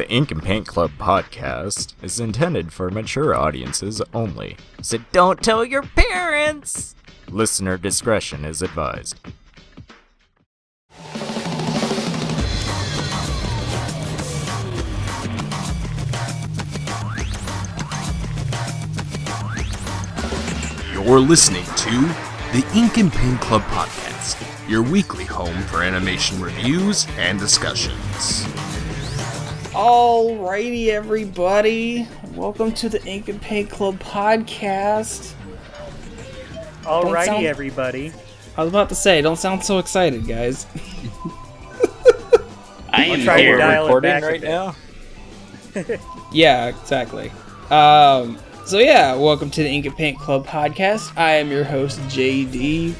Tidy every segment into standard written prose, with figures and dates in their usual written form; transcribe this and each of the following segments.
The Ink and Paint Club podcast is intended for mature audiences only, so don't tell your parents! Listener discretion is advised. You're listening to the Ink and Paint Club podcast, your weekly home for animation reviews and discussions. Alrighty, everybody. Welcome to the Ink and Paint Club podcast. Alrighty, everybody. I was about to say, don't sound so excited, guys. I am trying to dial it back right now. Yeah, exactly. Welcome to the Ink and Paint Club podcast. I am your host, JD.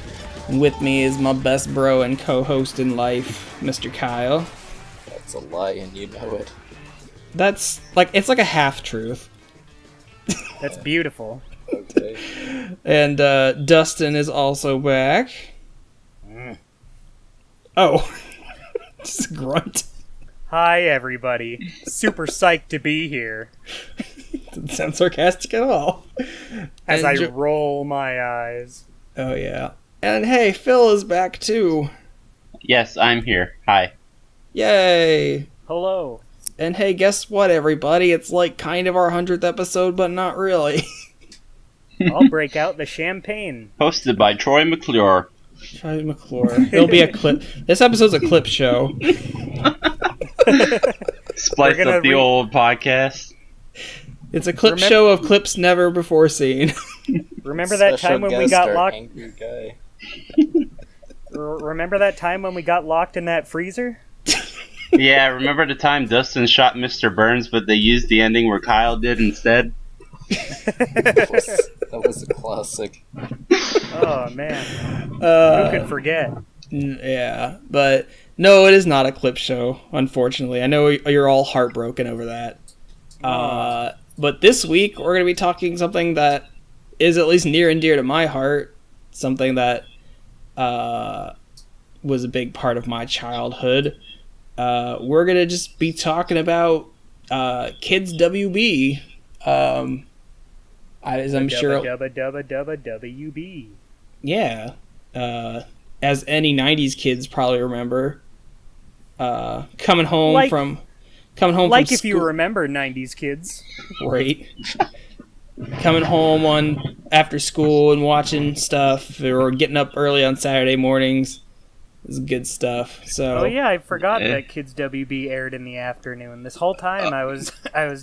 With me is my best bro and co-host in life, Mr. Kyle. That's a lie, and you know it. It's like a half-truth. That's beautiful. Okay. And Dustin is also back. Oh. Just a grunt. Hi, everybody. Super psyched to be here. Doesn't sound sarcastic at all. As I roll my eyes. Oh, yeah. And hey, Phil is back too. Yes, I'm here. Hi. Yay. Hello. And hey, guess what, everybody? It's like kind of our 100th episode, but not really. I'll break out the champagne. Hosted by Troy McClure. Troy McClure. It'll be a clip. This episode's a clip show. Spliced up the old podcast. It's a clip show of clips never before seen. Remember that time when we got locked? Remember that time when we got locked in that freezer? Yeah, remember the time Dustin shot Mr. Burns, but they used the ending where Kyle did instead? That was a classic. Oh, man. Who could forget? Yeah, but no, it is not a clip show, unfortunately. I know you're all heartbroken over that. But this week, we're going to be talking something that is at least near and dear to my heart. Something that was a big part of my childhood. We're going to just be talking about Kids WB. As I'm sure... WB. Yeah. As any 90s kids probably remember. Coming home from Like if school. you remember 90s kids. Right. Coming home after school and watching stuff, or getting up early on Saturday mornings. Is good stuff. So. Oh yeah, I forgot that Kids WB aired in the afternoon. This whole time I was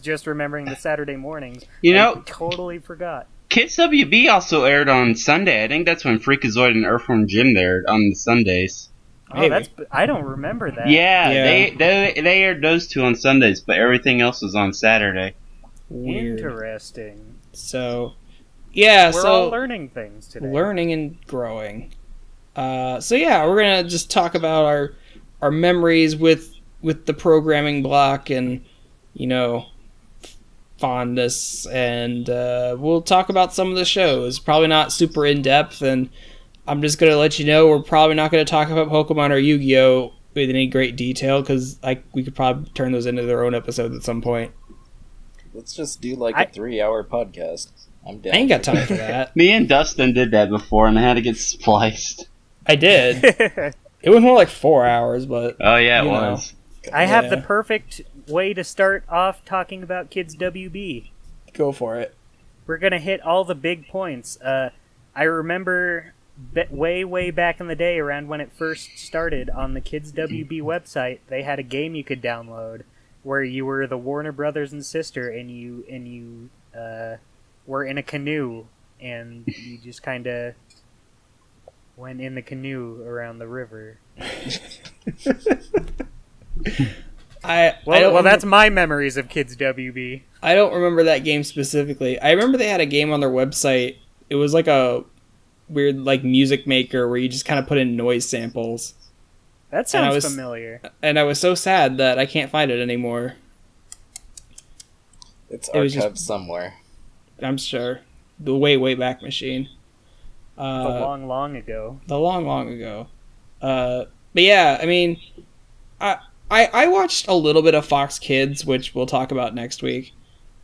just remembering the Saturday mornings. I totally forgot. Kids WB also aired on Sunday. I think that's when Freakazoid and Earthworm Jim aired on the Sundays. Oh, I don't remember that. Yeah. They aired those two on Sundays, but everything else was on Saturday. Weird. Interesting. So, yeah. We're all learning things today. Learning and growing. We're gonna just talk about our memories with the programming block and, fondness, and we'll talk about some of the shows. Probably not super in depth, and I'm just gonna let you know we're probably not gonna talk about Pokemon or Yu-Gi-Oh with any great detail because we could probably turn those into their own episodes at some point. Let's just do a 3-hour podcast. I'm down. I ain't got time for that. Me and Dustin did that before, and I had to get spliced. I did. It was more like 4 hours, but... Oh, yeah, it was. I have the perfect way to start off talking about Kids WB. Go for it. We're going to hit all the big points. I remember way back in the day, around when it first started, on the Kids WB website, they had a game you could download where you were the Warner Brothers and sister, and you were in a canoe, and you just kind of went in the canoe around the river. That's my memories of Kids WB. I don't remember that game specifically. I remember they had a game on their website. It was like a weird music maker where you just kind of put in noise samples. That sounds familiar. And I was so sad that I can't find it anymore. It's archived somewhere. I'm sure. The way back machine. The long ago. The long ago. But yeah, I mean, I watched a little bit of Fox Kids, which we'll talk about next week.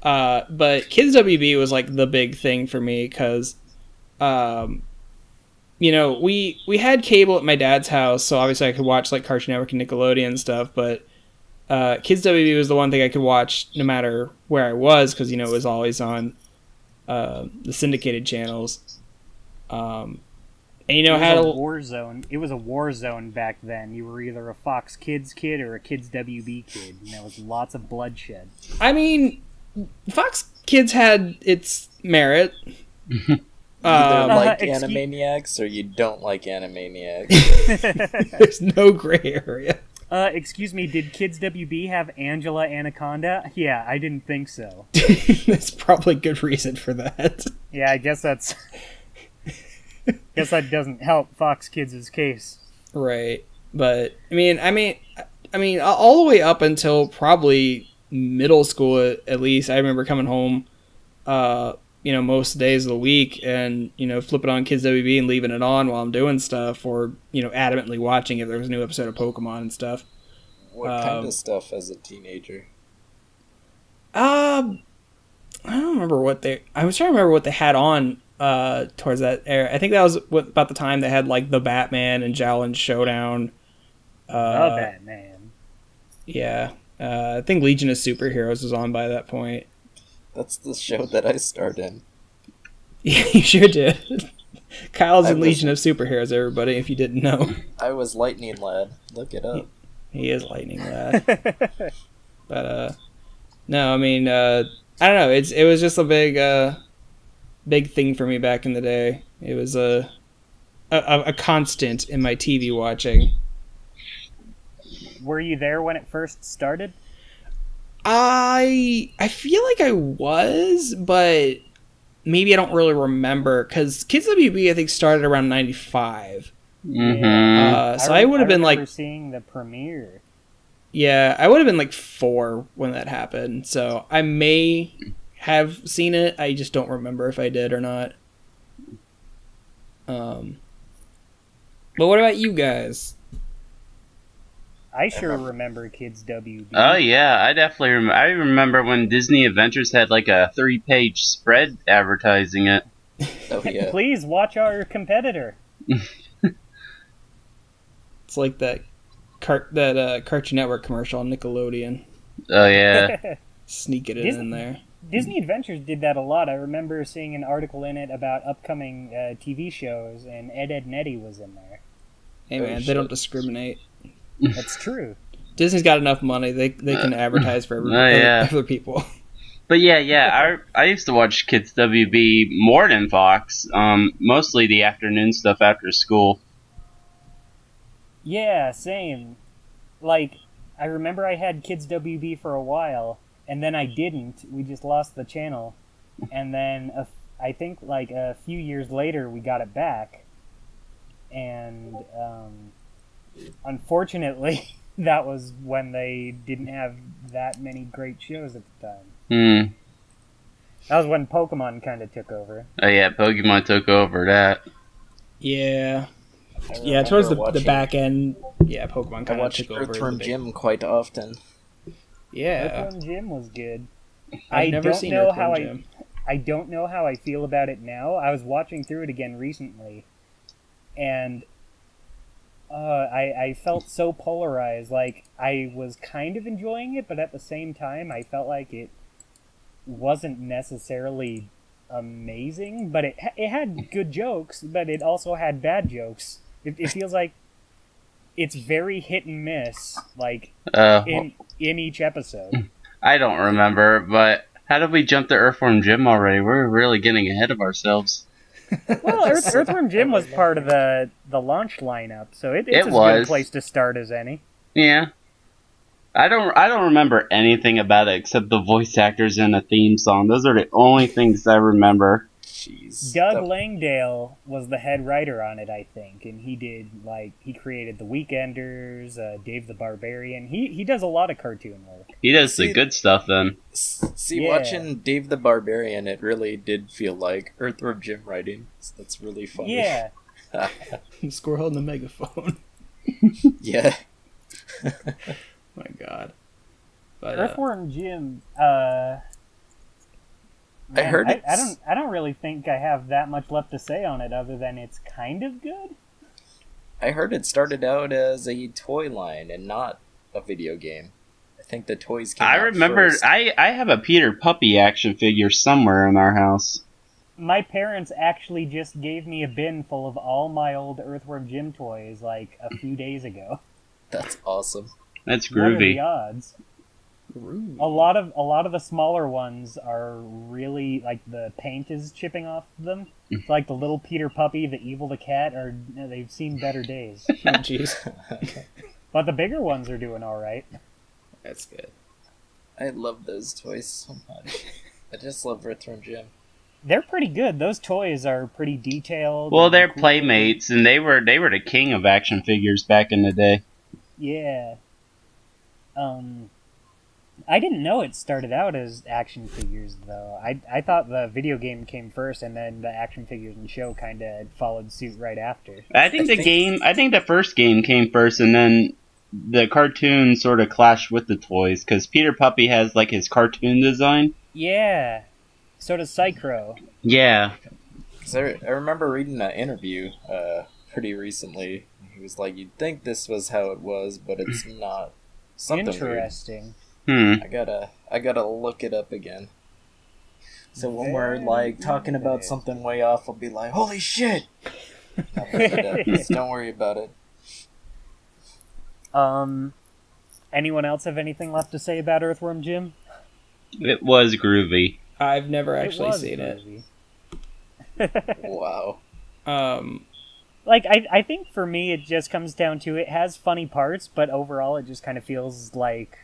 But Kids WB was like the big thing for me because, you know, we had cable at my dad's house, so obviously I could watch like Cartoon Network and Nickelodeon and stuff. But Kids WB was the one thing I could watch no matter where I was because, you know, it was always on the syndicated channels. And you know how a war zone. It was a war zone back then. You were either a Fox Kids kid or a Kids WB kid, and there was lots of bloodshed. I mean, Fox Kids had its merit. You either like Animaniacs or you don't like Animaniacs. There's no gray area. Excuse me, did Kids WB have Angela Anaconda? Yeah, I didn't think so. There's probably good reason for that. Yeah, I guess that's... Guess that doesn't help Fox Kids' case. Right. But, I mean, all the way up until probably middle school, at least, I remember coming home, you know, most days of the week and, you know, flipping on Kids WB and leaving it on while I'm doing stuff or, you know, adamantly watching if there was a new episode of Pokemon and stuff. What kind of stuff as a teenager? I don't remember I was trying to remember what they had on towards that era. I think that was about the time they had like the Batman and Xiaolin Showdown. The Batman. Yeah. I think Legion of Superheroes was on by that point. That's the show that I starred in. Yeah, you sure did. Kyle's in Legion of Superheroes, everybody, if you didn't know. I was Lightning Lad. Look it up. He is Lightning Lad. But, no, I mean, I don't know. It was just a big thing for me back in the day. It was a constant in my TV watching. Were you there when it first started? I feel like I was, but maybe I don't really remember because Kids WB I think started around 95. Mm-hmm. So I would have been like seeing the premiere. Yeah, I would have been like 4 when that happened. So I may have seen it. I just don't remember if I did or not. But what about you guys? I sure remember Kids WB. Oh yeah, I definitely remember. I remember when Disney Adventures had like a 3-page spread advertising it. Oh yeah. Please watch our competitor. It's like that Cartoon Network commercial on Nickelodeon. Oh yeah. Sneaking it in there. Disney Adventures did that a lot. I remember seeing an article in it about upcoming TV shows, and Ed, Edd n Eddy was in there. Hey man, they don't discriminate. That's true. Disney's got enough money; they can advertise for other people. But yeah, I used to watch Kids WB more than Fox. Mostly the afternoon stuff after school. Yeah, same. Like, I remember I had Kids WB for a while, and then I didn't. We just lost the channel. And then, I think, like, a few years later, we got it back. And, unfortunately, that was when they didn't have that many great shows at the time. That was when Pokemon kind of took over. Oh yeah, Pokemon took over that. Yeah. Yeah, towards the back end, yeah, Pokemon kind of took over. Earthworm Jim quite often. Yeah. Earthworm Jim was good. I've never seen Earthworm Jim. I don't know how I feel about it now. I was watching through it again recently, and I felt so polarized. Like, I was kind of enjoying it, but at the same time, I felt like it wasn't necessarily amazing. But it had good jokes, but it also had bad jokes. It feels like it's very hit and miss, like, in each episode. I don't remember, but how did we jump to Earthworm Jim already? We're really getting ahead of ourselves. Well, Earthworm Jim was part of the launch lineup, so it's as good a place to start as any. Yeah. I don't remember anything about it except the voice actors and the theme song. Those are the only things I remember. Jeez. Doug Langdale was the head writer on it, I think, and he created The Weekenders, Dave the Barbarian. He does a lot of cartoon work. He does the good stuff then. Watching Dave the Barbarian, it really did feel like Earthworm Jim writing. That's really funny. Yeah. Squirrel holding the megaphone. Yeah. My God. But, Earthworm Jim. I heard I don't really think I have that much left to say on it, other than it's kind of good. I heard it started out as a toy line and not a video game. I think the toys came I out remember. first. I have a Peter Puppy action figure somewhere in our house. My parents actually just gave me a bin full of all my old Earthworm Jim toys like a few days ago. That's awesome. That's What are the groovy. odds? Groovy. A lot of the smaller ones are really like the paint is chipping off them. It's like the little Peter Puppy, the Evil the Cat, they've seen better days. Oh, jeez. But the bigger ones are doing all right. That's good. I love those toys so much. I just love Earthworm Jim. They're pretty good. Those toys are pretty detailed. Well, and they're cool. playmates, and they were the king of action figures back in the day. Yeah. I didn't know it started out as action figures, though. I thought the video game came first, and then the action figures and show kind of followed suit right after. I think the first game came first, and then the cartoon sort of clashed with the toys, because Peter Puppy has like his cartoon design. Yeah. So does Psychro. Yeah. 'Cause I remember reading an interview pretty recently. He was like, "You'd think this was how it was, but it's not." Something weird. Interesting. I gotta look it up again. So when we're like talking about something way off, I'll be like, "Holy shit!" I'll look it up. Just don't worry about it. Anyone else have anything left to say about Earthworm Jim? It was groovy. I've never actually was seen groovy. Wow. it. Like, I think for me it just comes down to it has funny parts, but overall it just kind of feels like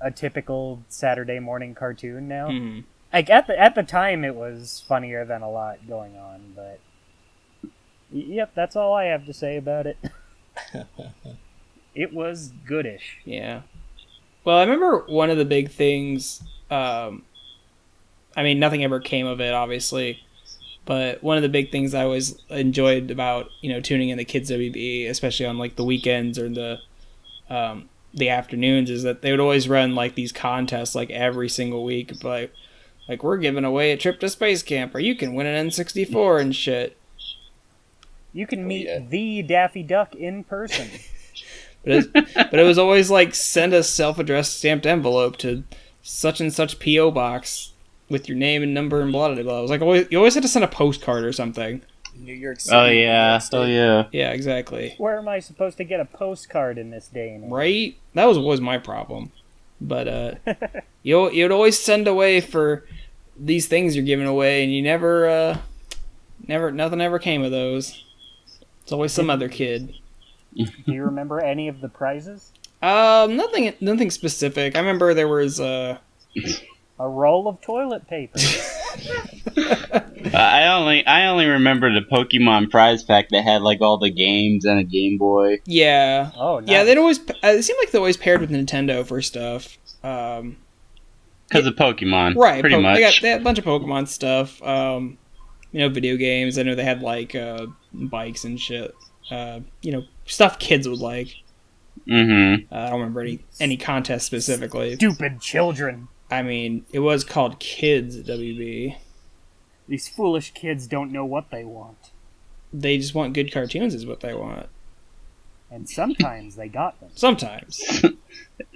a typical Saturday morning cartoon now. Hmm. Like, at the time it was funnier than a lot going on, but... Yep, that's all I have to say about it. It was goodish. Yeah. Well, I remember one of the big things, I mean, nothing ever came of it, obviously, but one of the big things I always enjoyed about, tuning in the Kids WB, especially on, like, the weekends or the afternoons, is that they would always run, like, these contests, like, every single week, but, like, we're giving away a trip to space camp, or you can win an N64 and shit. You can meet the Daffy Duck in person. But it was always like, send a self-addressed stamped envelope to such and such P.O. box with your name and number and blah blah blah. It was like you always had to send a postcard or something. New York City. Oh yeah. Oh yeah. Yeah, exactly. Where am I supposed to get a postcard in this day and age? Right? That was always my problem. But you'd always send away for these things you're giving away, and you nothing ever came of those. It's always some other kid. Do you remember any of the prizes? Nothing specific. I remember there was A roll of toilet paper. I only remember the Pokemon prize pack that had like all the games and a Game Boy. Yeah. Oh, nice. Yeah, they'd always. It seemed like they always paired with Nintendo for stuff. Because of Pokemon, Right. Pretty much. They had a bunch of Pokemon stuff. Video games. I know they had like bikes and shit. Stuff kids would like. Mm-hmm. I don't remember any contest specifically. Stupid children. I mean, it was called Kids WB. These foolish kids don't know what they want. They just want good cartoons, is what they want. And sometimes they got them. Sometimes.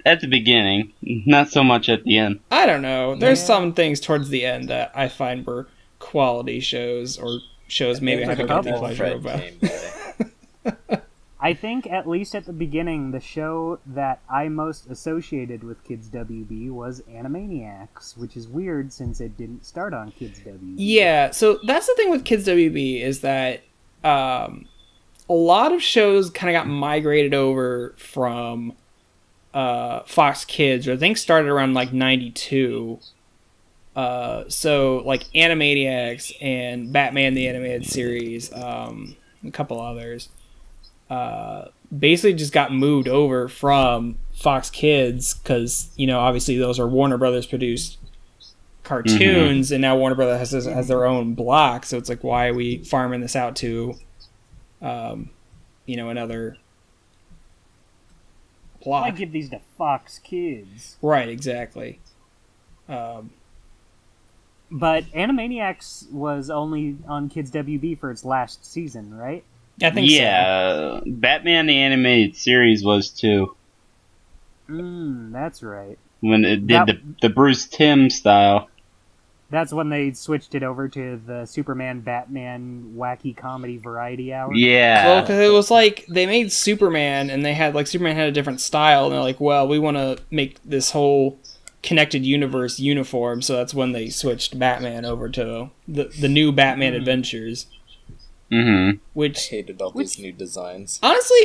At the beginning, not so much at the end. I don't know. There's some things towards the end that I find were quality shows, or shows maybe I don't get the pleasure of. I think, at least at the beginning, the show that I most associated with Kids WB was Animaniacs, which is weird since it didn't start on Kids WB. Yeah, so that's the thing with Kids WB, is that a lot of shows kind of got migrated over from Fox Kids, or I think started around like 92. So like Animaniacs and Batman the Animated Series, a couple others, basically just got moved over from Fox Kids because, obviously those are Warner Brothers produced cartoons, and now Warner Brothers has their own block, so it's like, why are we farming this out to, another plot. I give these to Fox Kids. Right, exactly. But Animaniacs was only on Kids WB for its last season, right? I think so. Yeah, Batman the Animated Series was too. That's right. When it did the Bruce Timm style. That's when they switched it over to the Superman Batman wacky comedy variety hour. Yeah. Well, because it was like they made Superman, and they had like Superman had a different style, and they're like, well, we want to make this whole connected universe uniform, so that's when they switched Batman over to the new Batman Adventures. Mm-hmm. Which I hated all these new designs. honestly,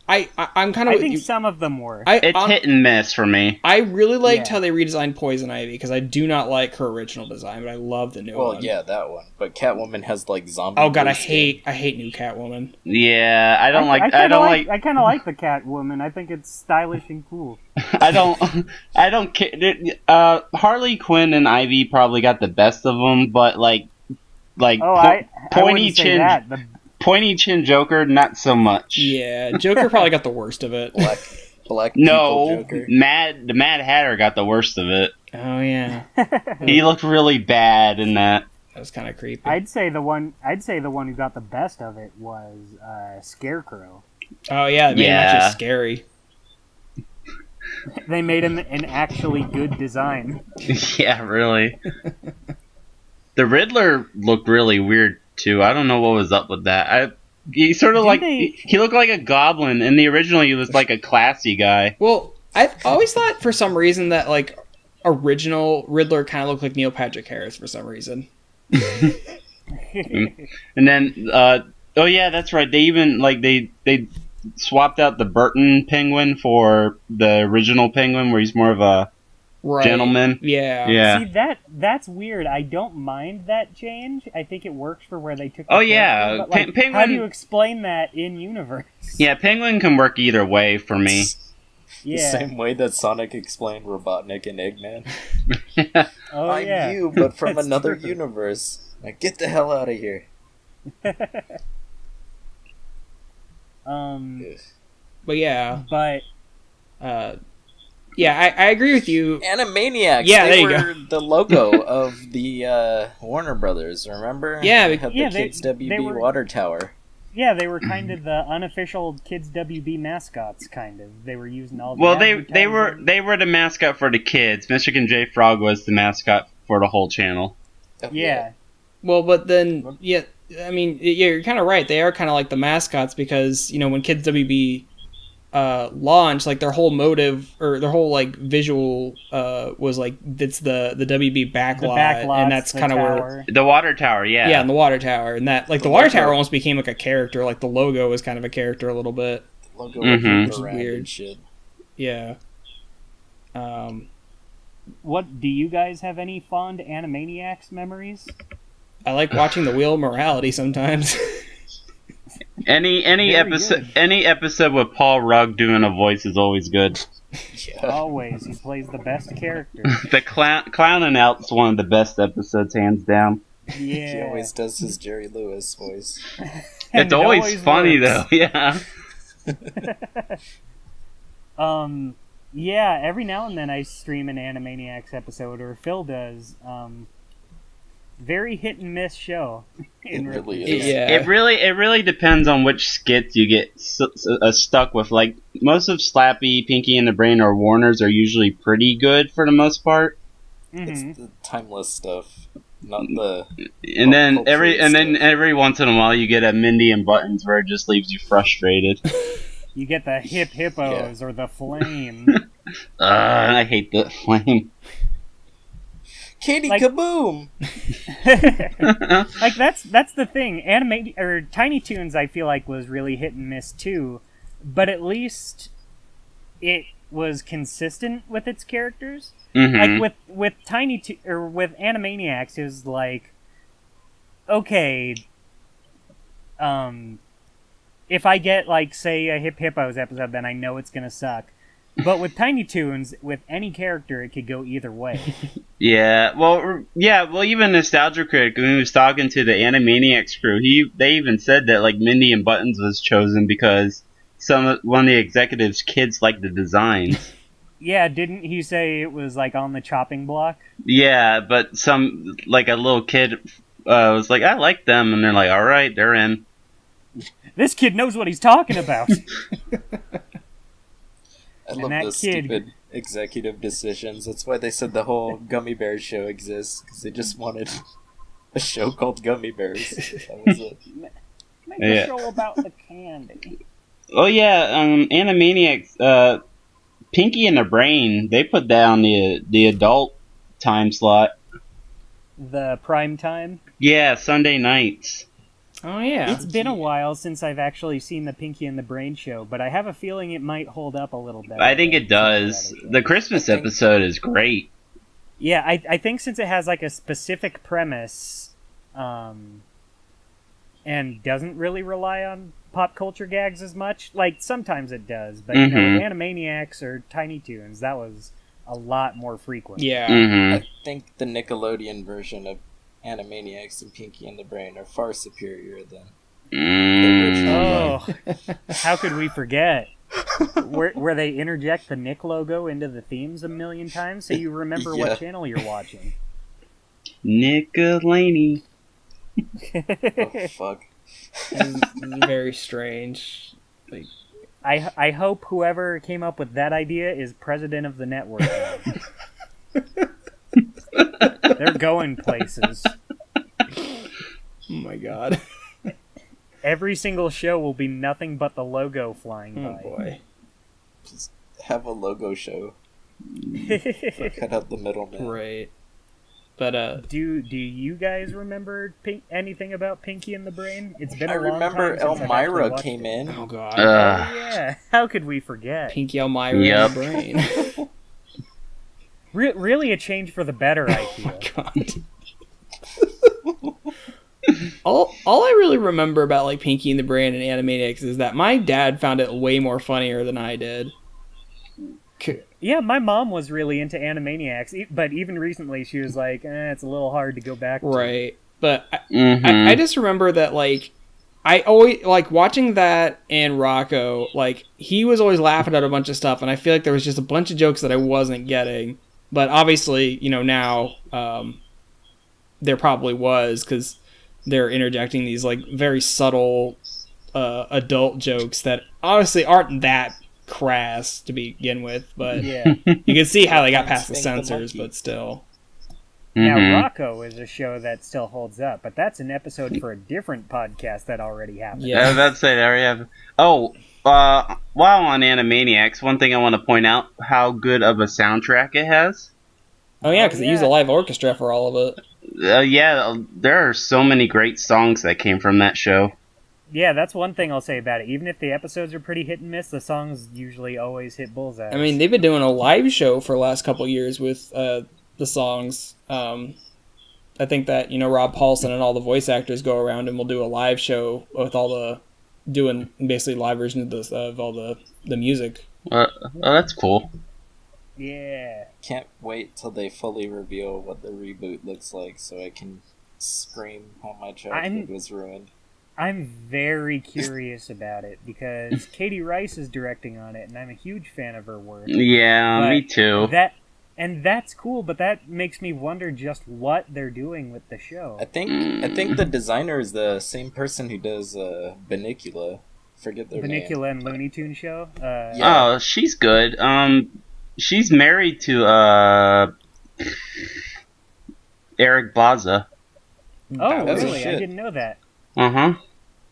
I'm kind of. I think some of them were. It's hit and miss for me. I really liked how they redesigned Poison Ivy, because I do not like her original design, but I love the new one. Well, yeah, that one. But Catwoman has like zombie. Oh god, I blue skin. hate new Catwoman. Yeah, I kind of like the Catwoman. I think it's stylish and cool. I don't care. Harley Quinn and Ivy probably got the best of them, but pointy chin. Pointy chin Joker, not so much. Yeah, Joker probably got the worst of it. Black No, Joker. the Mad Hatter got the worst of it. Oh yeah, He looked really bad in that. that was kind of creepy. I'd say the one who got the best of it was Scarecrow. Oh yeah, it made him actually scary. They made him an actually good design. Yeah, really. The Riddler looked really weird too. I don't know what was up with that. He sort of he looked like a goblin. In the original, he was like a classy guy. Well, I've always thought for some reason that like original Riddler kind of looked like Neil Patrick Harris for some reason. And then, oh yeah, that's right. They even they swapped out the Burton Penguin for the original Penguin, where he's more of a gentleman. Yeah. Yeah. See, that's weird. I don't mind that change. I think it works for where they took the yeah. but, like, Penguin. how do you explain that in universe? Yeah, Penguin can work either way for me. The same way that Sonic explained Robotnik and Eggman. Oh, I'm yeah. you, but from That's another true. universe. Now get the hell out of here. But yeah. But yeah, I agree with you. Animaniacs. Yeah, they there you were the logo of the Warner Brothers. Remember? Yeah, they had the Kids they WB were- water tower. yeah, they were kind of the unofficial Kids WB mascots. Kind of, they were using all. The Well, they were advertising. the mascot for the kids. Michigan J Frog was the mascot for the whole channel. Oh, Yeah. Well, but then yeah, I mean, yeah, you're kind of right. They are kind of like the mascots because when Kids WB launched, like their whole motive or their whole like visual was like it's the WB backlot, backlots, and that's the kind of where tower. The water tower, yeah. yeah, and the water tower, and that like the water tower almost became like a character. Like the logo was kind of a character a little bit. The logo Mhm. was around Weird. and shit. Yeah. What do you guys have any fond Animaniacs memories? I like watching the Wheel of Morality sometimes. Any Very episode with Paul Rugg doing a voice is always good. Yeah. Always, he plays the best character. The clowning out's one of the best episodes, hands down. Yeah, He always does his Jerry Lewis voice. And It's it always funny works. though, yeah. Yeah, every now and then I stream an Animaniacs episode, or Phil does. Very hit and miss show. It really is. Yeah. It really depends on which skits you get stuck with. Like most of Slappy, Pinky and the Brain, or Warner's are usually pretty good for the most part. It's Mhm. the timeless stuff, not the. And then cultural stuff. every once in a while you get a Mindy and Buttons where it just leaves you frustrated. You get the hip hippos or the flame. I hate the flame. Katie Like- Kaboom! Like that's the thing. Tiny Toons I feel like was really hit and miss too, but at least it was consistent with its characters. Mm-hmm. Like with with Animaniacs, it was like, okay, if I get like say a Hip Hippos episode, then I know it's gonna suck. But with Tiny Toons, with any character, it could go either way. Yeah, well, even Nostalgia Critic, when he was talking to the Animaniacs crew, they even said that like Mindy and Buttons was chosen because one of the executives' kids like the designs. Yeah, didn't he say it was like on the chopping block? Yeah, but a little kid was like, I like them, and they're like, all right, they're in. This kid knows what he's talking about. I love those stupid executive decisions. That's why they said the whole Gummy Bears show exists, because they just wanted a show called Gummy Bears. That was it. Make a show about the candy. Oh yeah, Animaniacs, Pinky and the Brain, they put down the adult time slot. The prime time? Yeah, Sunday nights. Oh, yeah. It's been a while since I've actually seen the Pinky and the Brain show, but I have a feeling it might hold up a little better. I think it does. The Christmas episode is great. Yeah, I think since it has like a specific premise, and doesn't really rely on pop culture gags as much, like sometimes it does, but with Animaniacs or Tiny Toons, that was a lot more frequent. Yeah. I think the Nickelodeon version of Animaniacs and Pinky and the Brain are far superior than the original. Oh, how could we forget? Where they interject the Nick logo into the themes a million times so you remember what channel you're watching. Nickelaney. Oh, fuck. It's very strange. Like, I hope whoever came up with that idea is president of the network. They're going places. oh my god. Every single show will be nothing but the logo flying by. Oh boy. Just have a logo show. Cut out the middleman. Right. But do you guys remember anything about Pinky and the Brain? It's been a long remember time since Elmira came in. oh god. Oh, yeah. How could we forget? Pinky Elmira in the Brain. Really a change for the better, I feel. God. all I really remember about like Pinky and the Brain and Animaniacs is that my dad found it way more funnier than I did. Yeah, my mom was really into Animaniacs, but even recently she was like, it's a little hard to go back to. Right. But I just remember that, like, I always, like, watching that and Rocco, like, he was always laughing at a bunch of stuff, and I feel like there was just a bunch of jokes that I wasn't getting. But obviously, you know, now there probably was, because they're interjecting these, like, very subtle adult jokes that honestly aren't that crass to begin with, but yeah, you can see how they got past the censors, but still. Now, Rocco is a show that still holds up, but that's an episode for a different podcast that already happened. Yeah, I was about to say, they already have... Oh, while on Animaniacs, one thing I want to point out, how good of a soundtrack it has. Oh yeah, because they use a live orchestra for all of it. Yeah, there are so many great songs that came from that show. Yeah, that's one thing I'll say about it. Even if the episodes are pretty hit and miss, the songs usually always hit bullseye. I mean, they've been doing a live show for the last couple of years with the songs. I think that, you know, Rob Paulson and all the voice actors go around and will do a live show with all the doing basically live versions of all the music. Oh, that's cool. Yeah. Can't wait till they fully reveal what the reboot looks like so I can scream how my childhood was ruined. I'm very curious about it because Katie Rice is directing on it, and I'm a huge fan of her work. Yeah, me too. That's cool, but that makes me wonder just what they're doing with the show. I think the designer is the same person who does Bunnicula. Forget their name. Bunnicula and Looney Tunes show. Oh, she's good. She's married to Eric Baza. Oh, was really? shit. I didn't know that. Uh-huh.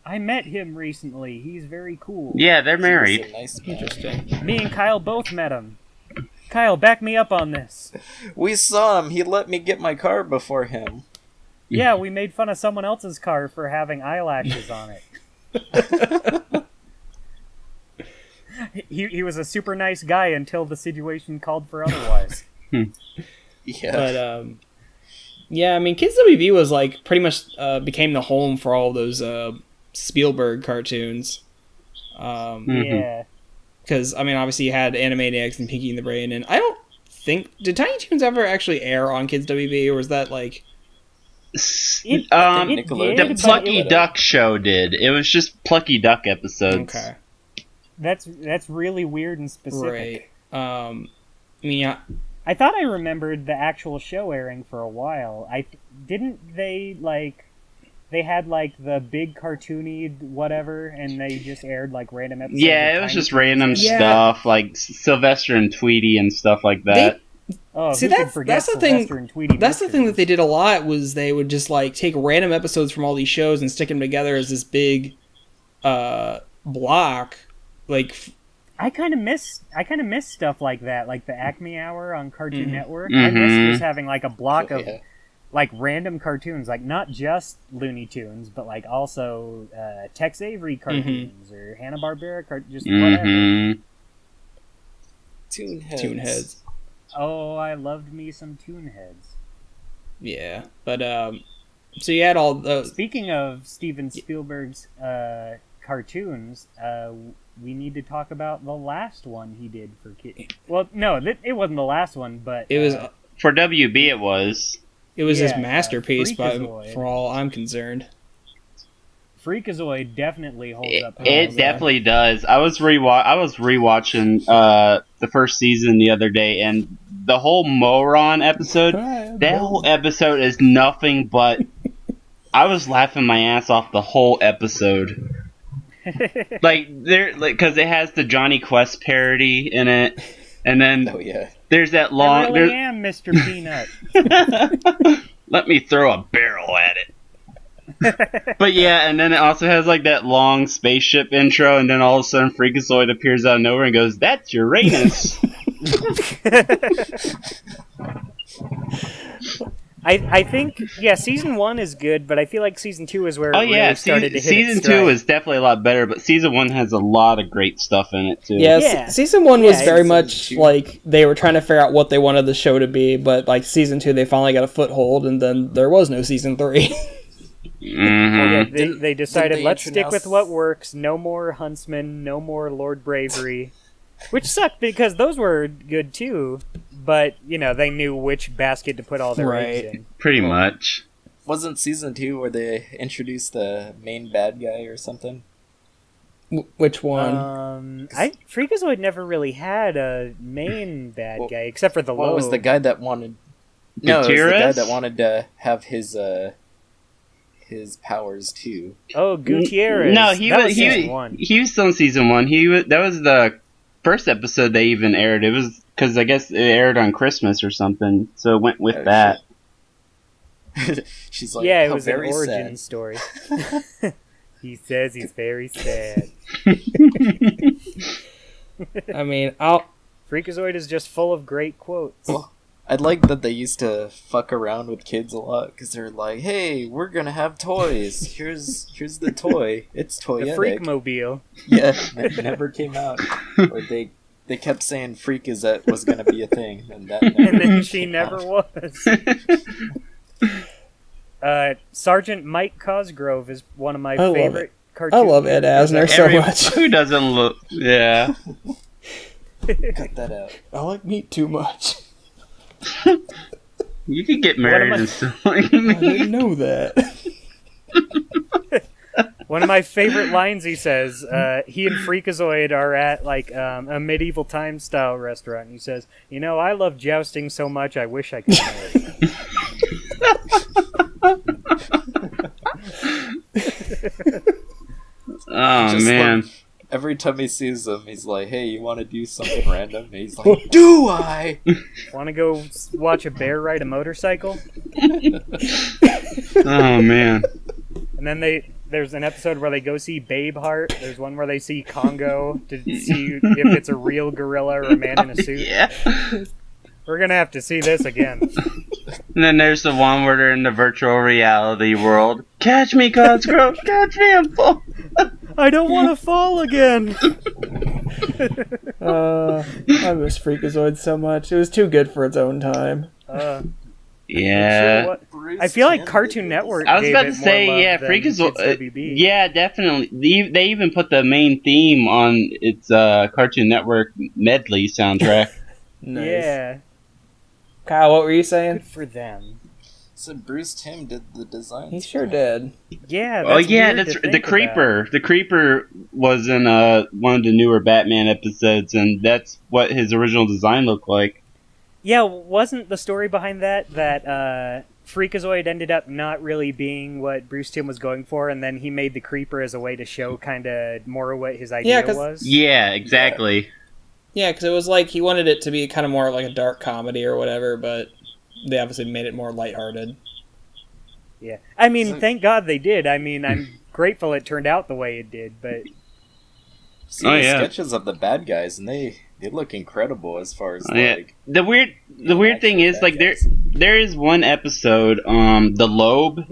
I met him recently. He's very cool. Yeah, they're married. He's a nice man. Interesting. Me and Kyle both met him. Kyle, back me up on this. We saw him. He let me get my car before him. Yeah, we made fun of someone else's car for having eyelashes on it. He was a super nice guy until the situation called for otherwise. Yeah. But yeah, I mean, Kids WB was like pretty much became the home for all those Spielberg cartoons. Yeah. Because I mean, obviously you had Animaniacs and Pinky and the Brain, and I don't think did Tiny Toons ever actually air on Kids WB, or was that like It Nickelodeon. did, The Plucky Duck show did. It was just Plucky Duck episodes. okay? That's really weird and specific. Right. Yeah. I thought I remembered the actual show airing for a while. They had like the big cartoony whatever, and they just aired like random episodes. Yeah, it was just random stuff like Sylvester and Tweety and stuff like that. That's the thing. That's the thing that they did a lot was they would just like take random episodes from all these shows and stick them together as this big block. Like, I kind of miss stuff like that, like the Acme Hour on Cartoon Network. Mm-hmm. I miss just having like a block of like random cartoons, like not just Looney Tunes, but like also Tex Avery cartoons or Hanna-Barbera just whatever. Toonheads. Oh, I loved me some Toonheads. Yeah, but so you had all those. Speaking of Steven Spielberg's cartoons, we need to talk about the last one he did for kids. Well, no, it wasn't the last one, but it was for WB. It was. It was his masterpiece, for all I'm concerned. Freakazoid definitely holds up. It definitely does. I was rewatching the first season the other day, and the whole Moron episode. That whole episode is nothing but. I was laughing my ass off the whole episode. Because it has the Johnny Quest parody in it, and then there's that long. I really am Mr. Peanut. Let me throw a barrel at it. But yeah, and then it also has like that long spaceship intro, and then all of a sudden Freakazoid appears out of nowhere and goes, "That's Uranus." I think season 1 is good, but I feel like season 2 is where it really started to hit season its stride. 2 is definitely a lot better, but season 1 has a lot of great stuff in it too. Season 1 was very much like they were trying to figure out what they wanted the show to be, but like season 2 they finally got a foothold, and then there was no season 3. Mm-hmm. Well, they decided let's stick with what works. No more Huntsman, no more Lord Bravery, which sucked because those were good too. But they knew which basket to put all their eggs in. Pretty much. Wasn't season 2 where they introduced the main bad guy or something? Which one? Freakazoid never really had a main bad guy except for the low. It was the guy that wanted. No, it was the guy that wanted to have his powers too. Oh, Gutierrez. No, he was still in season 1. That was the first episode they even aired. It was because I guess it aired on Christmas or something, so it went with that. She's like, it was an origin story. He says he's very sad. I mean, Freakazoid is just full of great quotes. Well, I like that they used to fuck around with kids a lot because they're like, "Hey, we're gonna have toys. Here's the toy. It's toyetic." The Freakmobile. Yeah, that never came out. Or they kept saying "Freakazoid" was gonna be a thing, and that never and then she never was. Sergeant Mike Cosgrove is one of my favorite cartoons. I love Ed Asner so much. Who doesn't look? Yeah. Cut that out. I like meat too much. You could get married and still like me. I didn't know that. One of my favorite lines he says, he and Freakazoid are at like a medieval times style restaurant, and he says, I love jousting so much I wish I could marry. Oh, man. Like, every time he sees them, he's like, "Hey, you want to do something random?" And he's like, "Do I? Want to go watch a bear ride a motorcycle?" Oh, man. And then there's an episode where they go see Babe Heart. There's one where they see Congo to see if it's a real gorilla or a man in a suit. Yeah. We're going to have to see this again. And then there's the one where they're in the virtual reality world. Catch me, Cosgrove! Catch me, I'm falling! I don't want to fall again! I miss Freakazoid so much. It was too good for its own time. Yeah. I feel like Cartoon Network. I was about to say, Freakazoid. Yeah, definitely. They even put the main theme on its Cartoon Network medley soundtrack. Nice. Yeah. Kyle, what were you saying? Good for them. So Bruce Timm did the design. He sure did. Yeah. Oh That's yeah, weird that's to the think Creeper. The Creeper was in one of the newer Batman episodes, and that's what his original design looked like. Yeah, wasn't the story behind that Freakazoid ended up not really being what Bruce Timm was going for, and then he made the Creeper as a way to show kind of more what his idea was? Yeah, exactly. Yeah, because it was like he wanted it to be kind of more like a dark comedy or whatever, but they obviously made it more lighthearted. Yeah. I mean, thank God they did. I mean, I'm grateful it turned out the way it did, but... See the sketches of the bad guys, and they look incredible as far as, like... The weird thing is, like, there is one episode, The Lobe,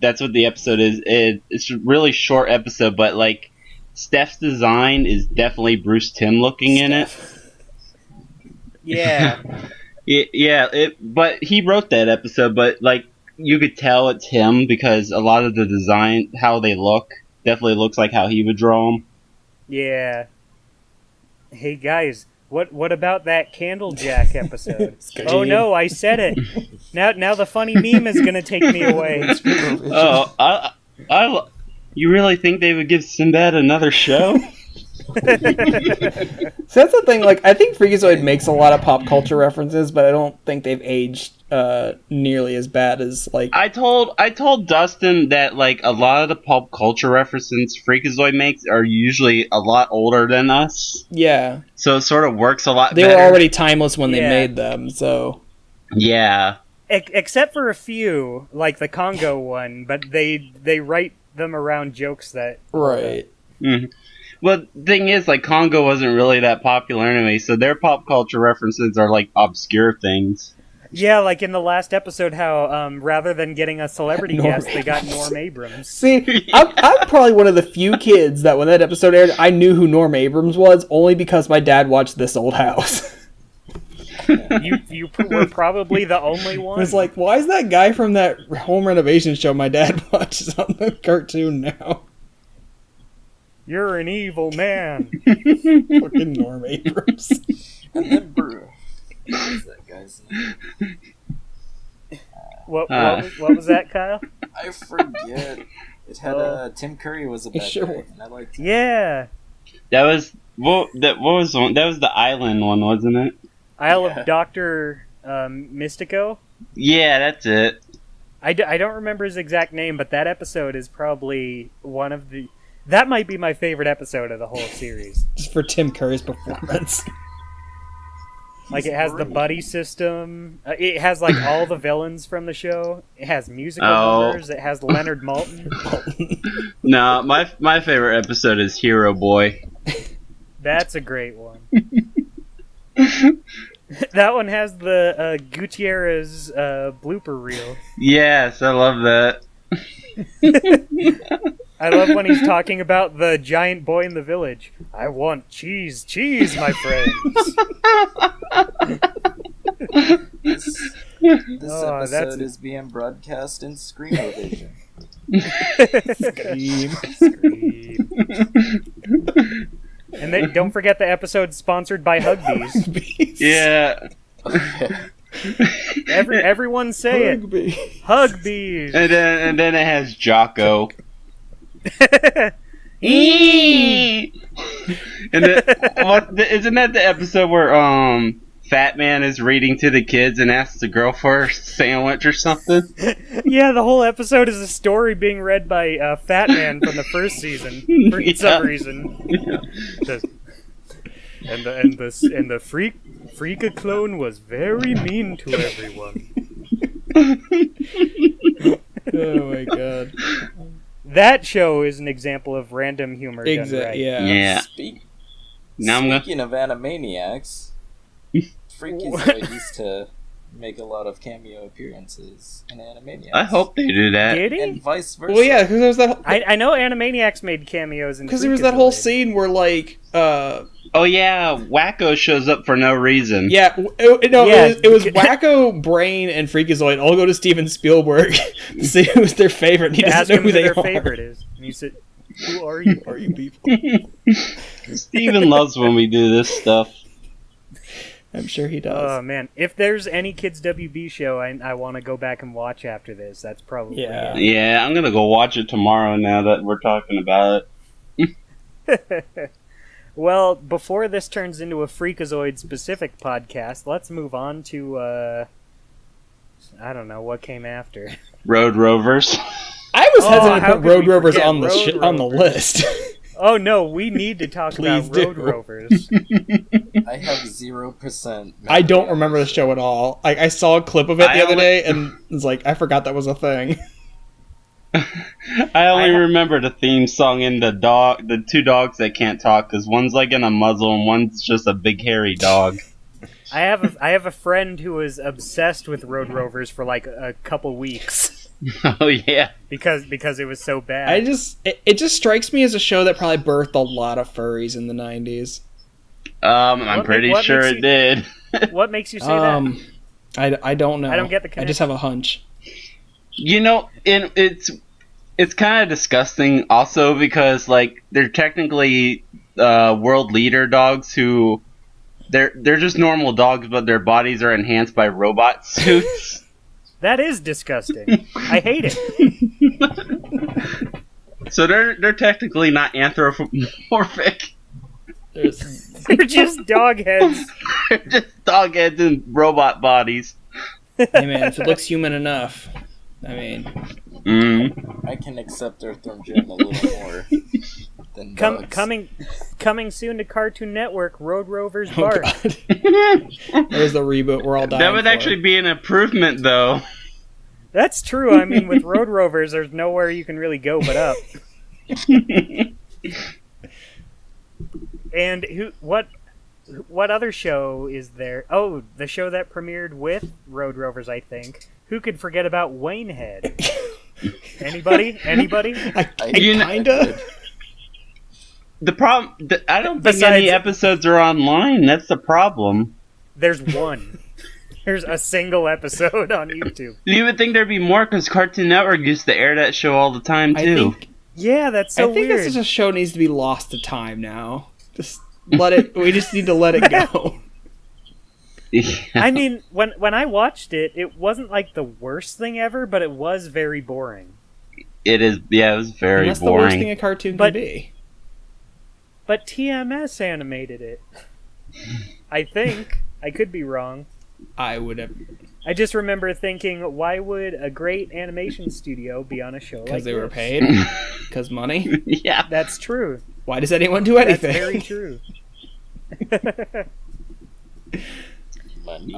that's what the episode is. It's a really short episode, but, like, Steph's design is definitely Bruce Timm looking in it. Yeah. But he wrote that episode, but, like, you could tell it's him because a lot of the design, how they look, definitely looks like how he would draw them. Yeah. Hey, guys, what about that Candlejack episode? Oh, no, I said it. Now the funny meme is going to take me away. You really think they would give Sinbad another show? So that's the thing, like, I think Freakazoid makes a lot of pop culture references, but I don't think they've aged nearly as bad as, like... I told Dustin that, like, a lot of the pop culture references Freakazoid makes are usually a lot older than us. Yeah. So it sort of works a lot better. They were already timeless when they made them, so... Yeah. Except for a few, like the Congo one, but they write them around jokes that... Right. Mm-hmm. Well, the thing is, like, Congo wasn't really that popular anyway, so their pop culture references are, like, obscure things. Yeah, like in the last episode, how rather than getting a celebrity guest, they got Norm Abrams. See, I'm probably one of the few kids that when that episode aired, I knew who Norm Abrams was, only because my dad watched This Old House. You were probably the only one. It was like, why is that guy from that home renovation show my dad watches on the cartoon now? You're an evil man. Fucking Norm Abrams. And then Brew. What was that guy's name? What was that, Kyle? I forget. It had Tim Curry was a bad guy, and I liked him. Yeah. That was that was the island one, wasn't it? Isle of Dr. Mystico? Yeah, that's it. I don't remember his exact name, but that episode is probably one of the... That might be my favorite episode of the whole series. Just for Tim Curry's performance. Like, it has the buddy system. It has, like, all the villains from the show. It has musical numbers. It has Leonard Maltin. No, my favorite episode is Hero Boy. That's a great one. That one has the Gutierrez blooper reel. Yes, I love that. I love when he's talking about the giant boy in the village. I want cheese, my friends. This episode is being broadcast in Scream-O-Vision. Scream. And then don't forget the episode sponsored by Hugbees. Yeah. Everyone say it. Hugbees. And then it has Jocko. And then, isn't that the episode where Fat Man is reading to the kids and asks the girl for a sandwich or something? Yeah, the whole episode is a story being read by Fat Man from the first season for some reason. Yeah. And the Freaka clone was very mean to everyone. Oh my god. That show is an example of random humor done right. Yeah. Speaking of Animaniacs, Freakazoid used to make a lot of cameo appearances in Animaniacs. I hope they do that. Did he? And vice versa. Well, yeah, because there was that. I know Animaniacs made cameos in. Because there was that whole scene where, like, oh yeah, Wacko shows up for no reason. Yeah, it was Wacko, Brain, and Freakazoid all go to Steven Spielberg to see who's their favorite. And he doesn't know who their favorite is. And he said, "Who are you? Are you people?" Steven loves when we do this stuff. I'm sure he does. Oh man, if there's any kids WB show I want to go back and watch after this, that's probably Yeah. it. Yeah, I'm gonna go watch it tomorrow now that we're talking about it. Well, before this turns into a Freakazoid specific podcast, let's move on to I don't know what came after. Road Rovers. I was hesitant how to put could Road we Rovers forget on the Road on the Rovers? list. Oh no, we need to talk Please about Road do. Rovers. I have 0%. I don't remember the show at all. I saw a clip of it the other day and was like, I forgot that was a thing. I only remember the theme song and the two dogs that can't talk, because one's like in a muzzle and one's just a big hairy dog. I have a friend who was obsessed with Road Rovers for like a couple weeks Oh yeah. because it was so bad. It just strikes me as a show that probably birthed a lot of furries in the 90s. I'm pretty sure it did. What makes you say that? I don't know. I don't get the I just have a hunch. You know, and it's kind of disgusting also because like they're technically world leader dogs who they're just normal dogs, but their bodies are enhanced by robot suits. That is disgusting. I hate it. So they're technically not anthropomorphic. They're just dog heads. They're just dog heads and robot bodies. Hey man, if it looks human enough, I mean, I can accept Earthworm Jim a little more than dogs. Coming soon to Cartoon Network, Road Rovers oh Bark. god, there's the reboot we're all dying That would for. actually be an improvement, though. That's true. I mean, with Road Rovers, there's nowhere you can really go but up. And what other show is there? Oh, the show that premiered with Road Rovers, I think. Who could forget about Waynehead? Anybody? I kinda. The problem, I don't think any episodes are online. That's the problem. There's one. There's a single episode on YouTube. You would think there'd be more because Cartoon Network used to air that show all the time too. Yeah, that's so I think weird. this is a show needs to be lost to time now. Just let it. We just need to let it go. I mean, when I watched it, it wasn't like the worst thing ever, but it was very boring. It is. Yeah, it was very And that's boring. the worst thing a cartoon can be. But TMS animated it. I think. I could be wrong. I would have. I just remember thinking, why would a great animation studio be on a show like this? Because they were paid? Because money? Yeah. That's true. Why does anyone do anything? That's very true. Money.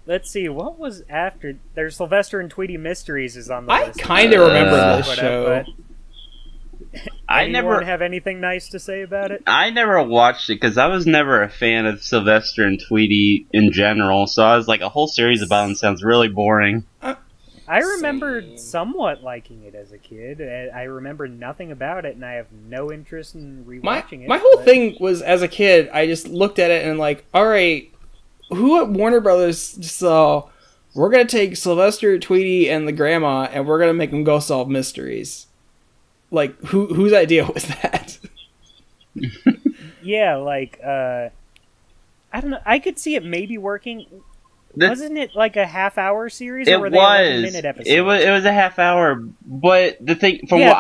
Let's see, what was after? There's Sylvester and Tweety Mysteries is on the I list. kind of remember this But show. anyone have anything nice to say about it? I never watched it because I was never a fan of Sylvester and Tweety in general. So I was like, a whole series about them sounds really boring. I remember somewhat liking it as a kid. I remember nothing about it, and I have no interest in rewatching it. My whole thing was, as a kid, I just looked at it and like, all right, who at Warner Brothers saw, we're going to take Sylvester, Tweety, and the grandma, and we're going to make them go solve mysteries. Like, whose idea was that? Yeah, like, I don't know. I could see it maybe working. Wasn't it like a half-hour series, or were they 11-minute episodes? It was a half hour, but the thing from what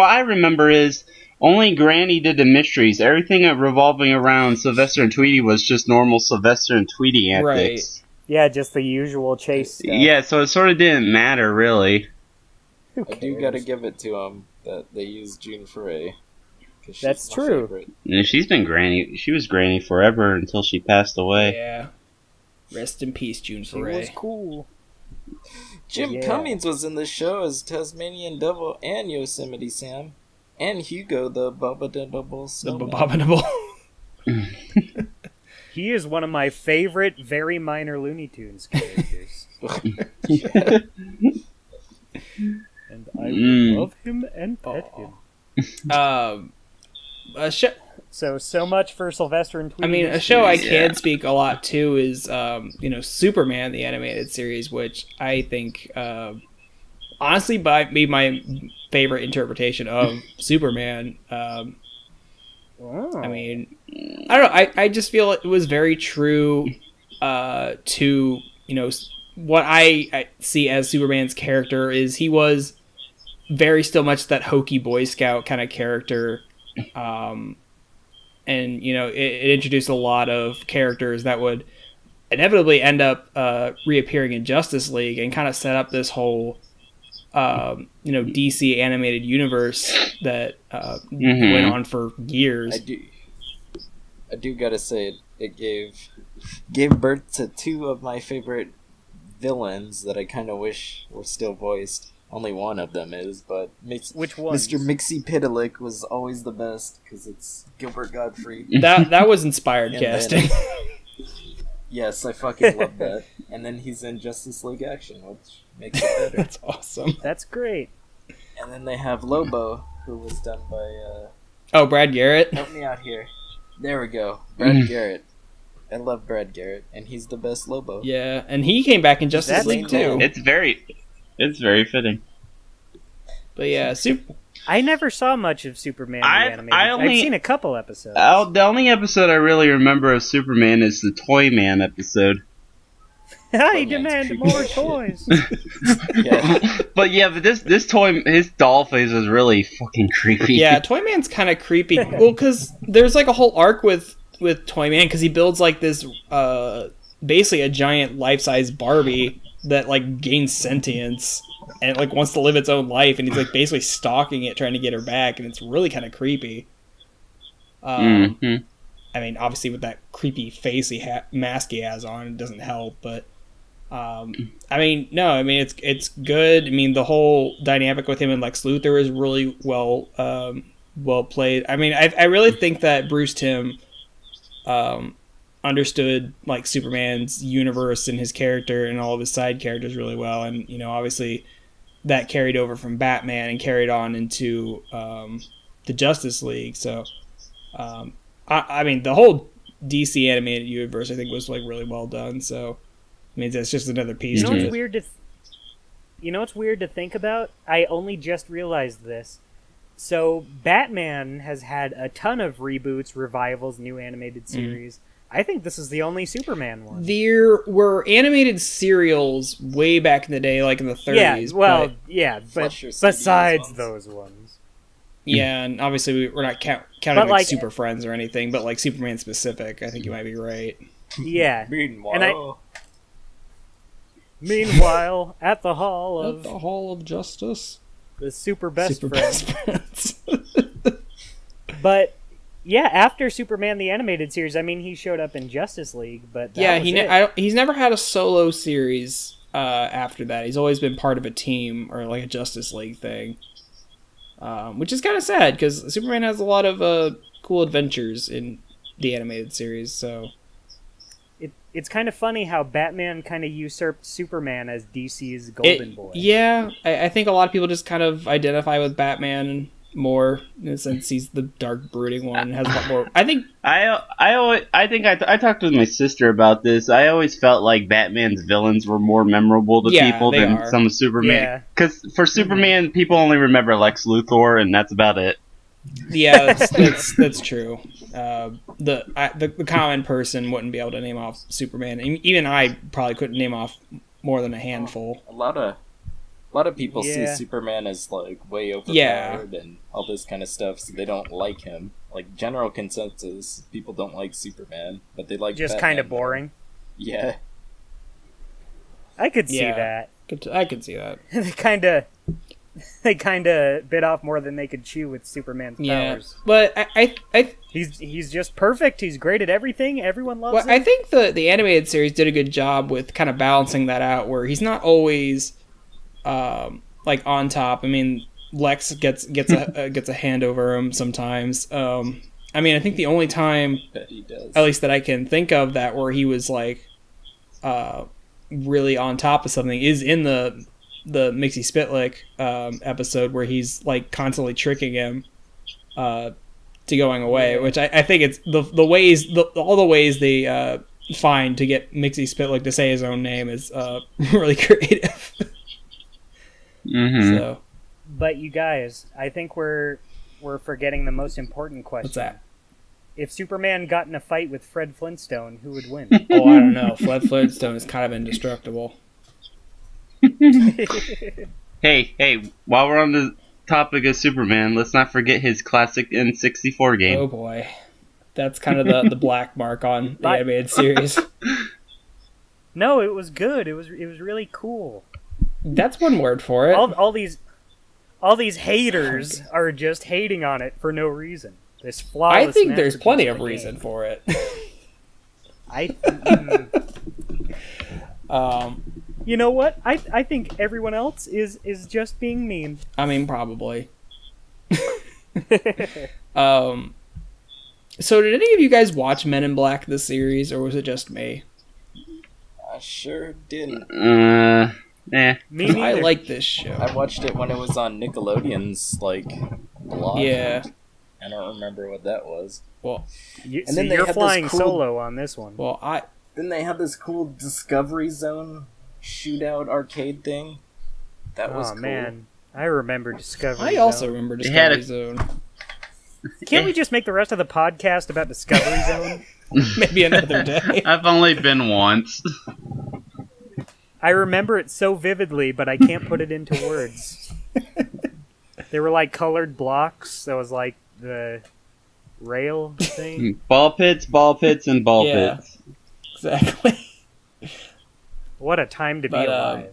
I remember is only Granny did the mysteries. Everything revolving around Sylvester and Tweety was just normal Sylvester and Tweety antics. Right. Yeah, just the usual chase stuff. Yeah, so it sort of didn't matter really. I do gotta give it to them that they used June Foray. That's true. Favorite. And she's been Granny. She was Granny forever until she passed away. Yeah. Rest in peace, June She was Foray. cool. Jim Cummings was in the show as Tasmanian Devil and Yosemite Sam. And Hugo, the Abominable The Snowman. Abominable. He is one of my favorite very minor Looney Tunes characters. And I will love him and pet him. So much for Sylvester and Tweety. I mean, a show I can speak a lot to is, Superman, the animated series, which I think, honestly, be my favorite interpretation of Superman. I mean, I don't know. I just feel it was very true to, what I see as Superman's character is he was very still much that hokey Boy Scout kind of character. And, it introduced a lot of characters that would inevitably end up reappearing in Justice League and kind of set up this whole, DC animated universe that went on for years. I do gotta say, it gave birth to two of my favorite villains that I kind of wish were still voiced. Only one of them is, but which one? Mr. Mixie Pitalik was always the best because it's Gilbert Godfrey. That was inspired casting. Yes, I fucking love that. And then he's in Justice League Action, which makes it better. That's awesome. That's great. And then they have Lobo, who was done by Brad Garrett. help me out here. There we go, Brad Garrett. I love Brad Garrett, and he's the best Lobo. Yeah, and he came back in Justice League too. It's very fitting. But yeah, I never saw much of Superman the animated. I've seen a couple episodes. The only episode I really remember of Superman is the Toy Man episode. I demand more toys. But this toy, his doll face was really fucking creepy. Yeah, Toy Man's kind of creepy. Well, because there's like a whole arc with Toy Man because he builds like this, basically a giant life-size Barbie that like gains sentience and like wants to live its own life, and he's like basically stalking it, trying to get her back, and it's really kind of creepy. I mean, obviously with that creepy face mask he has on, it doesn't help, but. It's good. I mean, the whole dynamic with him and Lex Luthor is really well played. I mean, I really think that Bruce Timm understood like Superman's universe and his character and all of his side characters really well, and obviously that carried over from Batman and carried on into the Justice League. So, I mean, the whole DC animated universe I think was like really well done. So. I mean, that's just another piece. What's weird what's weird to think about? I only just realized this. So Batman has had a ton of reboots, revivals, new animated series. I think this is the only Superman one. There were animated serials way back in the day, like in the 30s. But besides those ones. Yeah, and obviously we're not counting like Super Friends or anything, but like Superman specific, I think you might be right. Yeah. Meanwhile, at the Hall of Justice, the Super Best Friends. But yeah, after Superman the animated series, I mean, he showed up in Justice League, but he's never had a solo series after that. He's always been part of a team or like a Justice League thing, which is kind of sad because Superman has a lot of cool adventures in the animated series. So. It's kind of funny how Batman kind of usurped Superman as DC's golden boy. Yeah, I think a lot of people just kind of identify with Batman more since he's the dark, brooding one. Has a lot more. I think I talked with my sister about this. I always felt like Batman's villains were more memorable to people than some of Superman. Because for Superman, people only remember Lex Luthor, and that's about it. Yeah, that's true. The common person wouldn't be able to name off Superman. Even I probably couldn't name off more than a handful. A lot of people see Superman as like way overpowered and all this kind of stuff, so they don't like him. Like general consensus, people don't like Superman, but they like just kind of boring. Yeah, I could see that. I could see that. They kind of bit off more than they could chew with Superman's powers. But he's just perfect. He's great at everything. Everyone loves him. I think the animated series did a good job with kind of balancing that out, where he's not always like on top. I mean, Lex gets a hand over him sometimes. I mean, I think the only time, at least that I can think of, that where he was like really on top of something is in the Mixie Spitlick episode where he's like constantly tricking him to going away, which I think it's all the ways they find to get Mixie Spitlick to say his own name is really creative. So, but you guys, I think we're forgetting the most important question. What's that? if Superman got in a fight with Fred Flintstone, who would win? Oh, I don't know. Fred Flintstone is kind of indestructible. Hey, while we're on the topic of Superman, let's not forget his classic N64 game. Oh boy. That's kind of the black mark on the animated series. No, it was good. It was really cool. That's one word for it. All these haters are just hating on it for no reason. This flawless I think there's plenty of masterpiece reason game. for it. You know what? I think everyone else is just being mean. I mean, probably. So did any of you guys watch Men in Black, the series, or was it just me? I sure didn't. Eh. Me neither. I like this show. I watched it when it was on Nickelodeon's, blog. Yeah. I don't remember what that was. Well, You, And see, then they you're had this flying cool- solo on this one. Then they had this cool Discovery Zone shootout arcade thing. That was cool. Man, I remember Discovery I Zone. also remember Discovery Zone. Can't we just make the rest of the podcast about Discovery Zone? Maybe another day. I've only been once. I remember it so vividly, but I can't put it into words. They were like colored blocks. That was like the rail thing. Ball pits, and ball Yeah. pits. Exactly. What a time to be But, alive.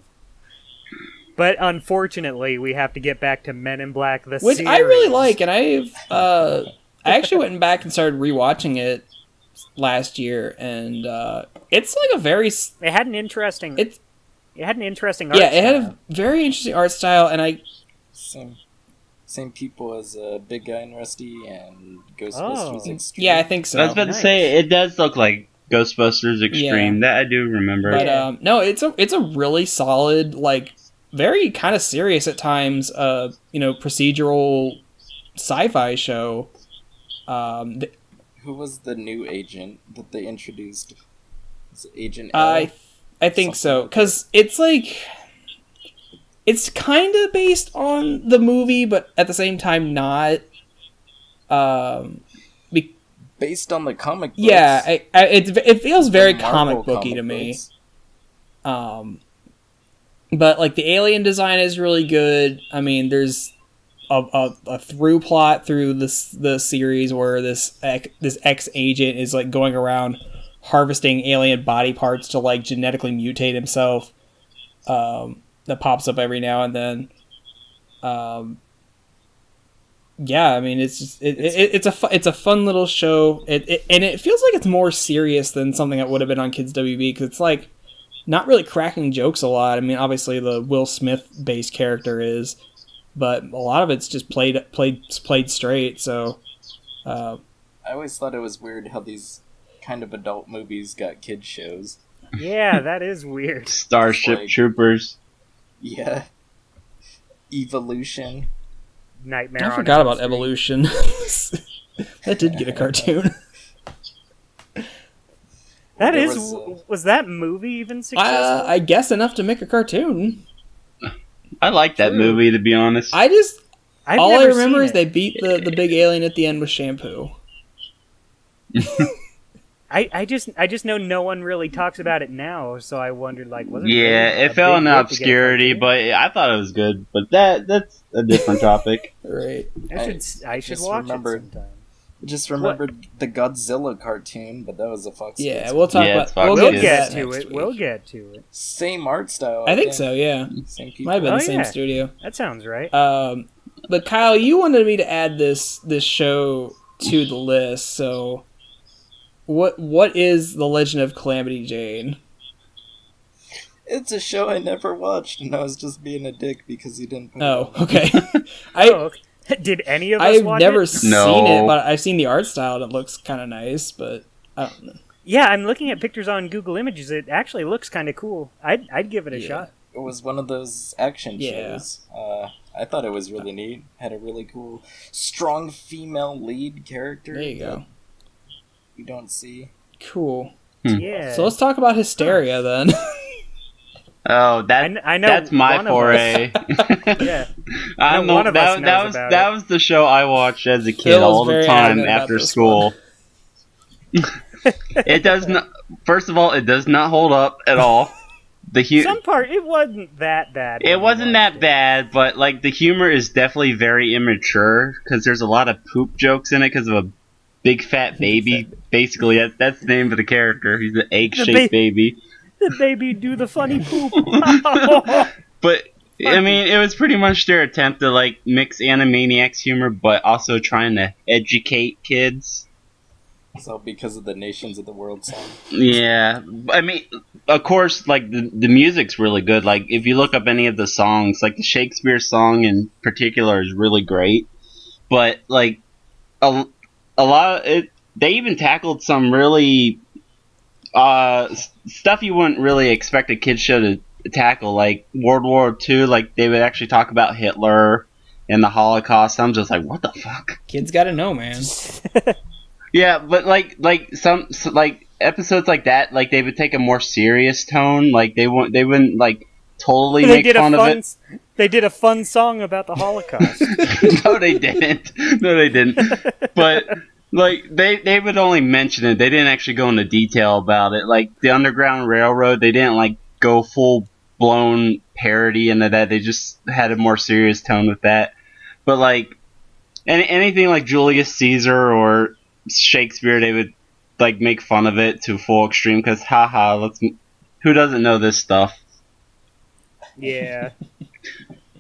But unfortunately, we have to get back to Men in Black, the Which series. I really like, and I actually went back and started rewatching it last year, and it's like a very... It had an interesting... It had an interesting art Yeah, it had style. a very interesting art style, and Same people as Big Guy and Rusty and Ghostbusters Extreme. Yeah, I think so. I was about to say, it does look like Ghostbusters Extreme. Yeah. That I do remember. But no, it's a really solid, very kind of serious at times, procedural sci-fi show. Who was the new agent that they introduced? Was it Agent I think so, because it's it's kind of based on the movie, but at the same time not. Based on the comic books. Yeah, it feels very The Marvel comic booky to me. books. But the alien design is really good. I mean, there's a through plot through the series where this ex agent is going around harvesting alien body parts to genetically mutate himself. That pops up every now and then. Yeah, I mean, it's just it's a fun little show. And it feels like it's more serious than something that would have been on Kids WB, because it's not really cracking jokes a lot. I mean, obviously the Will Smith based character is, but a lot of it's just played straight. So, I always thought it was weird how these kind of adult movies got kid shows. Yeah, that is weird. Starship Troopers. Yeah. Evolution. Nightmare I on forgot Elm about Street. Evolution. That did get a cartoon. That There is... Was that movie even successful? I guess enough to make a cartoon. I like that movie, to be honest. I've all I never remember seen is it. they beat the big alien at the end with shampoo. I just know no one really talks about it now, so I wondered, was it Yeah, really a it fell big into hit to get a obscurity, cartoon? but I thought it was good. But that's a different topic. Right. I should just watch remembered- it sometime. Just remembered the Godzilla cartoon, but that was a Fox Yeah, Kids. we'll talk Yeah, about. it's Fox We'll We'll Kids. get get to to that next it. week. We'll get to it. Same art style. I think so. Yeah, Same people. might have been Oh, the same yeah. studio. That sounds right. But Kyle, you wanted me to add this show to the list. So, what is The Legend of Calamity Jane? It's a show I never watched, and I was just being a dick because you didn't put Oh, it on. okay. Okay. Did any of us I've watch never it? seen No. it, but I've seen the art style and it looks kind of nice. But I don't know. Yeah, I'm looking at pictures on Google Images. It actually looks kind of cool. I'd give it a Yeah. shot. It was one of those action Yeah. shows. I thought it was really neat. Had a really cool, strong female lead character. There you go. that You don't see. Cool. Yeah. So let's talk about Hysteria then. Oh, I know that's my one of foray. Yeah. I No, know one of us knows that about that it. was the show I watched as a kid Phil's all the very time adamant about after this school. It does not. First of all, it does not hold up at all. Some part it wasn't that bad. It wasn't that bad, but like the humor is definitely very immature because there's a lot of poop jokes in it because of a big fat baby. Basically, that's the name of the character. He's an egg-shaped baby. The baby do the funny poop. But I mean, it was pretty much their attempt to like mix Animaniacs humor, but also trying to educate kids. So because of the Nations of the World song. Yeah, I mean, of course, like the music's really good. Like if you look up any of the songs, like the Shakespeare song in particular is really great. But like a lot of it, they even tackled some really stuff you wouldn't really expect a kids show to tackle, like World War II. Like they would actually talk about Hitler and the Holocaust. I'm just like, what the fuck? Kids gotta know, man. Yeah, but like some like episodes like that, like they would take a more serious tone. Like they wouldn't like totally make fun of it. They did a fun song about the Holocaust. No, they didn't. No, they didn't. But like they would only mention it. They didn't actually go into detail about it. Like the Underground Railroad, they didn't like go full blown parody into that. They just had a more serious tone with that. But like anything like Julius Caesar or Shakespeare, they would like make fun of it to full extreme because haha, who doesn't know this stuff? Yeah.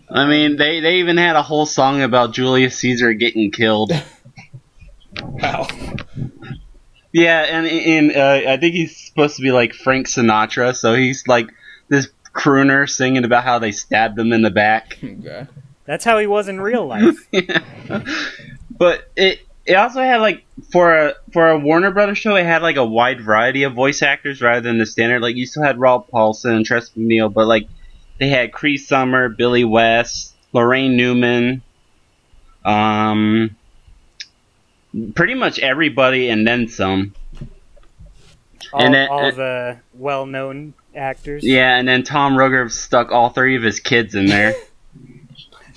I mean, they even had a whole song about Julius Caesar getting killed. Wow. Yeah, and I think he's supposed to be like Frank Sinatra, so he's like this crooner singing about how they stabbed him in the back. Okay. That's how he was in real life. Yeah. But it also had like for a Warner Brothers show, it had like a wide variety of voice actors rather than the standard. Like you still had Rob Paulson and Tress MacNeille, but like they had Cree Summer, Billy West, Lorraine Newman, pretty much everybody, and then some. All the well-known actors. Yeah, and then Tom Ruegger stuck all three of his kids in there.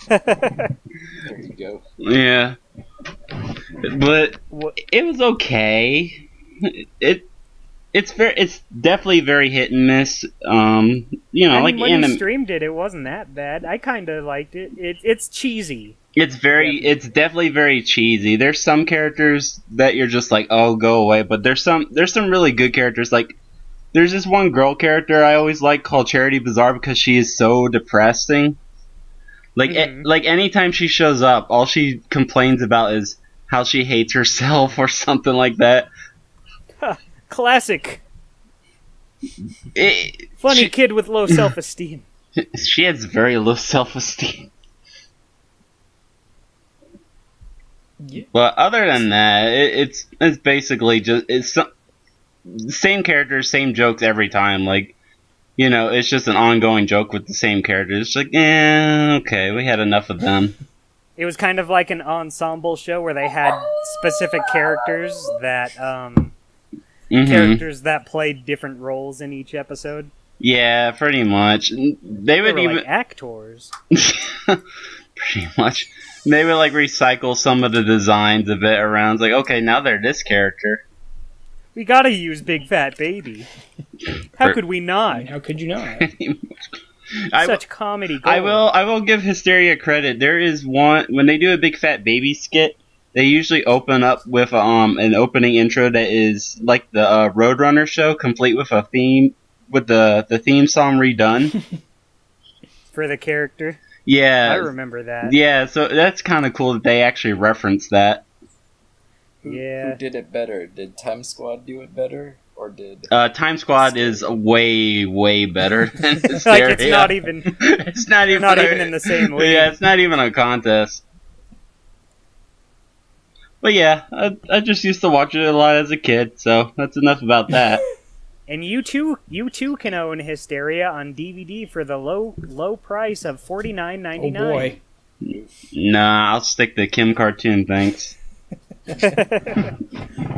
There you go. Yeah. But it was okay. It's definitely very hit and miss. You know, I like mean, when you streamed it, it wasn't that bad. I kind of liked it. It's cheesy. It's definitely very cheesy. There's some characters that you're just like, oh, go away. But there's some really good characters. Like there's this one girl character I always like called Charity Bazaar because she is so depressing. Like like anytime she shows up, all she complains about is how she hates herself or something like that. Classic. Funny kid with low self-esteem. She has very low self-esteem. Yeah. But other than that, it's basically just same characters, same jokes every time. Like, you know, it's just an ongoing joke with the same characters. It's like, okay, we had enough of them. It was kind of like an ensemble show where they had specific characters that characters that played different roles in each episode. Yeah, pretty much. They would even like actors. Pretty much. They would like recycle some of the designs a bit around. It's like, okay, now they're this character. We gotta use Big Fat Baby. How could we not? How could you not? Such comedy gold. I will give Histeria credit. There is one when they do a Big Fat Baby skit, they usually open up with an opening intro that is like the Roadrunner show, complete with a theme, with the theme song redone for the character. Yeah, I remember that. Yeah, so that's kind of cool that they actually reference that. Who did it better? Did Time Squad do it better, or did Time Squad is way better than Histeria. Like it's not even in the same league. Yeah, it's not even a contest. But yeah, I just used to watch it a lot as a kid, so that's enough about that. And you too can own Histeria on DVD for the low price of $49.99. Oh boy. Nah, I'll stick to Kim Cartoon, thanks.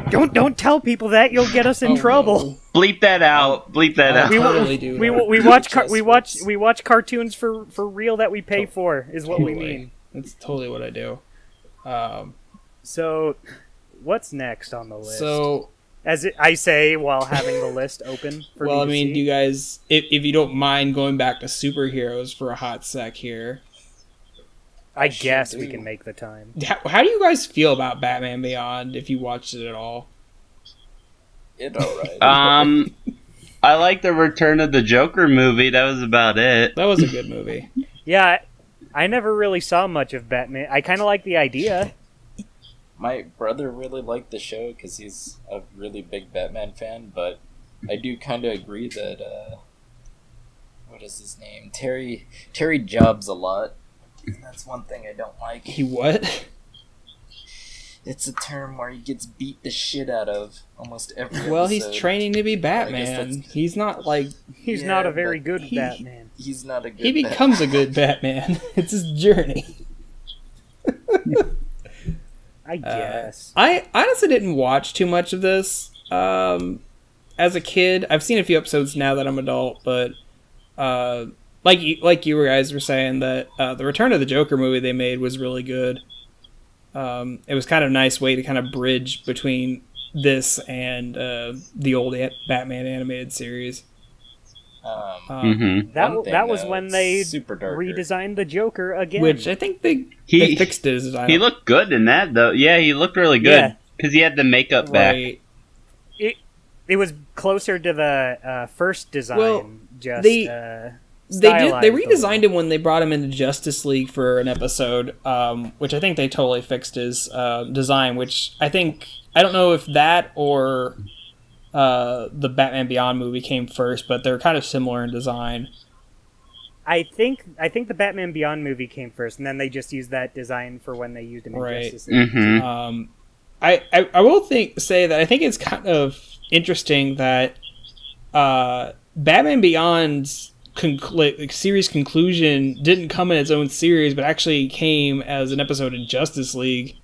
Don't tell people that, you'll get us in trouble. No. Bleep that out. Bleep that out. We watch cartoons for real that we pay for is what we mean. That's totally what I do. So, what's next on the list? So, I say while having the list open for Well, me I to mean, see. do you guys, if you don't mind going back to superheroes for a hot sec here, I guess we can make the time. how do you guys feel about Batman Beyond, if you watched it at all? It alright. I like the Return of the Joker movie. That was about it. That was a good movie. Yeah, I never really saw much of Batman. I kind of like the idea. My brother really liked the show because he's a really big Batman fan, but I do kind of agree that, what is his name? Terry jobs a lot. That's one thing I don't like. He what? It's a term where he gets beat the shit out of almost every episode. Well, he's training to be I guess Batman. that's- He's not like... He's Yeah, not a very but good he- Batman. He's not a good He becomes a good Batman. It's his journey. I guess. I honestly didn't watch too much of this. As a kid, I've seen a few episodes now that I'm adult, but like you guys were saying, that the Return of the Joker movie they made was really good. It was kind of a nice way to kind of bridge between this and the old Batman animated series. That was when they super darker. redesigned the Joker again. Which I think they fixed his design. He looked good in that, though. Yeah, he looked really Yeah. good because he had the makeup back. right. It was closer to the first design. Well, just they stylized they a redesigned little. him when they brought him into Justice League for an episode, which I think they totally fixed his design. Which I don't know if that or the Batman Beyond movie came first, but they're kind of similar in design. I think the Batman Beyond movie came first, and then they just used that design for when they used him in Right. Justice League. Mm-hmm. I will say that I think it's kind of interesting that Batman Beyond's series conclusion didn't come in its own series, but actually came as an episode in Justice League.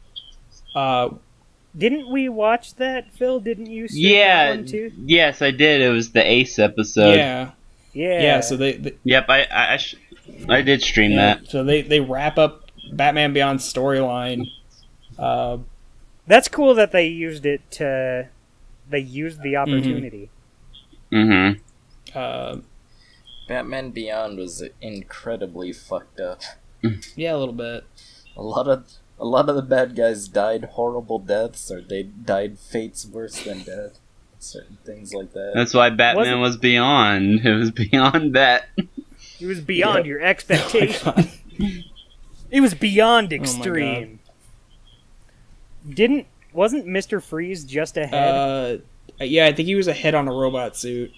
Didn't we watch that, Phil? Didn't you stream that Yeah. one too? Yes, I did. It was the Ace episode. Yeah. So they Yep, I did stream that. So they wrap up Batman Beyond storyline. That's cool that they used it to. They used the opportunity. Mm-hmm. Batman Beyond was incredibly fucked up. Yeah, a little bit. A lot of the bad guys died horrible deaths, or they died fates worse than death. Certain things like that. That's why Batman was beyond. It was beyond that. It was beyond your Oh my expectations. God. It was beyond Oh my extreme. Wasn't Mr. Freeze just a head? Yeah, I think he was a head on a robot suit.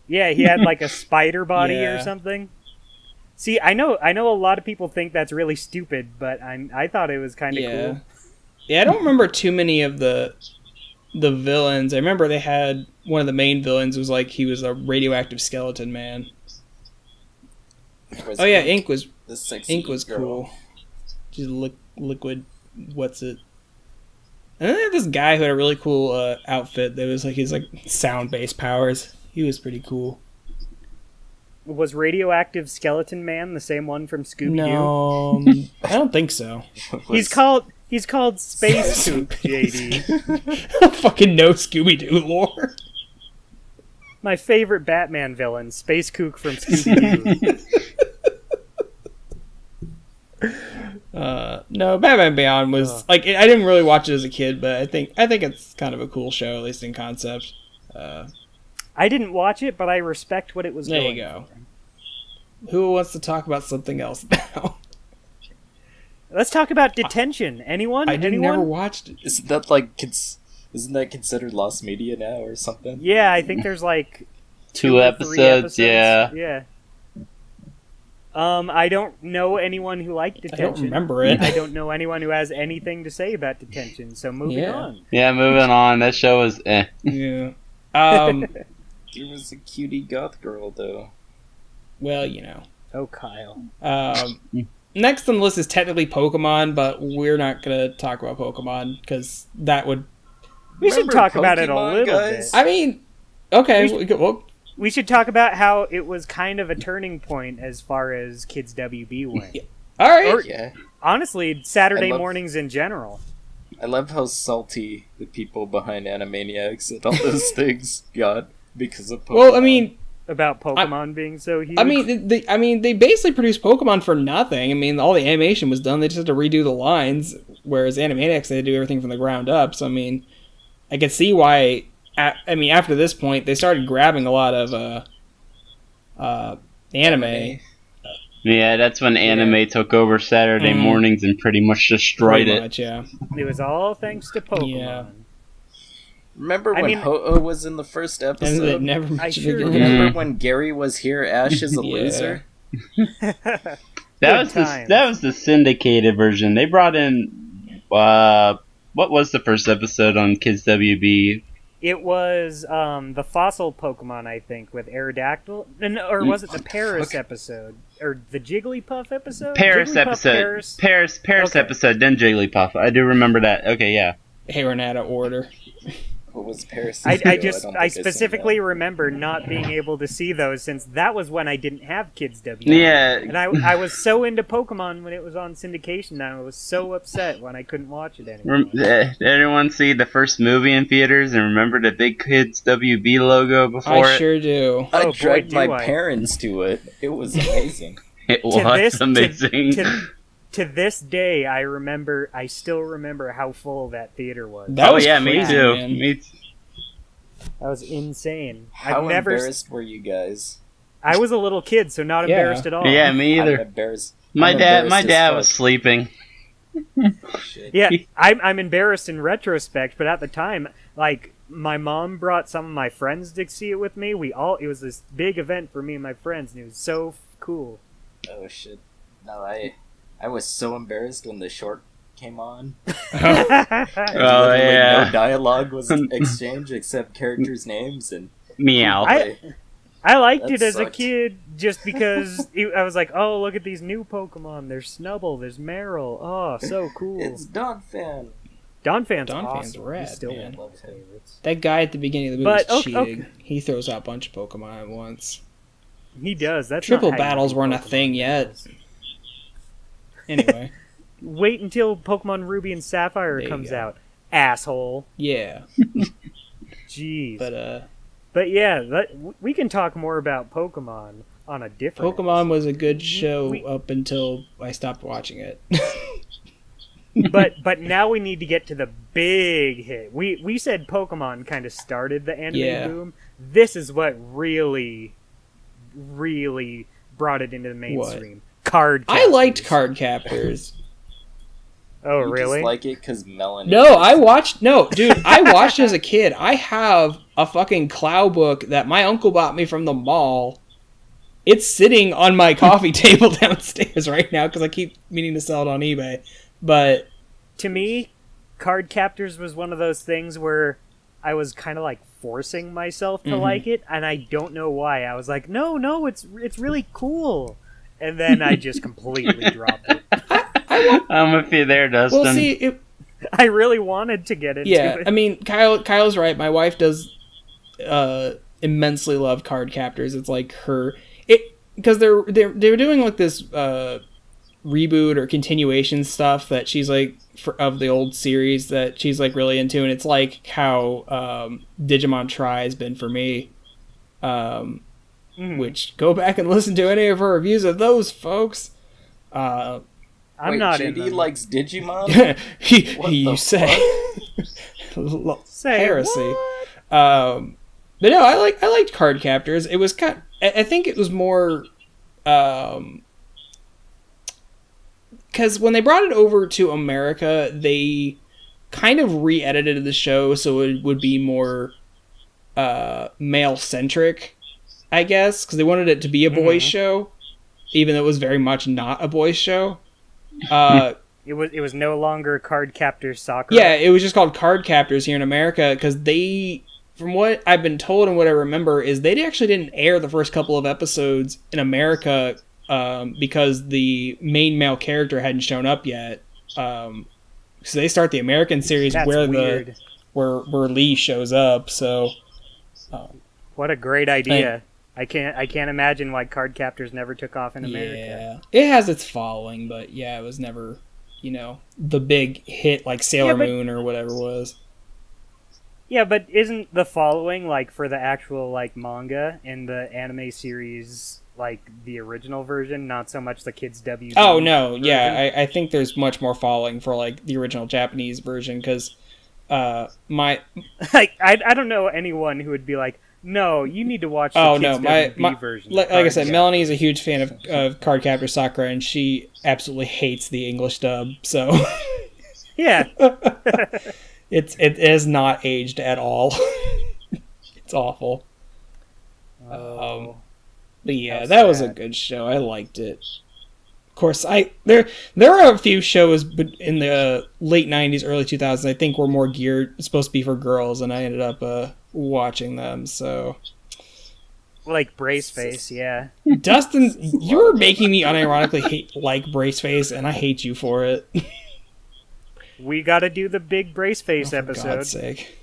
Yeah, he had like a spider body or Yeah. something. See, I know a lot of people think that's really stupid, but I thought it was kind of cool. Yeah, I don't remember too many of the villains. I remember they had one of the main villains was like he was a radioactive skeleton man. Was Oh yeah, Ink was the sexy Ink was girl. cool. Just liquid. What's it? And then they had this guy who had a really cool outfit. That was like his sound based powers. He was pretty cool. Was Radioactive Skeleton Man the same one from Scooby-Doo? No, I don't think so. He's called Space Soup, JD. I don't fucking know Scooby Doo lore. My favorite Batman villain, Space Kook from Scooby-Doo. No, Batman Beyond was I didn't really watch it as a kid, but I think it's kind of a cool show, at least in concept. I didn't watch it, but I respect what it was There going you go. for. Who wants to talk about something else now? Let's talk about Detention. Anyone? I never Anyone? watched it. Isn't that considered lost media now or something? Yeah, I think there's like Two or three episodes, yeah. Yeah. I don't know anyone who liked I Detention. don't remember it. I don't know anyone who has anything to say about Detention, so moving Yeah. on. Yeah, moving on. That show was eh. Yeah. There was a cutie goth girl though. Well, you know. Oh, Kyle. Next on the list is technically Pokemon, but we're not gonna talk about Pokemon because that would. We should Remember talk about it a Pokemon, little guys? bit. I mean, okay. Well, We should talk about how it was kind of a turning point as far as Kids WB went. all right. Or- Yeah. Honestly, Saturday I love- mornings in general. I love how salty the people behind Animaniacs and all those things got because of Pokemon. Well, I mean, About Pokemon being so huge. I mean, they basically produced Pokemon for nothing. I mean, all the animation was done. They just had to redo the lines, whereas Animaniacs, they do everything from the ground up. So, I mean, I could see why... after this point, they started grabbing a lot of anime. Yeah, that's when anime took over Saturday mornings and pretty much destroyed Pretty it. much, yeah. It was all thanks to Pokemon. Yeah. Remember when Ho-Oh was in the first And episode? they never I mentioned sure it again. Remember when Gary was here, Ash is a Yeah. loser? That was the syndicated version. They brought in what was the first episode on Kids WB? It was the fossil Pokemon, I think, with Aerodactyl, or was it the Paris episode or the Jigglypuff episode? Paris Jigglypuff, episode. Paris. Paris Okay. episode, then Jigglypuff. I do remember that. Okay, yeah. They ran out of order. What was Paris? I specifically remember not being able to see those since that was when I didn't have Kids W. Yeah. And I was so into Pokemon when it was on syndication, and I was so upset when I couldn't watch it anymore. Did anyone see the first movie in theaters and remember the big Kids WB logo before I it? sure do. I Oh, boy, dragged do my I. parents to it. It was amazing. It was amazing. To this day, I still remember how full that theater was. That was me crazy, too. man. That was insane. How I've never. embarrassed were you guys? I was a little kid, so not embarrassed at all. Yeah, me I'm either. embarrassed. My I'm dad embarrassed as was fuck. sleeping. Shit. Yeah, I'm embarrassed in retrospect, but at the time, like, my mom brought some of my friends to see it with me. It was this big event for me and my friends, and it was so cool. Oh shit. No, I was so embarrassed when the short came on. Oh, Literally yeah. No dialogue was exchanged except characters' names and Meow. I liked That it as a sucked. kid just because I was like, oh, look at these new Pokemon. There's Snubble, there's Meryl. Oh, so cool. it's Donphan. Donphan's Donphan's awesome. rad, He's still man. one of my favorites. That guy at the beginning of the movie But, is okay, cheating. okay. He throws out a bunch of Pokemon at once. He does. That's Triple not how you battles do weren't a Pokemon thing yet. battles. Anyway, Wait until Pokemon Ruby and Sapphire There you comes go. out. Asshole. yeah. Jeez. But But yeah, we can talk more about Pokemon on a different Pokemon was a good show We- up until I stopped watching it. but now we need to get to the big hit. We said Pokemon kind of started the anime Yeah. boom. This is what really brought it into the mainstream. Cardcaptors. I liked Cardcaptors. Oh, You really? just like it because Melanie. No, I watched it as a kid. I have a fucking Clow book that my uncle bought me from the mall. It's sitting on my coffee table downstairs right now because I keep meaning to sell it on eBay. But To me, Cardcaptors was one of those things where I was kind of like forcing myself to like it, and I don't know why. I was like, no, it's really cool. And then I just completely dropped it. I'm with you there, Dustin. well, see, I really wanted to get into yeah. it. I mean, Kyle's right. My wife does immensely love Cardcaptors. It's like because they're doing like this reboot or continuation stuff that she's like of the old series that she's like really into, and it's like how Digimon Tri has been for me. Which go back and listen to any of her reviews of those, folks. I'm Wait, not in JD them. likes Digimon? What you the say Say heresy. what? But no, I liked Cardcaptors. It was I think it was more because when they brought it over to America, they kind of re-edited the show so it would be more male centric, I guess, because they wanted it to be a boys show, even though it was very much not a boys show. It was no longer Cardcaptors Soccer. Yeah, it was just called Cardcaptors here in America because they, from what I've been told and what I remember, is they actually didn't air the first couple of episodes in America because the main male character hadn't shown up yet. So they start the American series That's where weird. where Lee shows up. So What a great idea. I can't imagine why Cardcaptors never took off in America. yeah, it has its following, but yeah, it was never the big hit like Sailor Moon or whatever it was. Yeah, but isn't the following, like, for the actual, like, manga in the anime series, like, the original version, not so much the kids' WB Oh, no, version? yeah, I think there's much more following for, like, the original Japanese version, because my... Like, I don't know anyone who would be like, no, you need to watch the kids' WB version. Like I said, Melanie is a huge fan of Cardcaptor Sakura, and she absolutely hates the English dub, so... Yeah. It has not aged at all. It's awful. Oh. But yeah, How that was a sad. good show. I liked it. Of course, there are a few shows in the late 90s, early 2000s I think were more supposed to be for girls, and I ended up watching them, so... Like Braceface, yeah. Dustin, you're making me unironically like Braceface, and I hate you for it. We gotta do the big Braceface For episode. God's sake.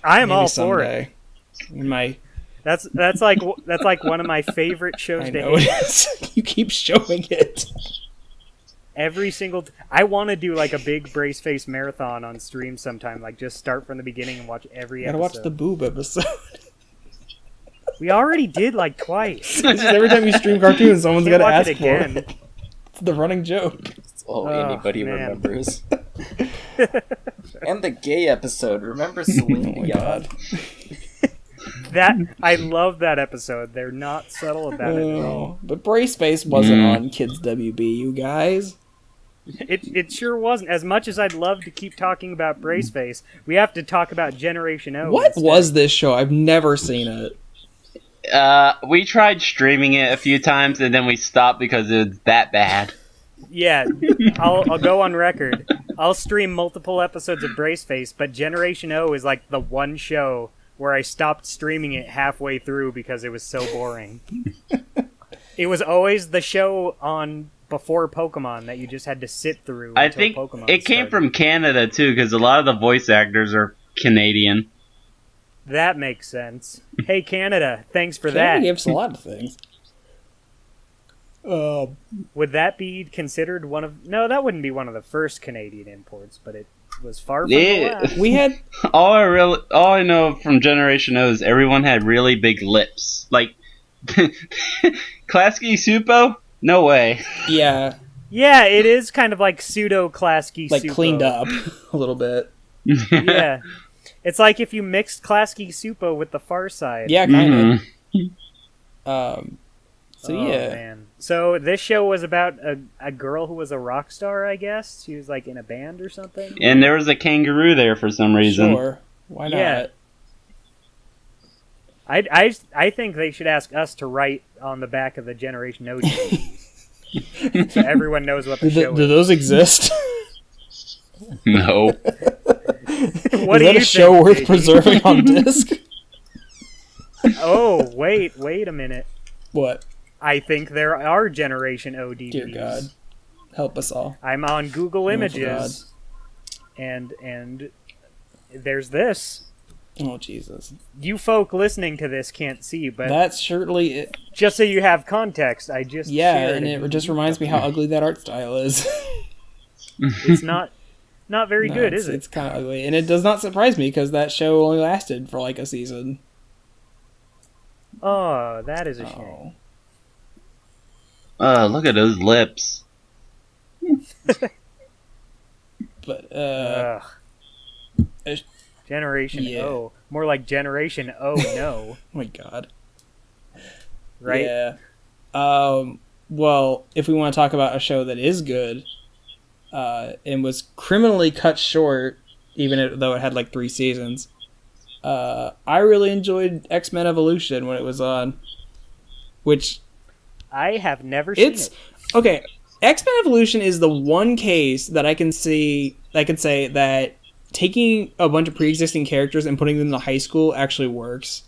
I am Maybe all for it. someday. That's like one of my favorite shows I to know hate. it is. You keep showing it. Every single... I want to do like a big Braceface marathon on stream sometime. Like just start from the beginning and watch every You gotta episode. watch the boob episode. We already did like twice. It's just every time you stream cartoons, someone's Can't gotta watch ask it for again. it. It's the running joke. That's all Oh, anybody man. remembers. And the gay episode. Remember Celine Oh my Dion? god. That I love that episode. They're not subtle about it at all. Oh, but Braceface wasn't on Kids WB, you guys. It sure wasn't. As much as I'd love to keep talking about Braceface, we have to talk about Generation O. What instead. was this show? I've never seen it. We tried streaming it a few times and then we stopped because it was that bad. Yeah, I'll go on record. I'll stream multiple episodes of Braceface, but Generation O is like the one show where I stopped streaming it halfway through because it was so boring. It was always the show on before Pokemon that you just had to sit through. I until think Pokemon it came started. from Canada too, because a lot of the voice actors are Canadian. That makes sense. Hey Canada, thanks for Canada that. gives a lot of things. Would that be considered one of... No, that wouldn't be one of the first Canadian imports, but it was far from the Yeah. last. We had All I know from Generation O is everyone had really big lips. Like Klasky Supo? No way. yeah, Yeah, it is kind of like pseudo-Klasky like Supo. cleaned up a little bit. Yeah. It's like if you mixed Klasky Supo with the Far Side. Yeah, kind of. Mhm. So Oh, yeah, man. So this show was about a girl who was a rock star, I guess. She was like in a band or something. And there was a kangaroo there for some reason. sure. Why not? Yeah. I think they should ask us to write on the back of the Generation O DVDs. So everyone knows what the show Do is. those exist? No. What Is do that you a show think, worth JD? preserving on disc? Oh, wait a minute. What? I think there are Generation O DVDs. Dear God, help us all. I'm on Google for Images, and there's this. Oh Jesus, You folk listening to this can't see, but that's surely it. just so you have context, I just Yeah, shared and it just reminds me how ugly that art style is. it's not very No, good, it's, is it? It's kind of ugly, and it does not surprise me because that show only lasted for like a season. Oh, that is a shame. Oh. Look at those lips. But Ugh. uh, Generation yeah. O, more like Generation O. No, oh my God. right? Yeah. Well, if we want to talk about a show that is good, and was criminally cut short, even though it had like 3 seasons, I really enjoyed X-Men Evolution when it was on. Which I have never seen it's it. okay. X-Men Evolution is the one case that I can say that taking a bunch of pre-existing characters and putting them in high school actually works.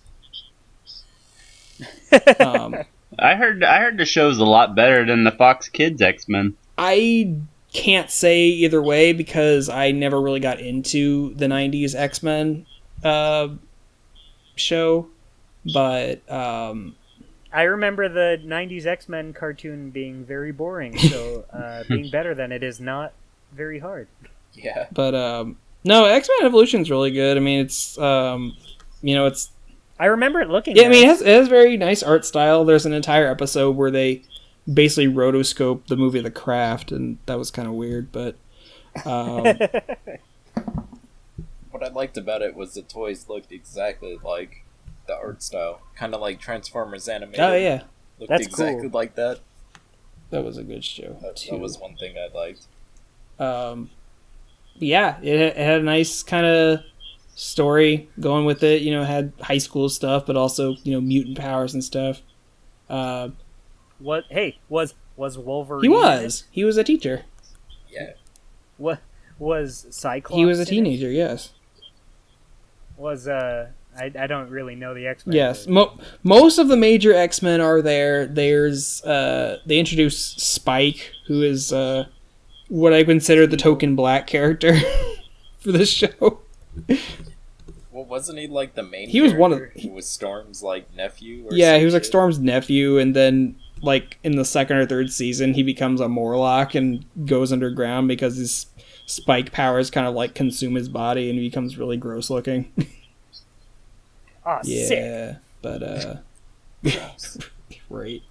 I heard the show's a lot better than the Fox Kids X-Men. I can't say either way because I never really got into the 90s X-Men show, but I remember the 90s X-Men cartoon being very boring, so being better than it is not very hard. Yeah. But no, X-Men Evolution's really good. I mean, it's it's. I remember it looking. Yeah, nice. I mean, it has very nice art style. There's an entire episode where they basically rotoscope the movie The Craft, and that was kind of weird. But what I liked about it was the toys looked exactly like the art style, kind of like Transformers animated. oh yeah, Looked That's exactly cool. like that. that was a good show. That was one thing I liked. Yeah, it had a nice kind of story going with it. You know, it had high school stuff, but also mutant powers and stuff. What? Hey, was Wolverine? He was a teacher. Yeah. What was Cyclops? He was a in it? teenager. Yes. Was I don't really know the X-Men. Yes, most of the major X-Men are there. There's they introduce Spike, who is what I consider the token black character for this show. Well, wasn't he like the main? He was one of. He was Storm's like nephew. Or Yeah, some he was like shit? Storm's nephew, and then like in the second or third season, he becomes a Morlock and goes underground because his spike powers kind of like consume his body, and he becomes really gross looking. Oh, sick. Yeah, but right.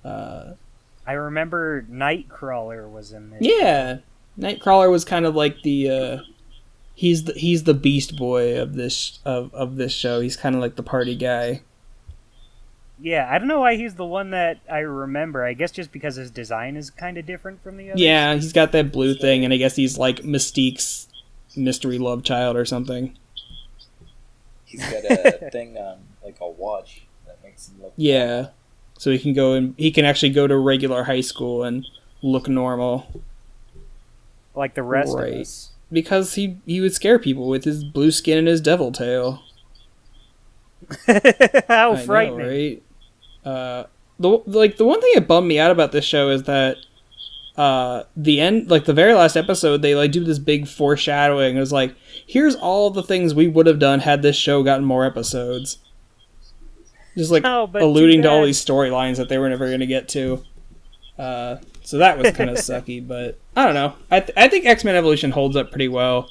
I remember Nightcrawler was in this. Yeah, Nightcrawler was kind of like the he's the Beast Boy of this show. He's kind of like the party guy. Yeah, I don't know why he's the one that I remember. I guess just because his design is kind of different from the others. Yeah, he's got that blue thing, and I guess he's like Mystique's mystery love child or something. He's got a thing on like a watch that makes him look. Yeah, so he can actually go to regular high school and look normal. Like the rest Right. of us. Because he would scare people with his blue skin and his devil tail. How I frightening. know, right? The one thing that bummed me out about this show is that the end, like the very last episode, they like do this big foreshadowing. It was like, here's all the things we would have done had this show gotten more episodes. Just like Oh, but alluding too to all bad. these storylines that they were never going to get to. So that was kind of sucky, but I don't know. I think X-Men Evolution holds up pretty well.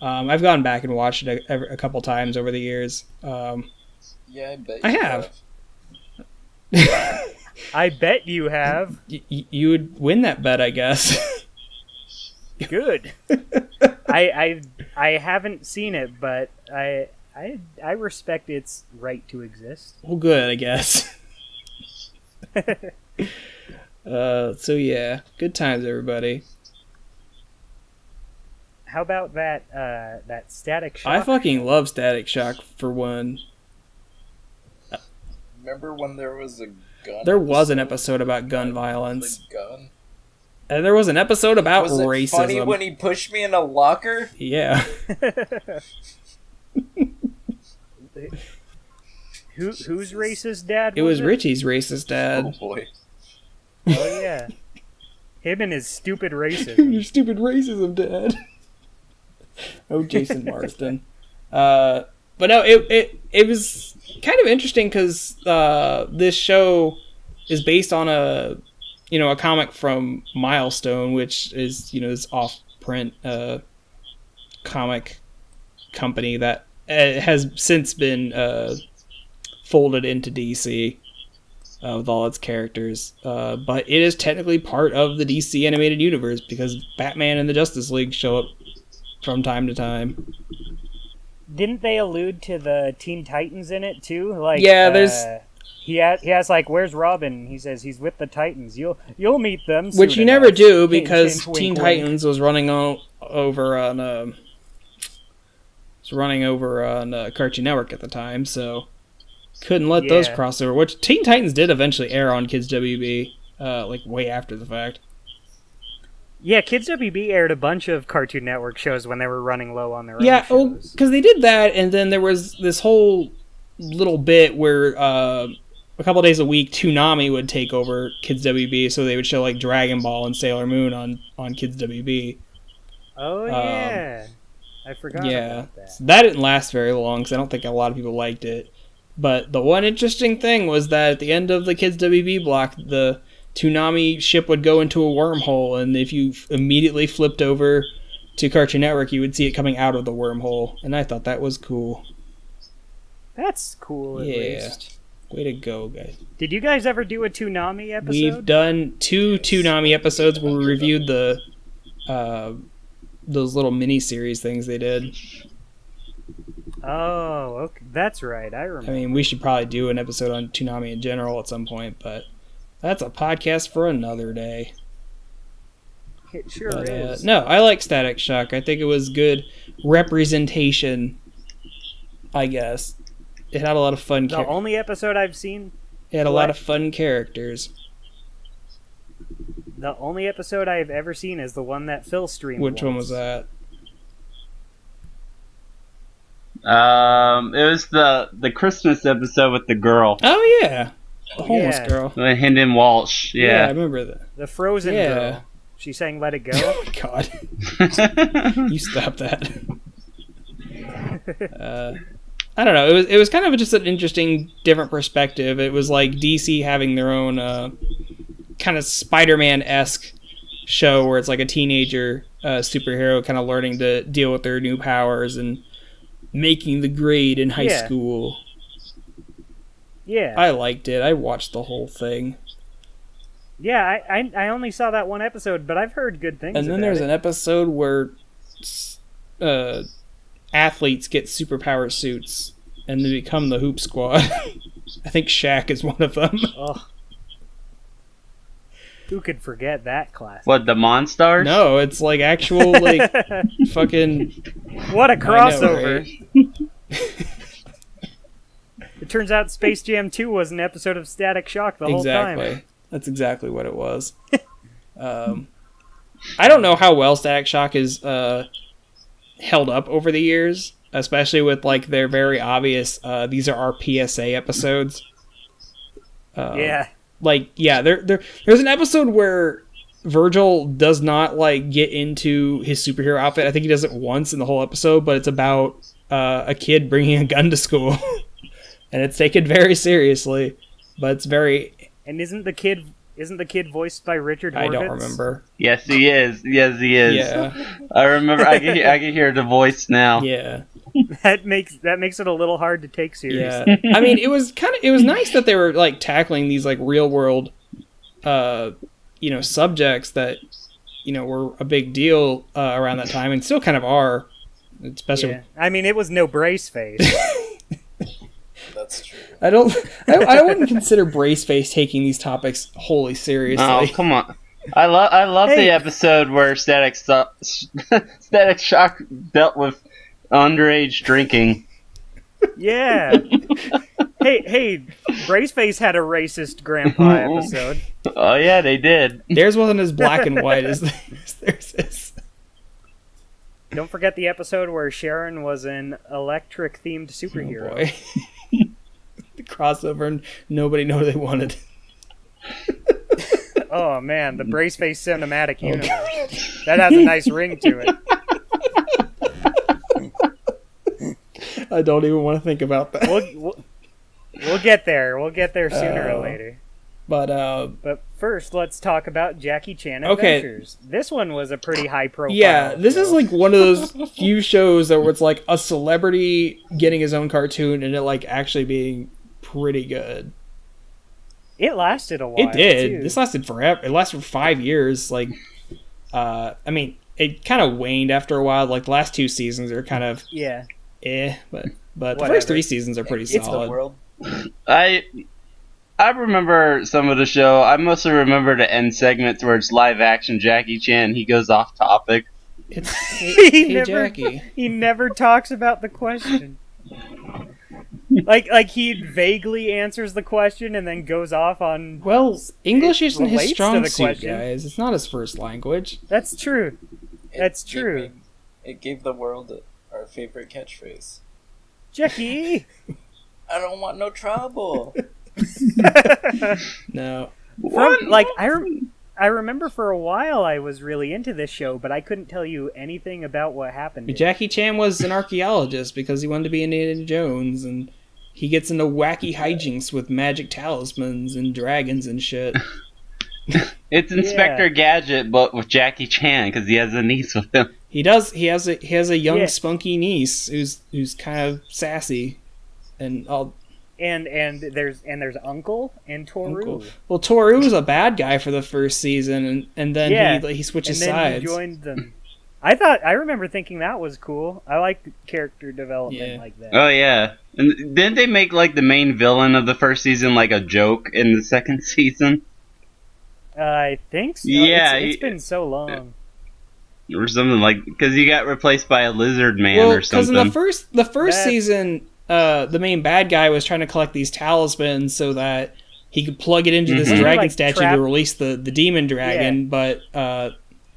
I've gone back and watched it a couple times over the years. Yeah, I bet. I you have. I bet you have. You would win that bet, I guess. Good. I haven't seen it, but I respect its right to exist. Well, good, I guess. So yeah, good times, everybody. How about that Static Shock? I fucking love Static Shock for one. Remember when there was a gun? There was an episode about gun violence, The gun. and there was an episode about Was it racism. funny when he pushed me in a locker? Yeah. Whose racist dad? It was Richie's racist Oh dad. boy. Oh yeah, him and his stupid racism. Your stupid racism, Dad. Oh, Jason Marsden. But no, it was kind of interesting because this show is based on a comic from Milestone, which is this off-print comic company that has since been folded into DC. With all its characters, but it is technically part of the DC animated universe because Batman and the Justice League show up from time to time. Didn't they allude to the Teen Titans in it too? Like, Yeah, there's- he has like, where's Robin? He says he's with the Titans. You'll meet them. Which soon you never enough. do Hint, because hint, wink, Teen wink. Titans was running over on Cartoon Network at the time, so couldn't let those Yeah. cross over. Which Teen Titans did eventually air on Kids WB, like way after the fact. Yeah, Kids WB aired a bunch of Cartoon Network shows when they were running low on their Yeah, own shows. because they did that, and then there was this whole little bit where a couple days a week, Toonami would take over Kids WB, so they would show like Dragon Ball and Sailor Moon on Kids WB. Oh yeah, I forgot Yeah, about that. so that didn't last very long because I don't think a lot of people liked it. But the one interesting thing was that at the end of the Kids WB block, the Toonami ship would go into a wormhole, and if you immediately flipped over to Cartoon Network, you would see it coming out of the wormhole, and I thought that was cool. That's cool, at least. Way to go, guys. Did you guys ever do a Toonami episode? We've done 2 Toonami episodes where we reviewed the those little mini-series things they did. Oh, okay. That's right. I remember. I mean, we should probably do an episode on Toonami in general at some point, but that's a podcast for another day. It sure is. No, I like Static Shock. I think it was good representation, I guess. It had a lot of fun The only episode I've seen... It had a lot of fun characters. The only episode I've ever seen is the one that Phil streamed. Which one was that? It was the Christmas episode with the girl. Oh, yeah. The homeless girl. Hendon Walsh. Yeah, I remember that. The Frozen girl. She sang Let It Go. Oh, my God. You stop that. I don't know. It was kind of just an interesting, different perspective. It was like DC having their own kind of Spider-Man-esque show where it's like a teenager superhero kind of learning to deal with their new powers and making the grade in high school. Yeah. I liked it. I watched the whole thing. Yeah, I only saw that one episode, but I've heard good things And then there's an episode where athletes get superpower suits and they become the Hoop Squad. I think Shaq is one of them. Oh. Who could forget that class? What, the Monstars? No, it's like actual, like, fucking... What a crossover. I know, right? It turns out Space Jam 2 was an episode of Static Shock the whole time. Exactly. That's exactly what it was. I don't know how well Static Shock is held up over the years, especially with like their very obvious these are our PSA episodes. Yeah. Like, yeah, there's an episode where Virgil does not like get into his superhero outfit. I think he does it once in the whole episode, but it's about a kid bringing a gun to school. And it's taken very seriously, but it's very... And isn't the kid voiced by Richard Horvitz? I don't remember. Yes, he is. Yes, he is. Yeah. I remember. I can hear the voice now. Yeah. That makes it a little hard to take seriously. Yeah. I mean, it was nice that they were like tackling these like real world, subjects that, were a big deal around that time and still kind of are, especially. Yeah. I mean, it was no Braceface. That's true. I wouldn't consider Braceface taking these topics wholly seriously. Oh, come on. I love the episode where Static Shock dealt with underage drinking. Yeah. Hey, Braceface had a racist grandpa episode. Oh yeah, they did. Theirs wasn't as black and white as theirs is. Don't forget the episode where Sharon was an electric-themed superhero. Oh boy. The crossover and nobody knew what they wanted. Oh man, the Braceface cinematic universe. That has a nice ring to it. I don't even want to think about that. We'll get there. We'll get there sooner or later. But first, let's talk about Jackie Chan Adventures. This one was a pretty high profile. Yeah, this is like one of those few shows that where it's like a celebrity getting his own cartoon and it like actually being pretty good. It lasted a while. It did. Too. This lasted forever. It lasted for 5 years. Like, I mean, it kind of waned after a while. Like the last 2 seasons are kind of but the first 3 seasons are pretty solid. It's the world. I remember some of the show. I mostly remember the end segments where it's live action Jackie Chan. He goes off topic. Jackie. He never talks about the question. Like he vaguely answers the question and then goes off on. Well, English isn't his relates to strong the suit, question. guys. It's not his first language. That's true. That's true. It gave the world our favorite catchphrase. Jackie! I don't want no trouble. No. I remember for a while I was really into this show, but I couldn't tell you anything about what happened. Jackie Chan was an archaeologist because he wanted to be Indiana Jones, and He gets into wacky hijinks with magic talismans and dragons and shit. It's Inspector Gadget, but with Jackie Chan, because he has a niece with him. He does. He has a young spunky niece who's kind of sassy, and all. And there's Uncle and Toru. Uncle. Well, Toru was a bad guy for the first season, and then he switches and then sides. He joined them. I remember thinking that was cool. I like character development like that. Oh yeah, and didn't they make like the main villain of the first season like a joke in the second season? I think so. Yeah, it's been so long. Or something like, because he got replaced by a lizard man or something. Because in the first season, the main bad guy was trying to collect these talismans so that he could plug it into this dragon statue to release the demon dragon. But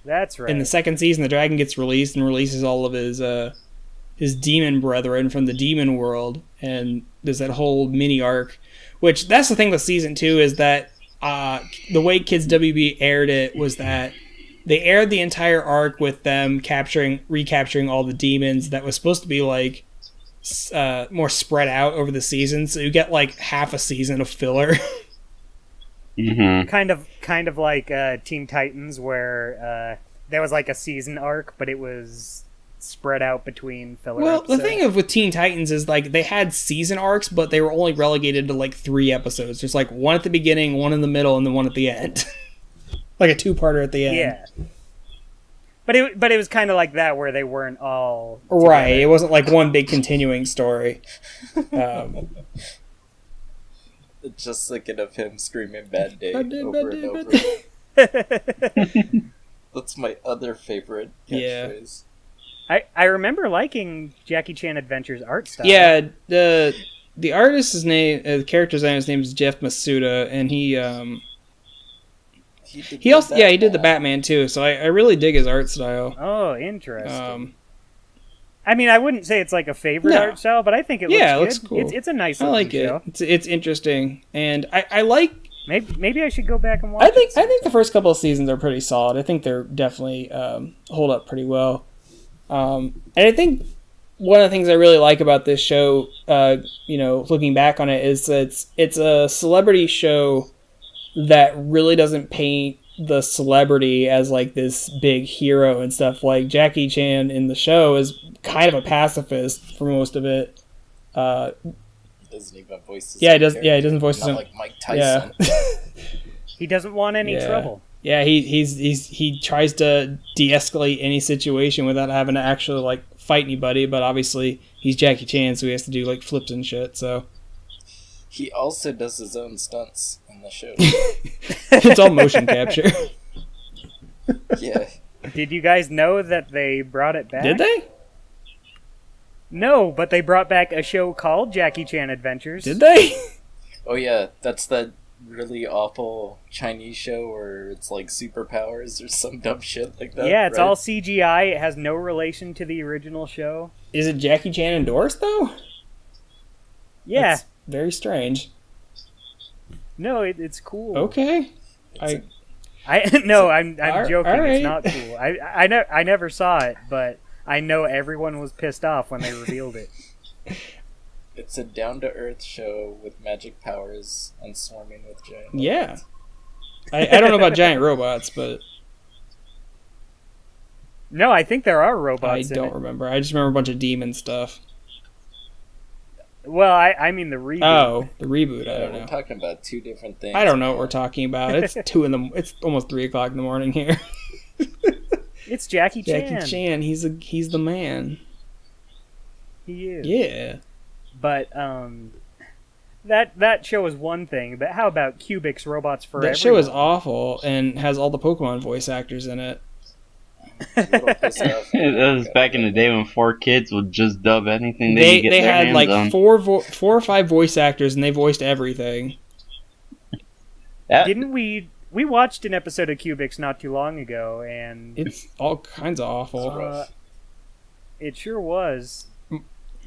that's right. In the second season, the dragon gets released and releases all of his demon brethren from the demon world, and there's that whole mini arc. Which that's the thing with season 2 is that the way Kids WB aired it was that they aired the entire arc with them recapturing all the demons. That was supposed to be like more spread out over the season, so you get like half a season of filler. Kind of like Teen Titans, where there was like a season arc, but it was spread out between filler episodes. The thing with Teen Titans is like they had season arcs, but they were only relegated to like 3 episodes. There's like one at the beginning, one in the middle, and then one at the end. Like a 2-parter at the end. Yeah. But it was kind of like that, where they weren't all together. Right. It wasn't like one big continuing story. Just thinking of him screaming "Bad Day" Bad day, over bad and day, over. bad day. That's my other favorite catchphrase. I remember liking Jackie Chan Adventures art style. Yeah, the artist's name, the character's name is Jeff Masuda, and he did the Batman too. So I really dig his art style. Oh, interesting. I mean, I wouldn't say it's like a favorite art style, but I think it looks good. It looks cool. It's a nice. I like show. it. It's interesting, and I like. Maybe I should go back and watch. I think the first couple of seasons are pretty solid. I think they're definitely hold up pretty well. And I think one of the things I really like about this show, looking back on it, is that it's a celebrity show that really doesn't paint the celebrity as like this big hero and stuff. Like Jackie Chan in the show is kind of a pacifist for most of it. Doesn't even voice his he doesn't voice his own. Like Mike Tyson. Yeah. He doesn't want any trouble. Yeah, he tries to de-escalate any situation without having to actually like fight anybody. But obviously he's Jackie Chan, so he has to do like flips and shit. So he also does his own stunts in the show. It's all motion capture. Yeah. Did you guys know that they brought it back? Did they? No, but they brought back a show called Jackie Chan Adventures. Did they? Oh yeah, that's that really awful Chinese show where it's like superpowers or some dumb shit like that. Yeah, it's right? all CGI. It has no relation to the original show. Is it Jackie Chan endorsed though? Yeah. That's very strange. No, it's cool. Okay. I'm joking. right. It's not cool. I never saw it, but I know everyone was pissed off when they revealed it. It's a down-to-earth show with magic powers and swarming with giant robots. Yeah. I don't know about giant robots, but no, I think there are robots. I don't remember. I just remember a bunch of demon stuff. Well, I mean the reboot. Oh, the reboot. Yeah, I don't know. We're talking about two different things. I don't know what we're talking about. It's It's almost 3:00 in the morning here. It's Jackie Chan. Jackie Chan. He's the man. He is. Yeah. But that show is one thing. But how about Cubix Robots for Everyone? That show is awful and has all the Pokemon voice actors in it. It was back in the day when 4 kids would just dub anything they could get they their had hands like on. 4 or 5 voice actors and they voiced everything. Didn't we watched an episode of Cubix not too long ago, and it's all kinds of awful. It sure was.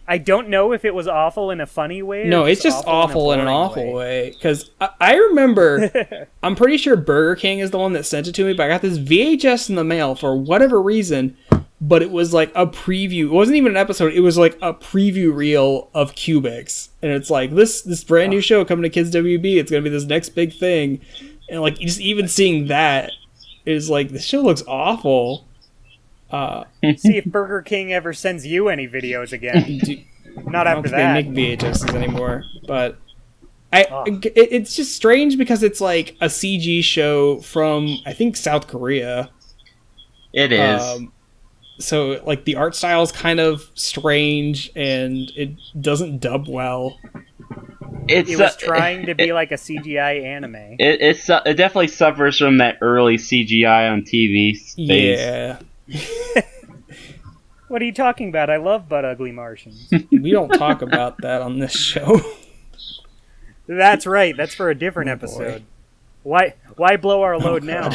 I don't know if it was awful in a funny way. No, it's just awful in an awful way. Because I remember, I'm pretty sure Burger King is the one that sent it to me, but I got this VHS in the mail for whatever reason. but it was like a preview. It wasn't even an episode. It was like a preview reel of Cubix, and it's like this brand new show coming to Kids WB. It's gonna be this next big thing, and like just even seeing that is like, this show looks awful. See if Burger King ever sends you any videos again. Not after that. I don't think they make VHSs anymore, but it's just strange because it's like a CG show from, I think, South Korea. It is. So like the art style is kind of strange and it doesn't dub well. It was trying to be like a CGI anime. It definitely suffers from that early CGI on TV phase. Yeah. What are you talking about? I love butt ugly Martians. We don't talk about that on this show. That's right. That's for a different episode. Why blow our load now?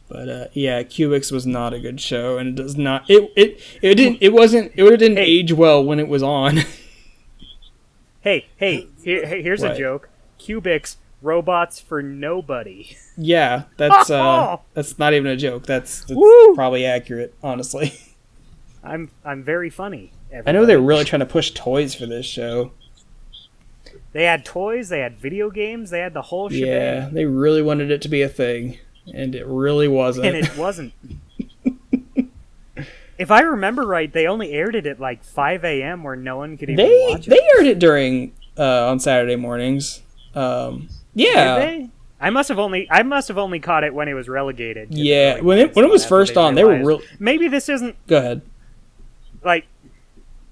But yeah, Cubix was not a good show, and it does not. It didn't age well when it was on. Here's a joke. Cubix, robots for nobody. Yeah, that's not even a joke. That's probably accurate, honestly. I'm very funny. Everybody. I know they're really trying to push toys for this show. They had toys, they had video games, they had the whole shebang. Yeah, they really wanted it to be a thing, and it really wasn't. And it wasn't. If I remember right, they only aired it at like 5 a.m. where no one could even watch it. They aired it during on Saturday mornings. Yeah. Did they? I must have only caught it when it was relegated. Yeah, like, when it was first on, they were real. Maybe this isn't. Go ahead. Like,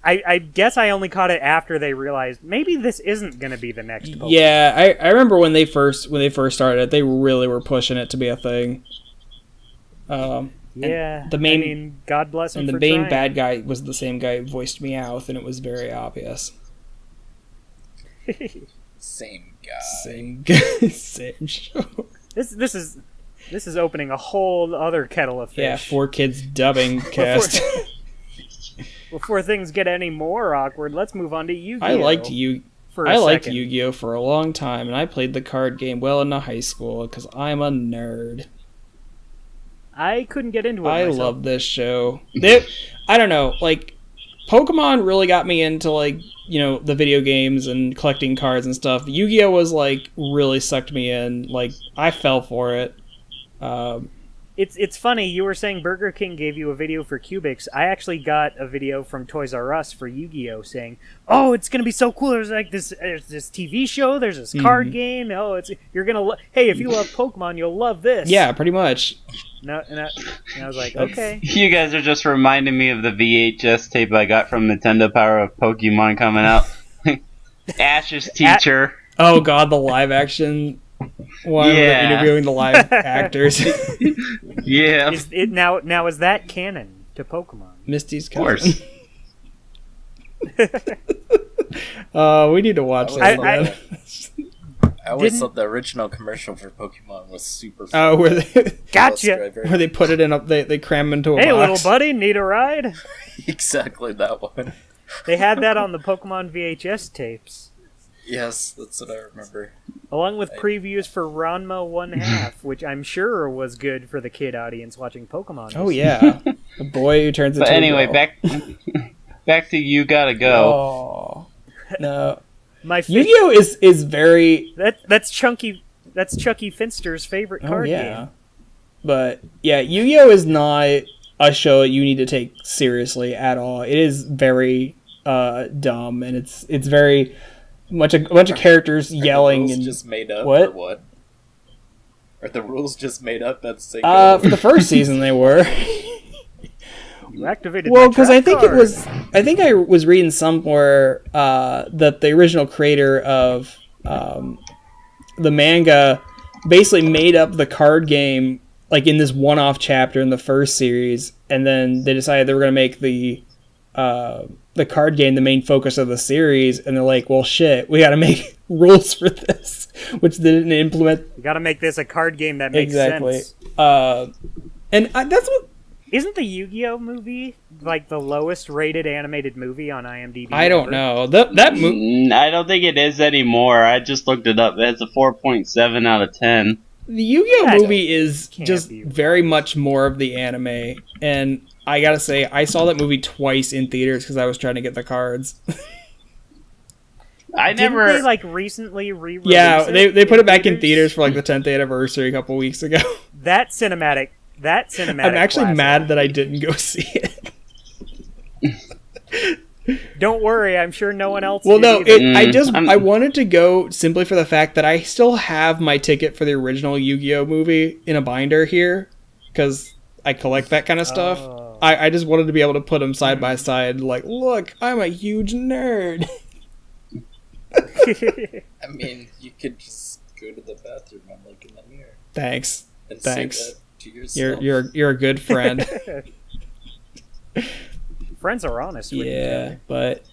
I guess I only caught it after they realized maybe this isn't going to be the next Pokemon. Yeah, I remember when they first started it, they really were pushing it to be a thing. Yeah, God bless him. And the for main trying. bad guy was the same guy who voiced Meowth, and it was very obvious. Same guy. Same guy. Same show. This is opening a whole other kettle of fish. Yeah, 4Kids dubbing cast. Before things get any more awkward, let's move on to Yu-Gi-Oh. I liked Yu-Gi-Oh for a long time, and I played the card game well into high school because I'm a nerd. I couldn't get into it I myself. love this show. I don't know, like, Pokemon really got me into, like, you know, the video games and collecting cards and stuff. Yu-Gi-Oh was, like, really sucked me in. Like, I fell for it. It's funny, you were saying Burger King gave you a video for Cubix. I actually got a video from Toys R Us for Yu-Gi-Oh! Saying, oh, it's going to be so cool. There's like this TV show, there's this card game. Oh, you're going to hey, if you love Pokemon, you'll love this. Yeah, pretty much. And I was like, okay. You guys are just reminding me of the VHS tape I got from Nintendo Power of Pokemon coming out. Ash's teacher. Oh god, the live action one where they're interviewing the live actors. Yeah. Now is that canon to Pokemon? Misty's cousin. Of course. We need to watch that. I always thought the original commercial for Pokemon was super fun. Oh, where they gotcha. Where they put it in they cram into a box. Hey, little buddy, need a ride? Exactly that one. They had that on the Pokemon VHS tapes. Yes, that's what I remember. Along with previews for Ranma 1/2, which I'm sure was good for the kid audience watching Pokemon. Oh yeah, the boy who turns into. But anyway, a girl. back to You Gotta Go. Oh no, Yu-Gi-Oh is very. That's Chucky Finster's favorite card game. But yeah, Yu-Gi-Oh is not a show you need to take seriously at all. It is very dumb, and it's very. A bunch of characters yelling and just made up. What? Or what? Are the rules just made up? That's for the first season they were. You activated. Well, because I think I was reading somewhere that the original creator of the manga basically made up the card game like in this one-off chapter in the first series, and then they decided they were going to make the card game the main focus of the series, and they're like, well shit, we gotta make rules for this, which they didn't implement. We gotta make this a card game that makes sense. And that's what... Isn't the Yu-Gi-Oh movie like the lowest rated animated movie on IMDb? I don't know. That I don't think it is anymore. I just looked it up. It's a 4.7 out of 10. The Yu-Gi-Oh Yeah, movie is can't just be very much more of the anime, and I gotta say, I saw that movie twice in theaters because I was trying to get the cards. I Didn't never. they like recently re-release Yeah, it they put it back in theaters for like the 10th anniversary a couple weeks ago. That cinematic. I'm I'm actually mad that I didn't go see it. Don't worry, I'm sure no one else. Well, did no, either. I wanted to go simply for the fact that I still have my ticket for the original Yu-Gi-Oh movie in a binder here because I collect that kind of stuff. Oh. I just wanted to be able to put them side by side, like, look, I'm a huge nerd. I mean, you could just go to the bathroom and look in the mirror. Thanks. And Thanks. say that to yourself. You're a good friend. Friends are honest with each Yeah, other. but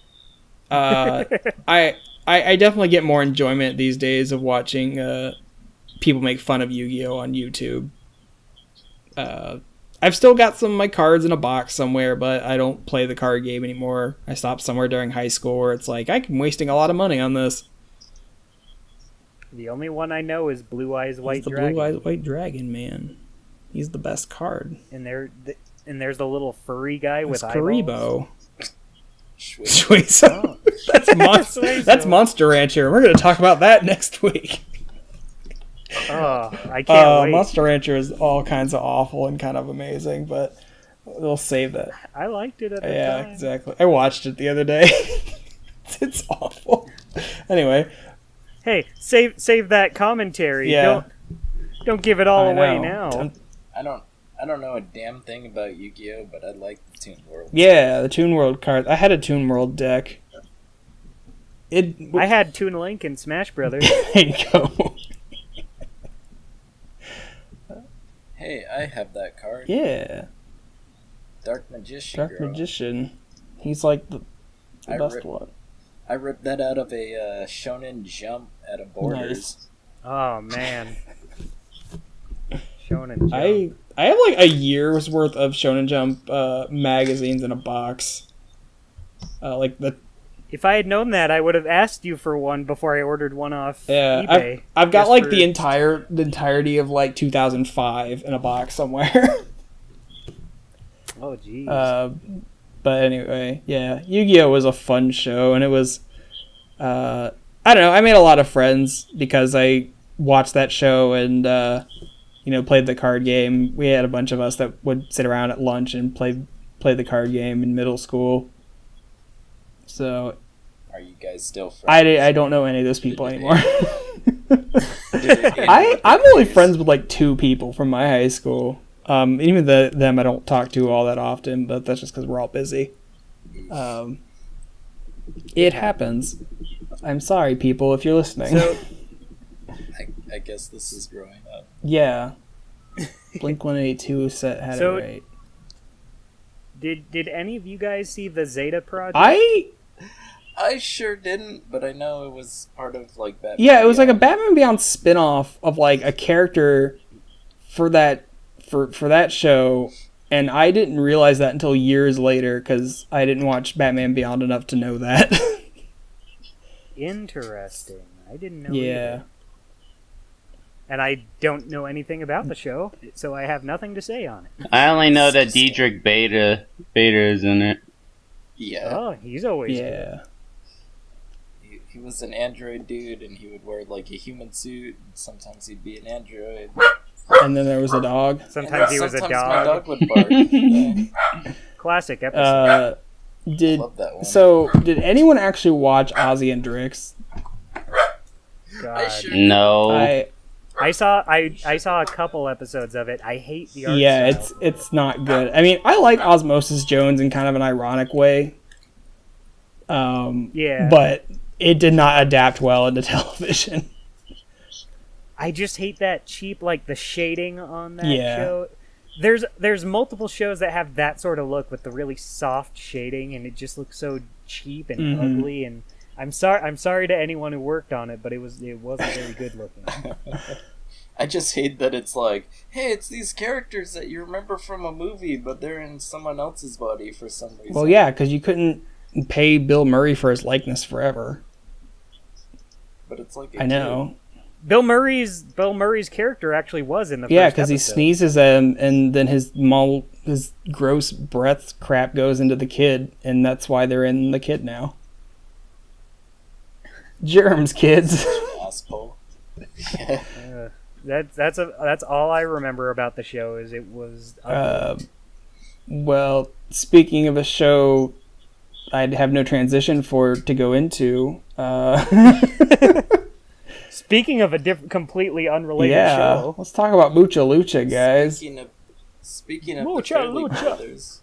I definitely get more enjoyment these days of watching people make fun of Yu-Gi-Oh on YouTube. I've still got some of my cards in a box somewhere, but I don't play the card game anymore. I stopped somewhere during high school where it's like, I'm wasting a lot of money on this. The only one I know is Blue Eyes White He's the Dragon. Blue Eyes White Dragon, man. He's the best card. And there's the little furry guy with It's eyeballs. Karibo. Shway. Suizo. That's Monster Rancher. We're going to talk about that next week. Oh, I can't wait. Monster Rancher is all kinds of awful and kind of amazing, but we'll save that. I liked it at the Yeah, time. exactly. I watched it the other day. It's awful. Anyway, Hey, save that commentary. Yeah. Don't give it all I away know. now. I don't know a damn thing about Yu-Gi-Oh, but I like the Toon World. Yeah, the Toon World card. I had a Toon World deck. I had Toon Link and Smash Brothers. There you go. Hey, I have that card. Yeah, Dark Magician. Dark girl. Magician. He's like the I best rip- one. I ripped that out of a Shonen Jump at a Borders. Oh man. Shonen Jump. I have like a year's worth of Shonen Jump magazines in a box. Like the If I had known that, I would have asked you for one before I ordered one off eBay. I've got Just like for- the entirety of like 2005 in a box somewhere. Oh jeez. But anyway, yeah, Yu-Gi-Oh was a fun show, and it was, I don't know, I made a lot of friends because I watched that show and, played the card game. We had a bunch of us that would sit around at lunch and play the card game in middle school. So Are you guys still friends? I don't know any of those people anymore. Did it end I'm with only the friends with like 2 people from my high school. Even them I don't talk to all that often, but that's just because we're all busy. It happens. I'm sorry, people, if you're listening. So- I guess this is growing up. Yeah. Blink-182 set had So- it right. Did any of you guys see the Zeta project? I sure didn't, but I know it was part of like Batman. Yeah, it was like a Beyond. Batman Beyond spin-off of like a character for that show, and I didn't realize that until years later because I didn't watch Batman Beyond enough to know that. Interesting. I didn't know. Yeah. Either. And I don't know anything about the show, so I have nothing to say on it. I only know that Diedrich Beta is in it. Yeah, Oh, he's always good. Yeah. he was an android dude, and he would wear like a human suit. And sometimes he'd be an android. And then there was a dog. Sometimes he was a Sometimes my dog. dog would bark. Yeah, Classic episode. love that one. Did anyone actually watch Ozzy and Drix? God. I sure No. I saw a couple episodes of it. I hate the art Yeah, style. it's not good. I mean, I like Osmosis Jones in kind of an ironic way. Yeah. But it did not adapt well into television. I just hate that cheap, like the shading on that Yeah. show. There's multiple shows that have that sort of look with the really soft shading, and it just looks so cheap and Mhm. ugly. And I'm sorry to anyone who worked on it, but it wasn't very good looking. I just hate that it's like, hey, it's these characters that you remember from a movie, but they're in someone else's body for some reason. Well, yeah, because you couldn't pay Bill Murray for his likeness forever. But it's like I know. Bill Murray's character actually was in the Yeah, first because he episode. sneezes and then his gross breath crap goes into the kid, and that's why they're in the kid now. Germs, kids. Asshole. That's all I remember about the show. Is it was Well, speaking of a show I'd have no transition to go into. Speaking of a completely unrelated Yeah, show. let's talk about Mucho Lucha, guys. Speaking of Mucho the Fairley Lucha. Brothers,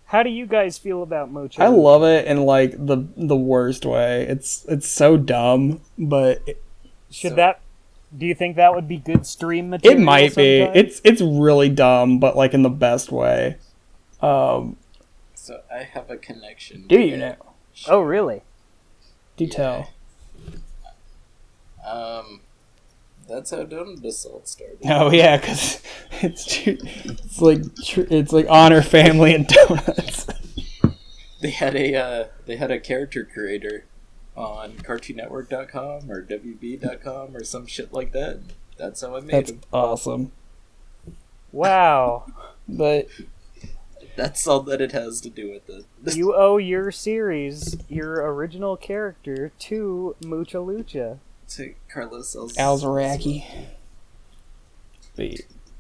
How do you guys feel about Mucho? I love it in like the worst way. It's so dumb, but Do you think that would be good stream material? it might be. sometime? It's really dumb, but like in the best way. so I have a connection. Do you now? Oh, really? Do tell. That's how Donut Assault started. Oh yeah, because it's like honor, family, and donuts. They had a character creator on CartoonNetwork.com or WB.com or some shit like that. That's how I made That's him. awesome. Wow. But That's all that it has to do with it. You owe your series, your original character, to Mucho Lucha. To Carlos Alzaraki.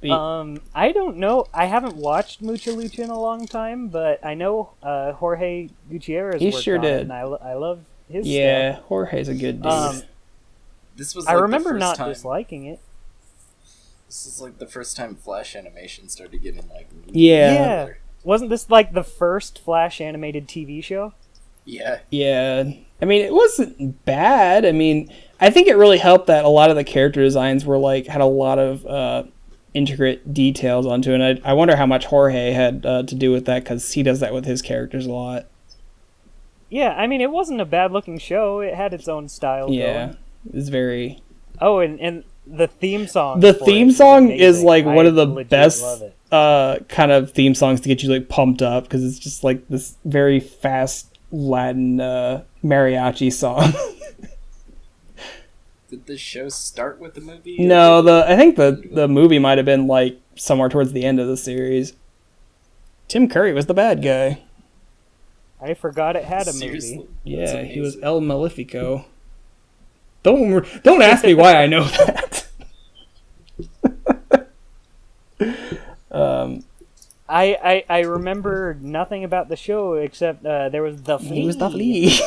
I don't know. I haven't watched Mucho Lucha in a long time, but I know Jorge Gutierrez He worked sure on did. it, and I love his Yeah, stuff. Jorge's a good dude. This was I like the remember first not time, disliking it. This is like the first time Flash animation started getting like Yeah. Wasn't this like the first Flash animated TV show? Yeah. Yeah. I mean, it wasn't bad. I mean, I think it really helped that a lot of the character designs were like had a lot of intricate details onto it. And I wonder how much Jorge had to do with that, because he does that with his characters a lot. Yeah, I mean, it wasn't a bad looking show. It had its own style Yeah, going. it's very. Oh, and the theme song. The for theme it song is amazing. like one I of the legit best love it. kind of theme songs to get you like pumped up, because it's just like this very fast Latin mariachi song. Did this show start with the movie? No, I think the movie might have been like somewhere towards the end of the series. Tim Curry was the bad guy. I forgot it had a Seriously? movie. Yeah, he was El Malefico. Don't ask me why I know that. I remember nothing about the show except there was the flea. He was the flea.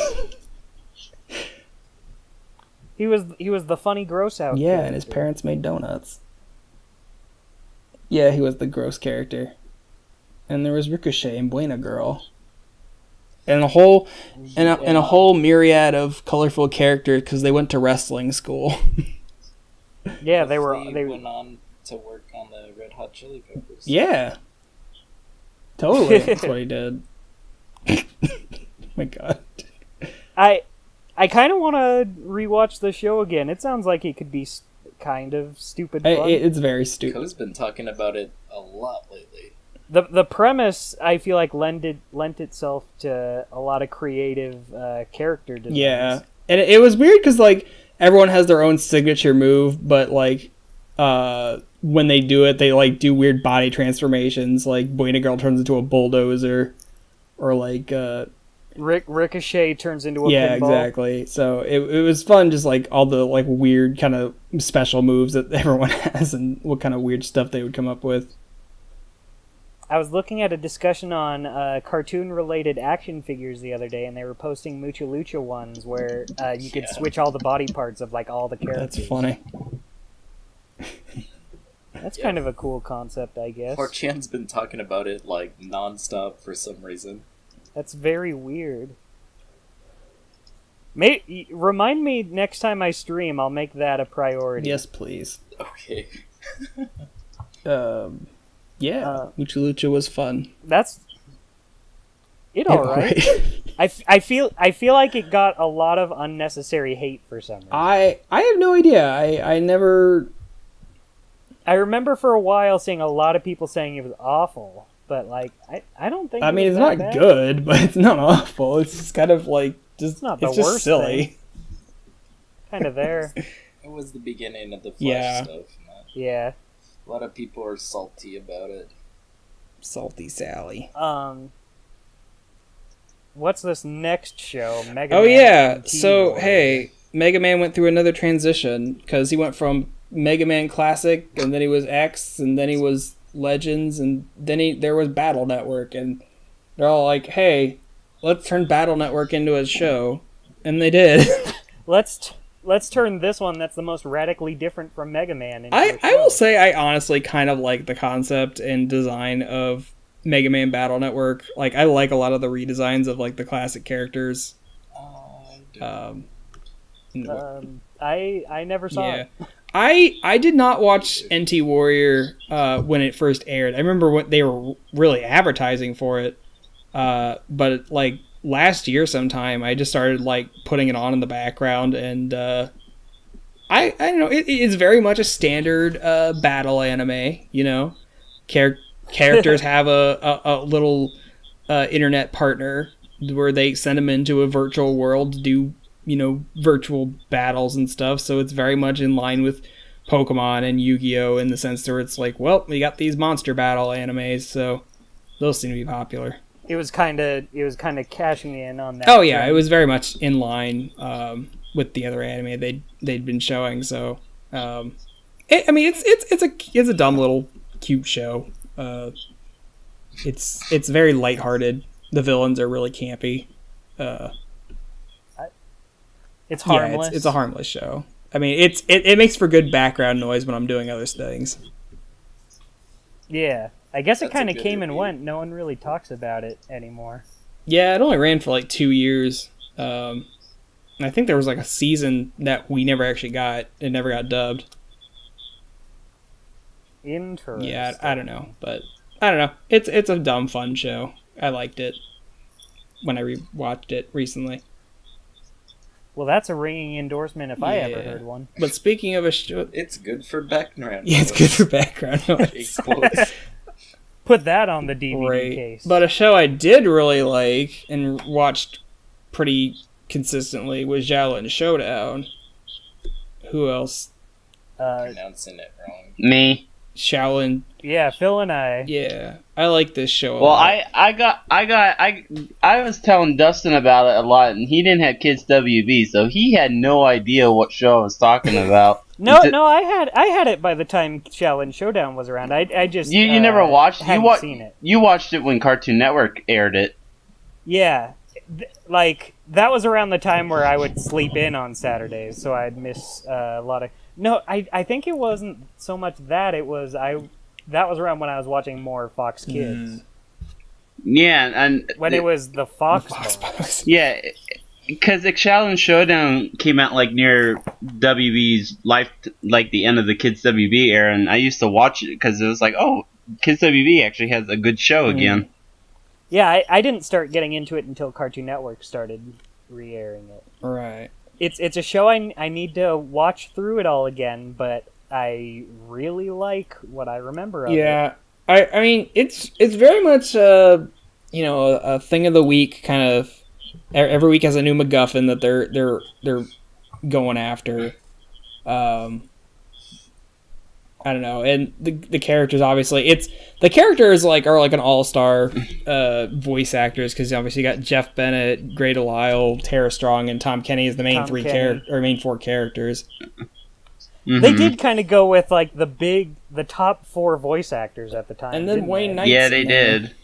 He was the funny gross out. Yeah, character. and his parents made donuts. Yeah, he was the gross character. And there was Ricochet and Buena Girl. And a whole and a whole myriad of colorful characters, because they went to wrestling school. Yeah, The they Flea went on to work on the Red Hot Chili Peppers. Yeah. Totally, that's what he did. My God. I kind of want to rewatch the show again. It sounds like it could be kind of stupid fun. It's very stupid. Co's been talking about it a lot lately. The premise, I feel like, lent itself to a lot of creative character designs. Yeah, and it was weird because like everyone has their own signature move, but like when they do it, they like do weird body transformations. Like Buena Girl turns into a bulldozer, or like Ricochet turns into a yeah, pinball. exactly. So it was fun, just like all the like weird kind of special moves that everyone has, and what kind of weird stuff they would come up with. I was looking at a discussion on cartoon-related action figures the other day, and they were posting Mucho Lucha ones where you could switch all the body parts of like all the characters. That's funny. That's kind of a cool concept, I guess. 4chan's been talking about it like nonstop for some reason. That's very weird. Remind me next time I stream. I'll make that a priority. Yes, please. Okay. Yeah, Mucho Lucha was fun. That's it. All right. I feel like it got a lot of unnecessary hate for some reason. I have no idea. I never. I remember for a while seeing a lot of people saying it was awful, but like I don't think. I mean, it it's was not that bad. good, but it's not awful. It's just kind of like just It's not the it's just worst silly. Kind of there. It was the beginning of the Flash Yeah. stuff. Yeah. A lot of people are salty about it. Salty Sally. What's this next show? Mega Oh Man yeah. and So T-Boy. hey, Mega Man went through another transition because he went from Mega Man Classic, and then he was X, and then he was Legends, and then there was Battle Network, and they're all like, "Hey, let's turn Battle Network into a show," and they did. Let's turn this one that's the most radically different from Mega Man into I a show. will say I honestly kind of like the concept and design of Mega Man Battle Network. Like, I like a lot of the redesigns of like the classic characters. I never saw it. I did not watch NT Warrior when it first aired. I remember when they were really advertising for it, but like last year sometime, I just started like putting it on in the background, and I don't know. It is very much a standard battle anime. You know, characters have a little internet partner where they send them into a virtual world to do, you know, virtual battles and stuff. So it's very much in line with Pokemon and Yu-Gi-Oh! In the sense that it's like, well, we got these monster battle animes, so those seem to be popular. It was kind of cashing in on that. Oh yeah, trend. it was very much in line with the other anime they'd been showing. So, it's a dumb little cute show. It's very lighthearted. The villains are really campy. It's harmless. Yeah, it's a harmless show. I mean, it makes for good background noise when I'm doing other things. Yeah, I guess it That's a kind of good came and review. went. No one really talks about it anymore. Yeah, it only ran for like 2 years. And I think there was like a season that we never actually got. It never got dubbed. Interesting. Yeah, I don't know, but I don't know. It's a dumb fun show. I liked it when I rewatched it recently. Well, that's a ringing endorsement if I ever Yeah. heard one. But speaking of a show, It's good for background. yeah, it's good for background Big noise. quotes. Put that on the DVD Right. case. But a show I did really like and watched pretty consistently was Xiaolin Showdown. Who else? Pronouncing it wrong. Me. Shaolin. Yeah, Phil and I. Yeah, I like this show. a Well, lot. I was telling Dustin about it a lot, and he didn't have Kids WB, so he had no idea what show I was talking about. No, I had it by the time Xiaolin Showdown was around. I just You never watched? Hadn't seen it. You watched it when Cartoon Network aired it. Yeah, like that was around the time where I would sleep in on Saturdays, so I'd miss a lot of. No, I think it wasn't so much that it was that was around when I was watching more Fox Kids. Yeah, and When it was the Fox. Box. yeah, because the Xiaolin Showdown came out like near WB's life, like the end of the Kids WB era, and I used to watch it because it was like, oh, Kids WB actually has a good show again. Yeah, I didn't start getting into it until Cartoon Network started re-airing it. Right. It's a show I need to watch through it all again, but I really like what I remember of it. Yeah, I mean it's very much a thing of the week kind of. Every week has a new MacGuffin that they're going after. I don't know, and the characters obviously the characters are like an all-star voice actors, because obviously you got Jeff Bennett, Grey DeLisle, Tara Strong, and Tom Kenny as the main main four characters. Mhm. They did kind of go with like the top 4 voice actors at the time, And then didn't Wayne they? Knight's Yeah, they in there. did.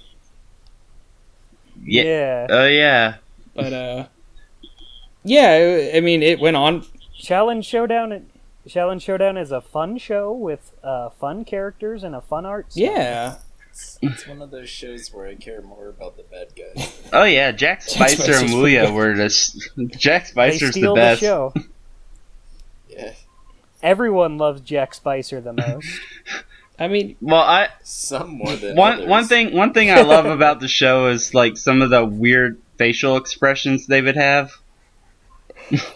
Yeah. Oh yeah. But yeah, I mean it went on. Xiaolin Showdown is a fun show with fun characters and a fun art style. Yeah. It's one of those shows where I care more about the bad guys. Oh yeah, Jack Spicer and Spicer's Muya were just Jack They Spicer's steal the best. show. Yeah. Everyone loves Jack Spicer the most. I mean, Well, Some more than one others. thing I love about the show is like some of the weird facial expressions they would have.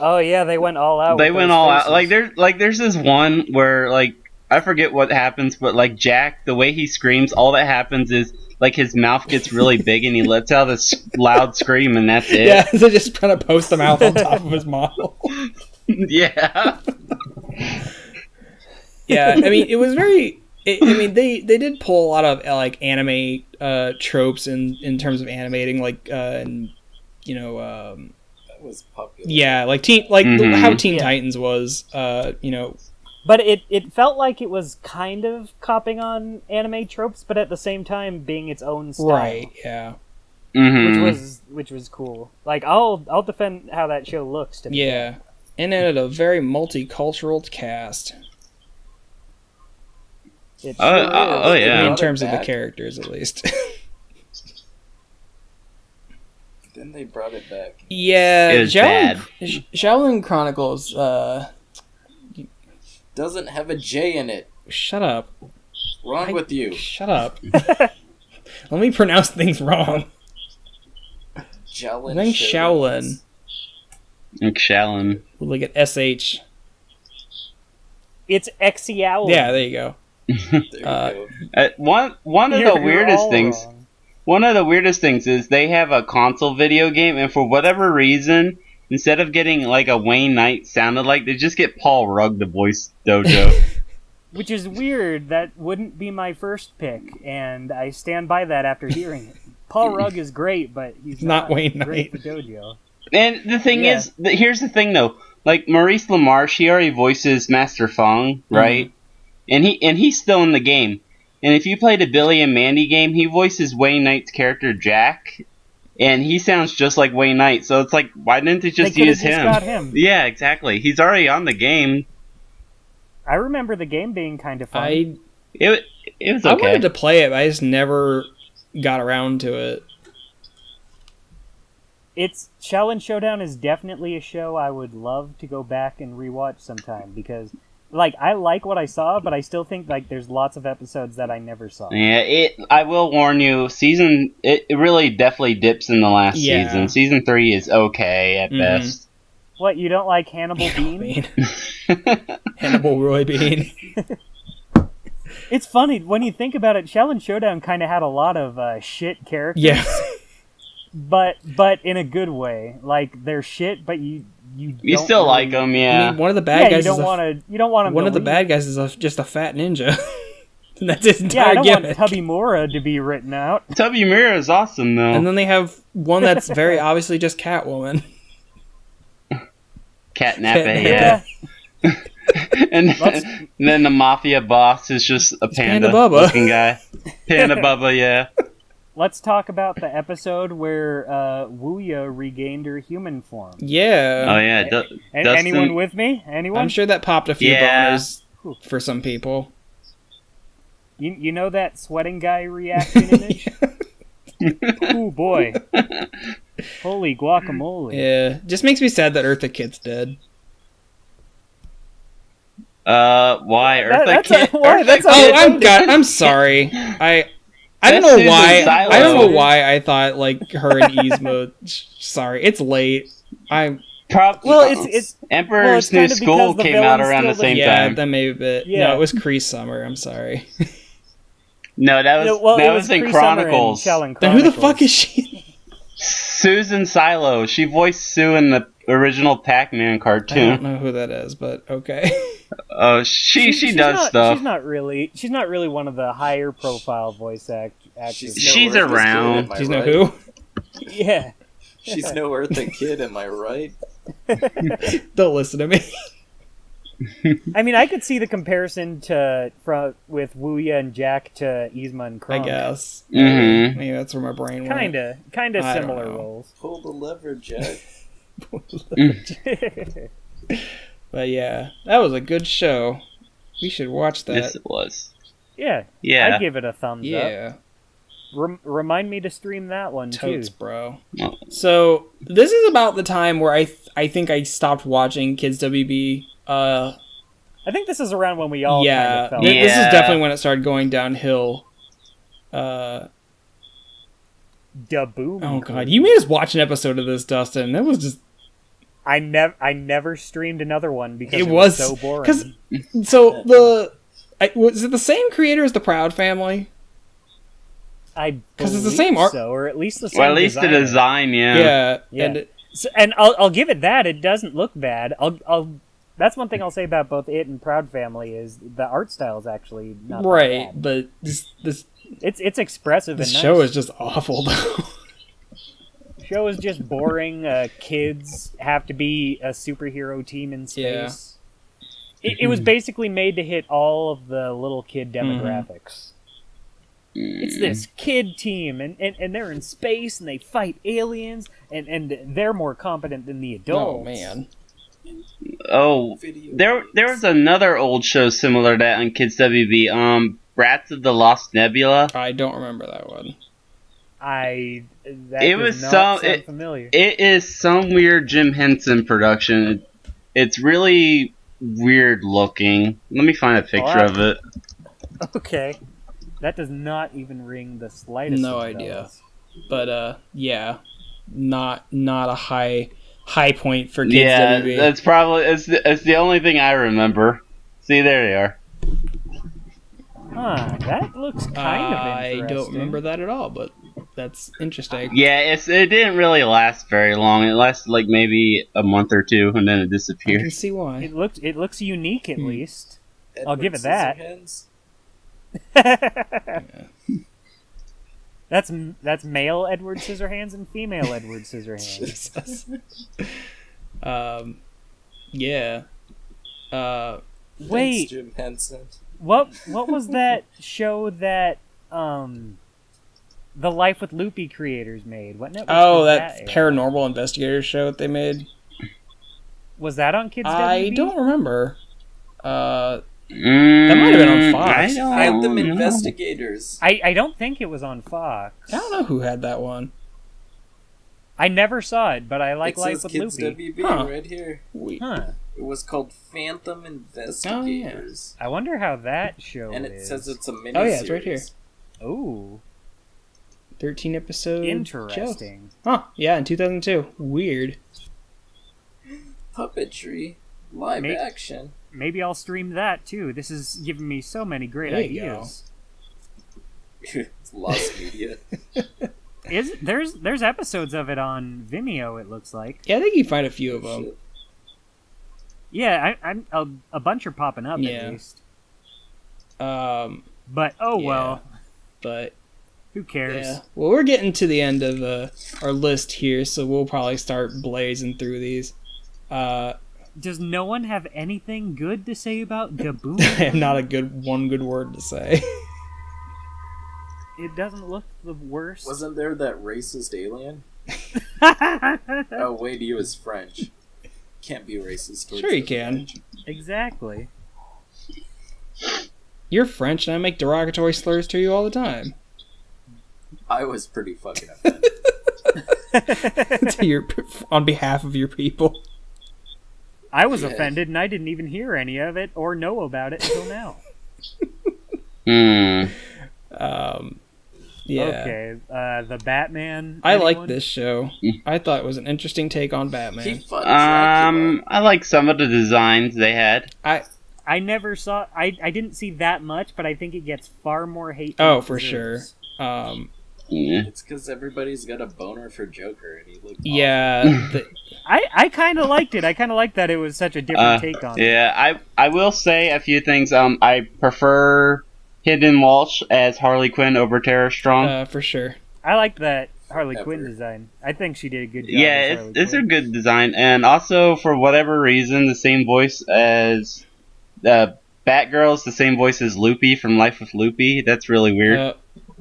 Oh yeah, they went all out. They with went those all out. faces. There's this one where like I forget what happens, but like Jack, the way he screams, all that happens is like his mouth gets really big and he lets out this loud scream, and that's it. yeah, so just trying to post the mouth on top of his model. Yeah. Yeah, I mean, it was very. I mean, they did pull a lot of like anime tropes in terms of animating, like and That was popular. yeah, like how Teen Titans was, But it felt like it was kind of copying on anime tropes, but at the same time being its own style. right? Yeah, Which was cool. Like I'll defend how that show looks to me. yeah, and it had a very multicultural cast. It Oh, is. yeah. In terms of the back. characters, at least. Then they brought it back. Yeah, It was bad. Xiaolin Chronicles. Doesn't have a J in it. Shut up. Wrong with you. Shut up. Let me pronounce things wrong. Xiaolin. I think Xiaolin. Xiaolin. Look at SH. It's Xiaolin. Yeah, there you go. There you go. One of the weirdest things. Wrong. One of the weirdest things is they have a console video game, and for whatever reason, instead of getting like a Wayne Knight sounded like, they just get Paul Rudd to voice Dojo. Which is weird. That wouldn't be my first pick, and I stand by that after hearing it. Paul Rudd is great, but he's Not Wayne great Knight. for Dojo. And the thing Yeah. is, here's the thing though. Like Maurice LaMarche, he already voices Master Fong, right? And he's still in the game. And if you played a Billy and Mandy game, he voices Wayne Knight's character Jack, and he sounds just like Wayne Knight. So it's like, why didn't they just They could've use just him? got him. Yeah, exactly. He's already on the game. I remember the game being kind of fun. It was I okay. wanted to play it, but I just never got around to it. It's Xiaolin Showdown is definitely a show I would love to go back and rewatch sometime because, like, I like what I saw, but I still think like there's lots of episodes that I never saw. Yeah, I will warn you, it really definitely dips in the last Yeah. season. Season 3 is okay at best. What, you don't like Hannibal Bean? Hannibal Roy Bean. It's funny when you think about it. Xiaolin Showdown kind of had a lot of shit characters. Yeah. But in a good way. Like they're shit, but you don't still really- like them, yeah. I mean, one of the Yeah, bad guys you don't want him. one to of the leave. bad guys is just a fat ninja. And that's his Yeah, entire I don't gimmick. want Tubby Mora to be written out. Tubby Mira is awesome, though. And then they have one that's very obviously just Catwoman. Catnapping, Catnapping. yeah. and then the mafia boss is just a Panda panda Bubba. looking guy. Panda Bubba, yeah. Let's talk about the episode where Wuya regained her human form. Yeah. Oh, yeah. Dustin, Anyone with me? Anyone? I'm sure that popped a few Yeah. boners for some people. You know that sweating guy reaction image? Oh boy. Holy guacamole. Yeah. Just makes me sad that Eartha Kitt's dead. why? Why? Eartha That's Kid- I'm sorry. I don't That's know Susan why. Silo. I don't know why I thought like her and Yzma. Sorry, it's late. Well, it's Emperor's kind New of because School the came out villain's around the still same yeah, time. that may be it. Yeah. No, it was Kree Summer. I'm sorry. No, that was it was in Kree Summer and Chronicles. Xiaolin Then who the Chronicles. fuck is she? Susan Silo. She voiced Sue in the original Pac-Man I don't cartoon. know who that is, but okay. Oh, she She's does not, stuff. She's not really one of the higher profile voice actors. She's no Eartha around. Kid, am I Do you know right? who? Yeah. She's no Eartha Kid, am I right? Don't listen to me. I mean, I could see the comparison with Wuya and Jack to Yzma and I Kronk. guess. Mhm. Maybe that's where my brain went. Kinda I don't similar know. roles. Pull the lever, Jack. But yeah, that was a good show. We should watch that. Yes, it was. Yeah. Yeah. I'd give it a thumbs up. Yeah. Remind me to stream that one Totes, too. bro. Oh. So this is about the time where I think I stopped watching Kids WB. I think this is around when we all kind Yeah, of felt. this is Yeah. definitely when it started going downhill. Da boom. Oh god, you made us watch an episode of this, Dustin. That was just I never streamed another one because it it was so boring. so was it the same creator as the Proud Family? I 'Cause it's the believe same art- so, or at least the same. Well, at least the designer. design, yeah. Yeah, Yeah. and So, and I'll give it that. It doesn't look bad. That's one thing I'll say about both it and Proud Family is the art style is actually not that Right, bad. but this It's expressive. this and show nice. is just awful, though. Show is just boring. Kids have to be a superhero team in space. Yeah. It was basically made to hit all of the little kid demographics. It's this kid team, and they're in space, and they fight aliens, and they're more competent than the adults. Oh, man. Oh, there was another old show similar to that on Kids WB. Brats of the Lost Nebula. I don't remember that one. It was familiar. It is some weird Jim Henson production. It's really weird looking. Let me find a picture of it. Okay. That does not even ring the slightest. No idea. But yeah, not a high point for Kids WB. That's probably it's the only thing I remember. See, there they are. Huh, that looks kind of interesting. I don't remember that at all, but that's interesting. Yeah, it didn't really last very long. It lasted like maybe a month or two, and then it I disappeared. can see why. It looks unique at least. Edward I'll give it that. Scissorhands? That's male Edward Scissorhands and female Edward Scissorhands. Jesus. Yeah. Wait, Thanks, Jim Henson. what was that show that the Life with Loopy creators made? What network? Oh, did that air? paranormal investigator show that they made. Was that on Kids I WB? don't remember. That might have been on Fox. Phantom Investigators. I don't think it was on Fox. I don't know who had that one. I never saw it, but I like It Life says with Kids Loopy. WB Huh. right here. Huh. It was called Phantom Investigators. I wonder how that show And it is. says it's a mini Oh, yeah, it's right here. Ooh, 13 episode interesting. show. Huh, yeah, in 2002. Weird. Puppetry. Live Mate. action. Maybe I'll stream that too. This is giving me so many great There you ideas. It's lost media. There's episodes of it on Vimeo. It looks like. Yeah, I think you can find a few of them. Shit. Yeah, I'm a bunch are popping up Yeah. at least. But oh yeah, well, But who cares? yeah. Well, we're getting to the end of our list here, so we'll probably start blazing through these. Does no one have anything good to say about Gaboon? I have not a good word to say. It doesn't look the worst. Wasn't there that racist alien? Oh, wait, he was French. Can't be racist towards Sure you the can. French. Exactly. You're French, and I make derogatory slurs to you all the time. I was pretty fucking offended. On behalf of your people. I was Yeah. offended, and I didn't even hear any of it or know about it until now. Yeah. Okay, the Batman. I like anyone? this show. I thought it was an interesting take on He Batman. fought Dracula. I like some of the designs they had. I never saw. I didn't see that much, but I think it gets far more hate. than Oh, it for sure. deserves. Yeah. It's because everybody's got a boner for Joker, and he looked Yeah. I kind of liked it. I kind of liked that it was such a different take on it. Yeah, I will say a few things. I prefer Hidden Walsh as Harley Quinn over Tara Strong. For sure. I liked that Harley Ever. Quinn design. I think she did a good job. Yeah, as Harley it's a Quinn. good design, and also for whatever reason, the same voice as Batgirl's the same voice as Loopy from Life with Loopy. That's really weird.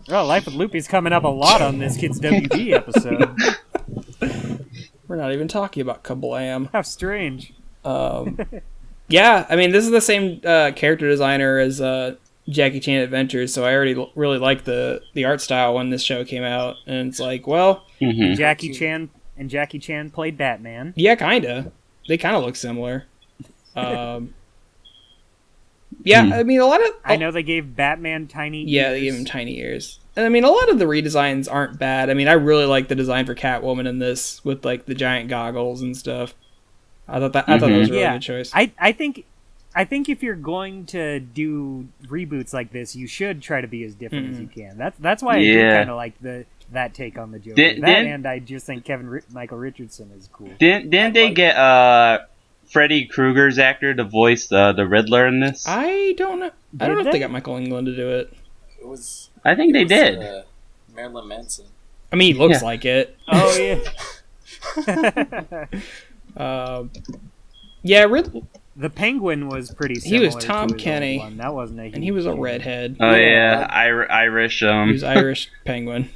Oh, Life with Loopy's coming up a lot on this Kids WB episode. We're not even talking about Kablam. How strange. Yeah, I mean, this is the same character designer as Jackie Chan Adventures, so I already really liked the art style when this show came out, and it's like, well, Mhm. Jackie Chan played Batman. yeah, kinda. They kind of look similar. Yeah, I mean, a lot of I know they gave Batman tiny ears. yeah, they gave him tiny ears, and I mean, a lot of the redesigns aren't bad. I mean, I really like the design for Catwoman in this with like the giant goggles and stuff. I thought that was a really good choice. I think I think if you're going to do reboots like this, you should try to be as different as you can. That's why I do kind of like that take on the Joker. And I just think Michael Richardson is cool. Didn't they get Freddy Krueger's actor to voice the Riddler in this? I don't know. I don't know if they got Michael England to do it. I think they did. Marilyn Manson. I mean, he looks like it. Oh yeah. The Penguin was pretty similar. He was Tom to his Kenny. old one. That wasn't a huge And he was a deal. redhead. Oh yeah, Irish. He was Irish Penguin.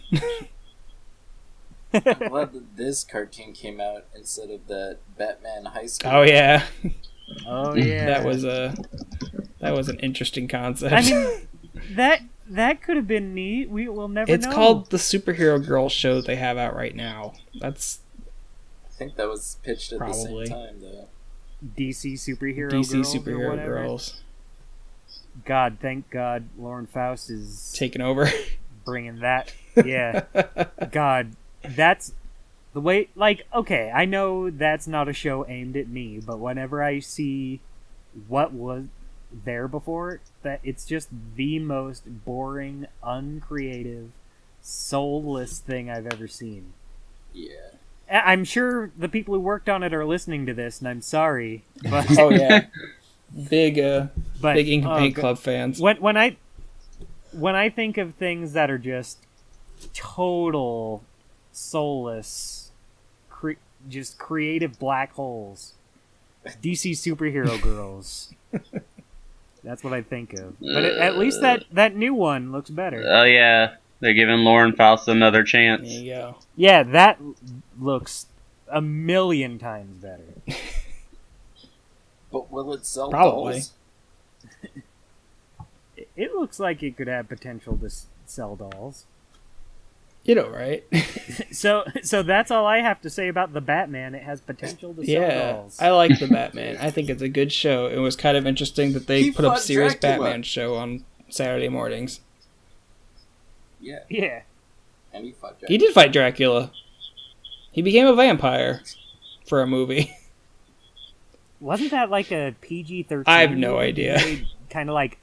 I'm glad that this cartoon came out instead of that Batman High School. Oh yeah. Oh yeah. That was an interesting concept. I mean, that could have been neat. We'll never know. It's called the Superhero Girls show that they have out right now. I think that was pitched at Probably. the same time, though. DC Superhero Girls. God, thank God Lauren Faust is Taking over. bringing that. Yeah. God, that's the way. Like, okay, I know that's not a show aimed at me, but whenever I see what was there before, that it's just the most boring, uncreative, soulless thing I've ever seen. Yeah. I'm sure the people who worked on it are listening to this, and I'm sorry, but Oh yeah. Big Ink and Paint Club fans. When I think of things that are just total soulless, just creative black holes, DC Superhero Girls. That's what I think of. But at least that new one looks better. Oh yeah, they're giving Lauren Faust another There chance. you go. Yeah, that looks a million times better. But will it sell Probably. dolls? It looks like it could have potential to sell dolls. You know, right? So that's all I have to say about the Batman. It has potential to sell dolls. I like the Batman. I think it's a good show. It was kind of interesting that they He put up fought serious Dracula. Batman show on Saturday mornings. Yeah. Yeah. And he fought He did fight Dracula. He became a vampire for a movie. Wasn't that like a PG-13? I have no idea. Kind of like,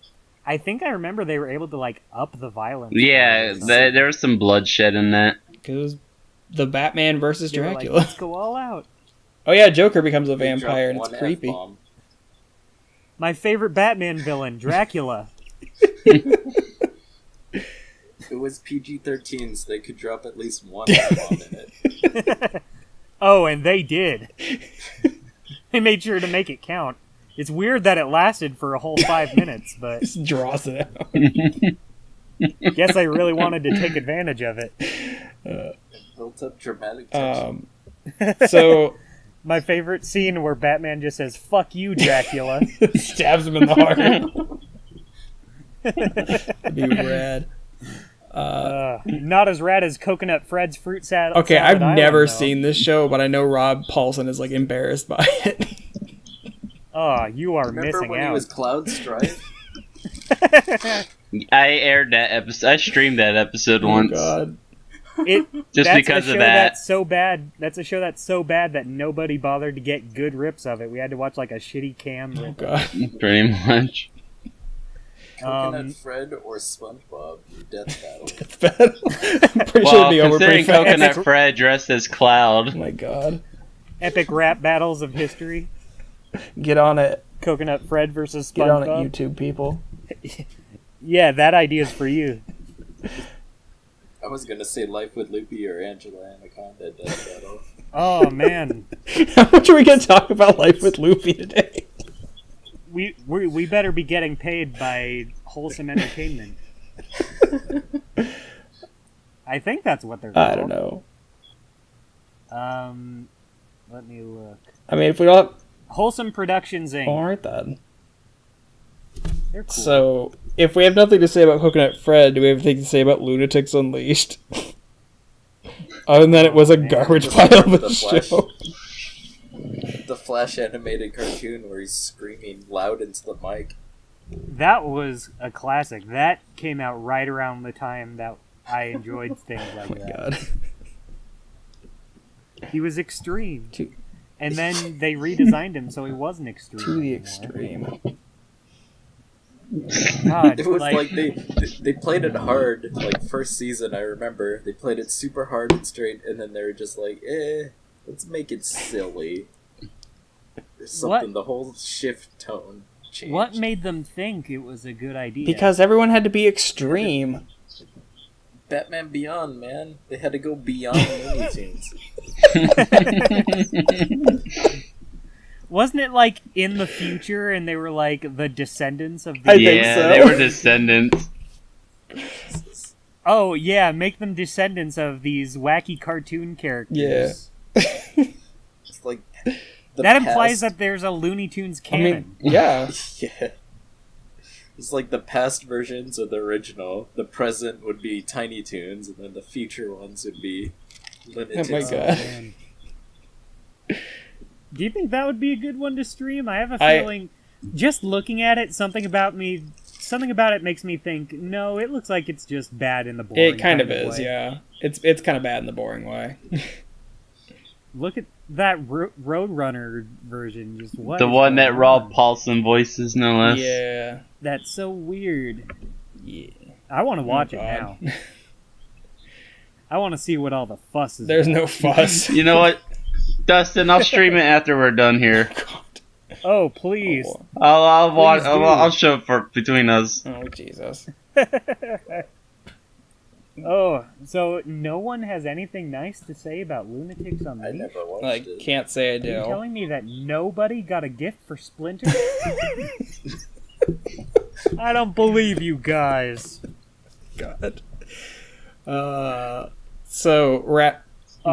I think I remember they were able to like up the violence. Yeah, there was some bloodshed in that. Because the Batman versus They were like, Dracula. let's go all out. Oh yeah, Joker becomes a They vampire and dropped it's one creepy. F-bomb. My favorite Batman villain, Dracula. It was PG-13, so they could drop at least one F-bomb in it. Oh, and they did. They made sure to make it count. It's weird that it lasted for a whole 5 minutes, but Just draws it out. guess I really wanted to take advantage of it. It built up dramatic tension. So My favorite scene where Batman just says, "Fuck you, Dracula." stabs him in the heart. That'd be rad. Not as rad as Coconut Fred's fruit salad. Okay, I've Island, never though. seen this show, but I know Rob Paulson is like embarrassed by it. Oh, you are Remember missing when out. he was Cloud Strife? I aired that episode. I streamed that episode once. God. Just because of that. That's so bad. That's a show that's so bad that nobody bothered to get good rips of it. We had to watch like a shitty cam Oh rip. God. Pretty much. Coconut Fred or SpongeBob? Your death battle. It's bad. I'm pretty sure Well, it'd be over pretty considering fast. Coconut Fred dressed as Cloud. Oh my God. Epic rap battles of history. Get on it. Coconut Fred versus SpongeBob. Get on it, YouTube people. Yeah, that idea's for you. I was gonna say Life with Loopy or Angela Anaconda death battle. Oh man, How much are we going to talk about Life with Loopy today? we better be getting paid by Wholesome Entertainment. I think that's what they're called. I don't know. Let me look. I mean, if we don't... Wholesome Productions Inc. Alright then. They're cool. So, if we have nothing to say about Coconut Fred, do we have anything to say about Lunatics Unleashed? Other than that, it was a garbage pile of a The Flash. show. The Flash animated cartoon where he's screaming loud into the mic. That was a classic. That came out right around the time that I enjoyed things like Oh my that. God. He was extreme. To And then they redesigned him so he wasn't extreme. the anymore. extreme. God, It was like they played it hard. Like first season, I remember they played it super hard and straight, and then they were just like, let's make it silly. There's something. The whole shift tone changed. What made them think it was a good idea? Because everyone had to be extreme. Batman Beyond, man. They had to go beyond Looney Tunes. Wasn't it like in the future and they were like the descendants of the... I think so. They were descendants. Oh, yeah, make them descendants of these wacky cartoon characters. Yeah. It's like that implies that there's a Looney Tunes canon. Yeah. Yeah. It's like the past versions of the original. The present would be Tiny Toons, and then the future ones would be Looney Tunes. Oh my god. Man. Do you think that would be a good one to stream? I have a feeling, just looking at it, something about it makes me think, no, it looks like it's just bad in the boring It kind of way. is, yeah. It's kind of bad in the boring way. Look at that Roadrunner version. Just what? The one that Rob Paulson voices, no less. Yeah. That's so weird. Yeah. I want to watch it God. now. I want to see what all the fuss is. There's about. no fuss. You know what, Dustin? I'll stream it after we're done here. Oh, please. I'll watch. Please do. I'll show it for between us. Oh, Jesus. Oh, so no one has anything nice to say about Lunatics on I Leash? never watched I it. can't say I Are you do. telling me that nobody got a gift for Splinter? I don't believe you guys. God. So,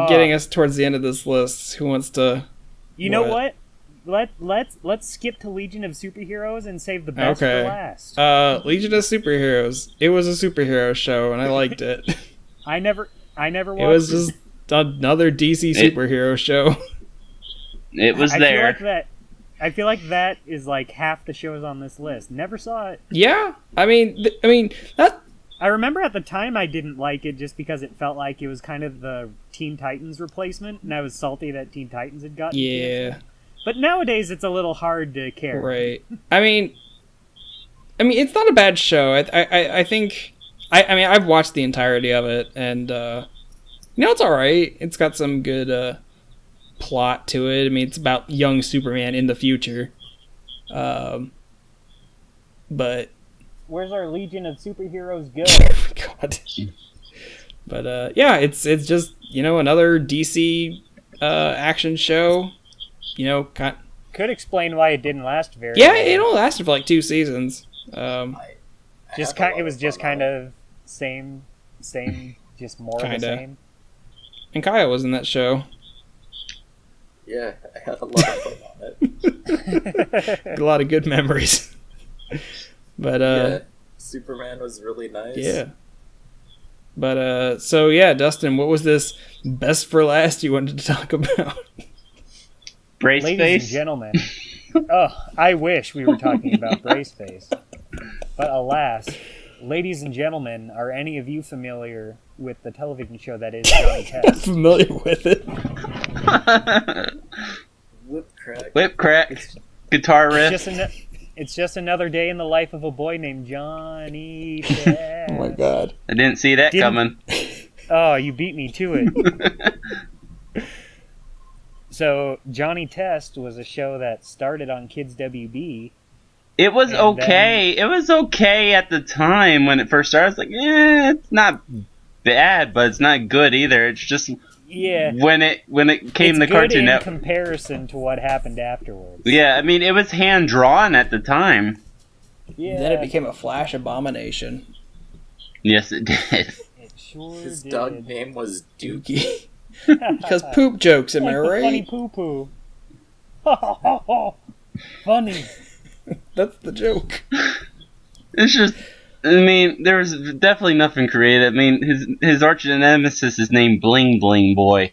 getting us towards the end of this list, who wants to... You know what? Let's skip to Legion of Superheroes and save the best Okay. for last. Legion of Superheroes. It was a superhero show, and I liked it. I never watched It was just another DC superhero show. It was there. I feel like that is like half the shows on this list. Never saw it. Yeah, I mean that. I remember at the time I didn't like it just because it felt like it was kind of the Teen Titans replacement, and I was salty that Teen Titans had gotten Yeah, canceled. But nowadays it's a little hard to care. right. I mean, it's not a bad show. I think. I mean, I've watched the entirety of it, and it's all right. It's got some good plot to it. I mean, it's about young Superman in the future. But Where's our Legion of Superheroes go? God. But yeah, it's just another DC action show. Could explain why it didn't last very Yeah, long. it only lasted for like 2 seasons. It was just kind of same, just more of the Kinda. same. And Kyle was in that show. Yeah, I had a lot of fun on it. A lot of good memories. But Yeah, Superman was really nice. yeah. But so yeah, Dustin, what was this best for last you wanted to talk about? Brace Ladies face. and gentlemen, I wish we were talking about Braceface. But alas, ladies and gentlemen, are any of you familiar with the television show that is Johnny Test? Familiar with it? Whip crack. Guitar riff. It's just another day in the life of a boy named Johnny Test. Oh my god. I didn't see that coming. Oh, you beat me to it. So, Johnny Test was a show that started on Kids WB. It was And okay. It was okay at the time when it first started. I was like, it's not bad, but it's not good either. It's just when it came to Cartoon Network. In comparison to what happened afterwards. Yeah, I mean, it was hand drawn at the time. Yeah. Then it became a Flash abomination. Yes, it did. It sure His did. dog name was Dookie. Because poop jokes, am I Like the funny right? poo poo. Funny. That's the joke. It's just, I mean, there was definitely nothing creative. I mean, his arch nemesis is named Bling Bling Boy.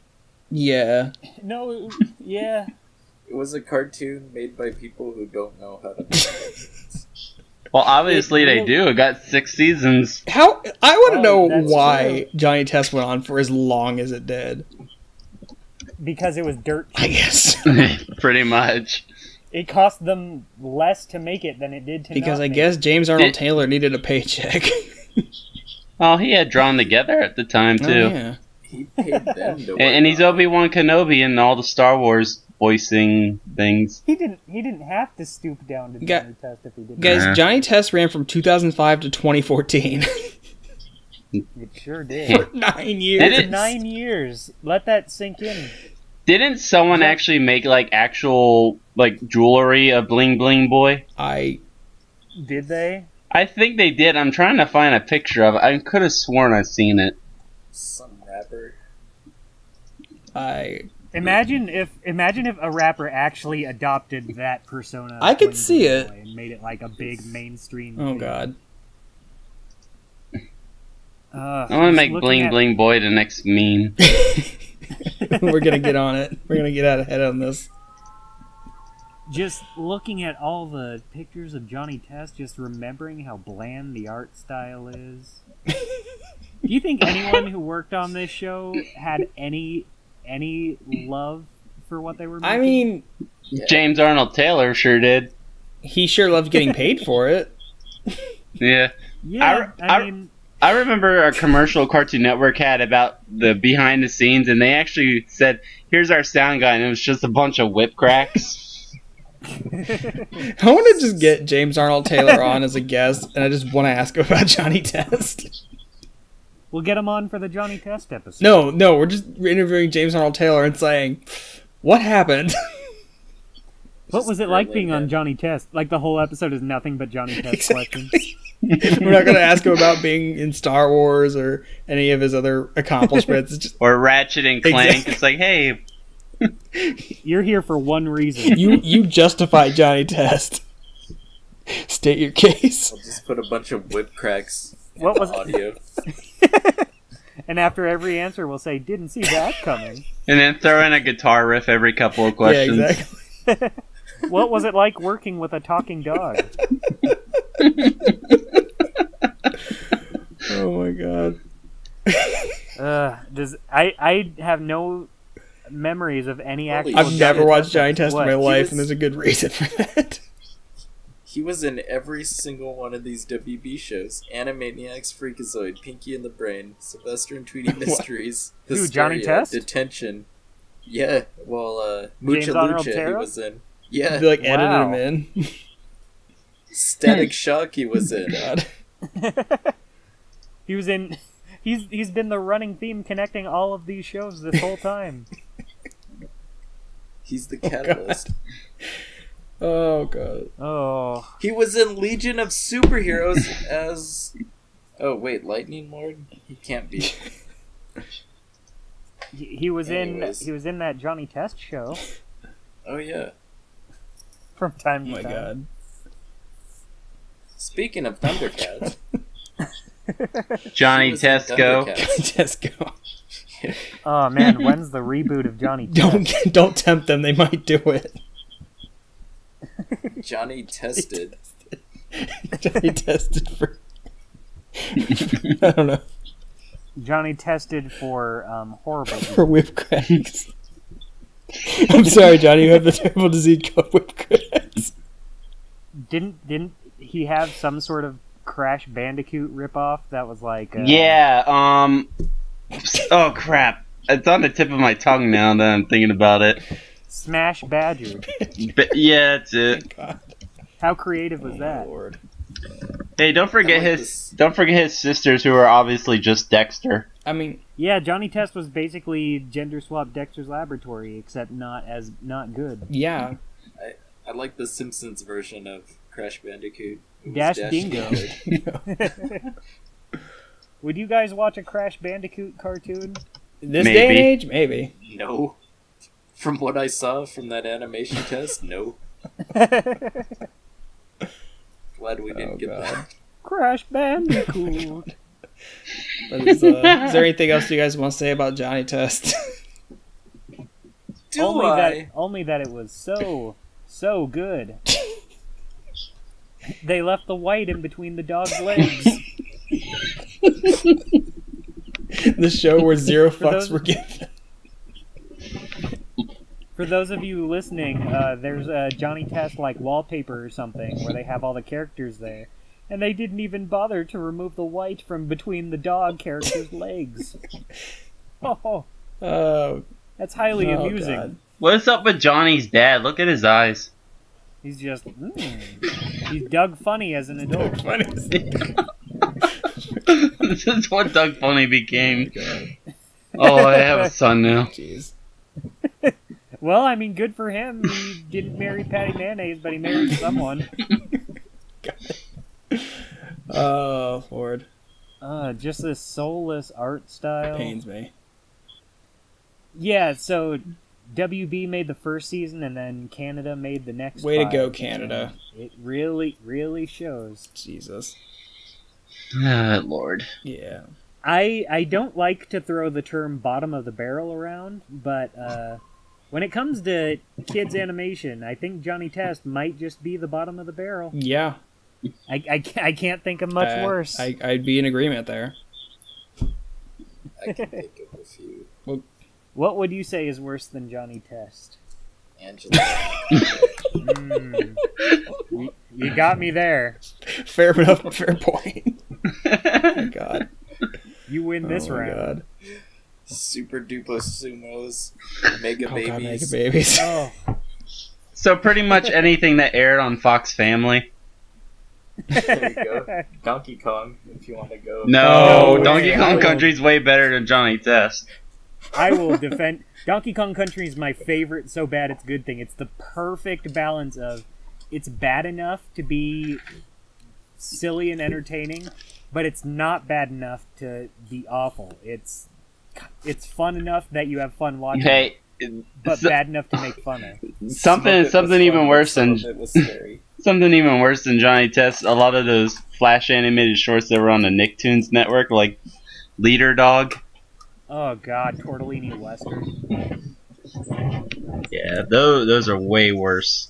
Yeah. No, yeah. It was a cartoon made by people who don't know how to make cartoons. Well, obviously they do. It got 6 seasons. I want to Oh, know that's why Johnny Test went on for as long as it did. Because it was dirt. I guess. Pretty much. It cost them less to make it than it did to Because not I make guess it. James Arnold Taylor needed a paycheck. Oh, he had Drawn Together at the time, too. Oh, yeah. He paid them to work And he's on it. Obi-Wan Kenobi in all the Star Wars voicing things. He didn't have to stoop down to Johnny Test if he didn't. Guys, Johnny Test ran from 2005 to 2014. It sure did. 9 years. Did it? 9 years. Let that sink in. Didn't someone actually make, like, actual, like, jewelry of Bling Bling Boy? Did they? I think they did. I'm trying to find a picture of it. I could have sworn I've seen it. Some rapper. Imagine if a rapper actually adopted that persona. I could Bling see Bling it. Boy and made it like a big mainstream. Oh, thing. God. I want to make Bling Bling Boy the next meme. We're going to get on it. We're going to get out ahead on this. Just looking at all the pictures of Johnny Test, just remembering how bland the art style is. Do you think anyone who worked on this show had any love for what they were making? I mean, James Arnold Taylor sure did. he sure loved getting paid for it. Yeah. yeah, I remember a commercial Cartoon Network had about the behind the scenes, and they actually said, "Here's our sound guy," and it was just a bunch of whip cracks. I want to just get James Arnold Taylor on as a guest, and I just want to ask him about Johnny Test. We'll get him on for the Johnny Test episode. No, we're just interviewing James Arnold Taylor and saying, what happened? What was it like being on Johnny Test? Like the whole episode is nothing but Johnny Test questions. We're not going to ask him about being in Star Wars or any of his other accomplishments. It's just, Or Ratchet and Clank. Exactly. It's like, hey, You're here for one reason. you justify Johnny Test. State your case. I'll just put a bunch of whip cracks in What the was- audio. And after every answer, we'll say, "Didn't see that coming." and then throw in a guitar riff every couple of questions. Yeah, exactly. What was it like working with a talking dog? Oh my god. I have no memories of any actual. I've never watched Johnny Test in What? my life, was- and there's a good reason for that. He was in every single one of these WB shows. Animaniacs, Freakazoid, Pinky and the Brain, Sylvester and Tweety Mysteries, Who, Johnny Histeria, Test? James Mucho Arnold Lucha he Taylor? was in. Yeah, They like Wow. edited him in. Static Shock he was in. God. He was in. He's been the running theme connecting all of these shows this whole time. He's the catalyst. Oh god. Oh, He was in Legion of Superheroes as... Oh, wait, Lightning Lord? He can't be. he was Anyways. in that Johnny Test show Oh, yeah. from time Oh to my time. god. Speaking of Thundercats... Johnny he was in Tesco. Thundercats. Just go. Oh man, when's the reboot of Johnny Test? Don't tempt them, they might do it. Johnny Tested. Johnny tested for I don't know. Johnny tested for horrible. For whip cracks. I'm sorry, Johnny, you have the terrible disease called whip cracks. Didn't he have some sort of Crash Bandicoot ripoff that was like? Yeah, oh crap. It's on the tip of my tongue now that I'm thinking about it. Smash Badger. But yeah, that's it. God. How creative was that? Lord. Hey, don't forget I like his sisters who are obviously just Dexter. I mean, Yeah, Johnny Test was basically gender swap Dexter's Laboratory, except not good. yeah. I like the Simpsons version of Crash Bandicoot. It was Dash Dingo. Would you guys watch a Crash Bandicoot cartoon? This Maybe. day and age, maybe. No. From what I saw from that animation test, no. Glad we didn't get that. Crash Bandicoot. But is there anything else you guys want to say about Johnny Test? Only that it was so good. They left the white in between the dog's legs. The show where zero fucks those- were given. For those of you listening, there's a Johnny Test like wallpaper or something where they have all the characters there, and they didn't even bother to remove the white from between the dog character's legs. Oh, that's highly amusing. God. What's up with Johnny's dad? Look at his eyes. He's just he's Doug Funny as an adult. This is what Doug Funny became. Oh, I have a son now. Jeez. Well, I mean, good for him. He didn't marry Patty Mayonnaise, but he married someone. Oh, Lord. Just this soulless art style. Pains me. Yeah, so WB made the first season, and then Canada made the next. Way to 5. go, Canada. It really, really shows. Jesus. Ah, Lord. Yeah. I don't like to throw the term bottom of the barrel around, but when it comes to kids animation, I think Johnny Test might just be the bottom of the barrel. Yeah. I can't think of much worse. I'd be in agreement there. I can think of a few. What would you say is worse than Johnny Test? Angela. You got me there. Fair enough. Fair point. Oh, my God. You win this round. God. Super Duplo Sumos. Mega Oh, Babies. God, Mega Babies. Oh. So pretty much anything that aired on Fox Family. There you go. Donkey Kong, if you want to go. No, No, Donkey yeah, Kong I will- Country's way better than Johnny Test. I will defend. Donkey Kong Country is my favorite so bad it's a good thing. It's the perfect balance of it's bad enough to be silly and entertaining, but it's not bad enough to be awful. It's fun enough that you have fun watching, Hey, but so- bad enough to make fun of. something even worse than It was scary. something even worse than Johnny Test. A lot of those Flash animated shorts that were on the Nicktoons network, like Leader Dog. Oh God, Tortellini Western. Yeah, those are way worse.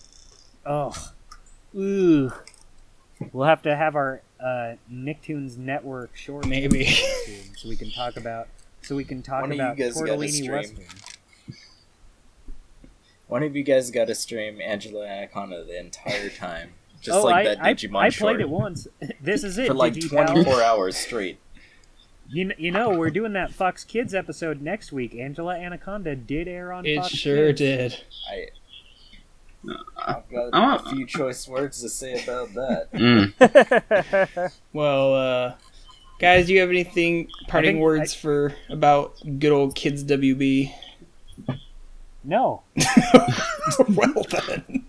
Oh, ooh. We'll have to have our Nicktoons network short Maybe. soon, so we can talk about One of you guys gotta Tortellini stream. Western. One of you guys got to stream Angela Anaconda the entire time. Just Oh, like that Digimon I short. played it once. This is it. For like DigiPal. 24 hours straight. You know, we're doing that Fox Kids episode next week. Angela Anaconda did air on It Fox sure Kids. did. I've got Oh. a few choice words to say about that. Mm. Well, guys, do you have anything parting think words for about good old Kids WB? No, Well then.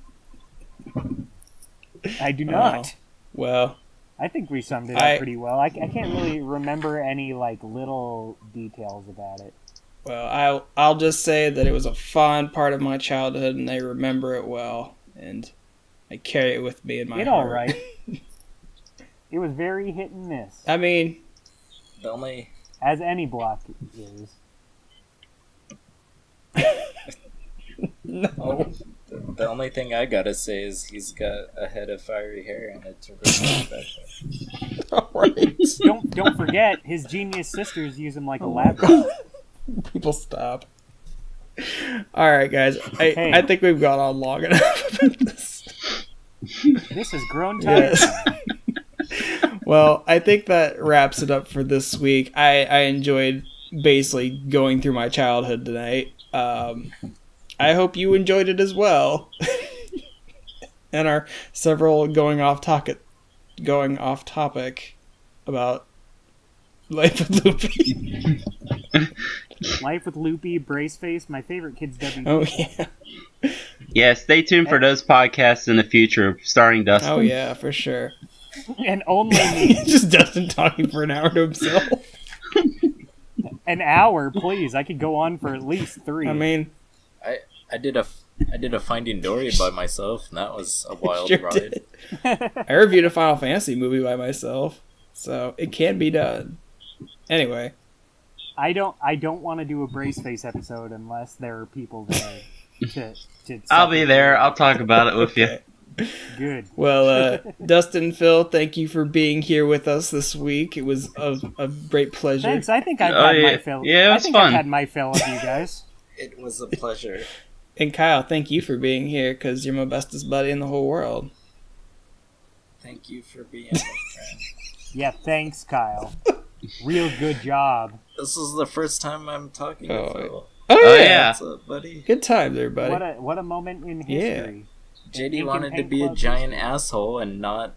I do not. Well, I think we summed it up pretty well. I can't really remember any like little details about it. well, I'll just say that it was a fun part of my childhood, and I remember it well, and I carry it with me in my It heart. all right. It was very hit and miss, I mean, The only as any block is. no. the only thing I gotta say is he's got a head of fiery hair and it's a really special. All right. Don't forget, his genius sisters use him like a laptop. People stop. All right, guys. Hey. I think we've gone on long enough about this. This has grown tired. Yes. Well, I think that wraps it up for this week. I enjoyed basically going through my childhood tonight. I hope you enjoyed it as well. And our several going off topic about Life with Loopy. Life with Loopy, Braceface, my favorite Kids WB. Oh yeah. Yeah, stay tuned for those podcasts in the future starring Dustin. Oh yeah, for sure. And only me. Just Dustin talking for an hour to himself. An hour, please. I could go on for at least 3. I mean, I did a Finding Dory by myself, and that was a wild sure ride. did. I reviewed a Final Fantasy movie by myself, so it can be done. Anyway, I don't want to do a Braceface episode unless there are people there to I'll be there. I'll talk about it with you. okay. Good. Well, Dustin, Phil, thank you for being here with us this week. It was a great pleasure. Thanks. I think I've Oh, had yeah. my fill. Yeah, it was I think fun. I've had my fill of you guys. It was a pleasure. And Kyle, thank you for being here, because you're my bestest buddy in the whole world. Thank you for being my friend. Yeah, thanks, Kyle. Real good job. This is the first time I'm talking to Phil. Oh yeah. What's up, buddy? Good time there, buddy. What a moment in history. JD wanted to be a giant asshole and not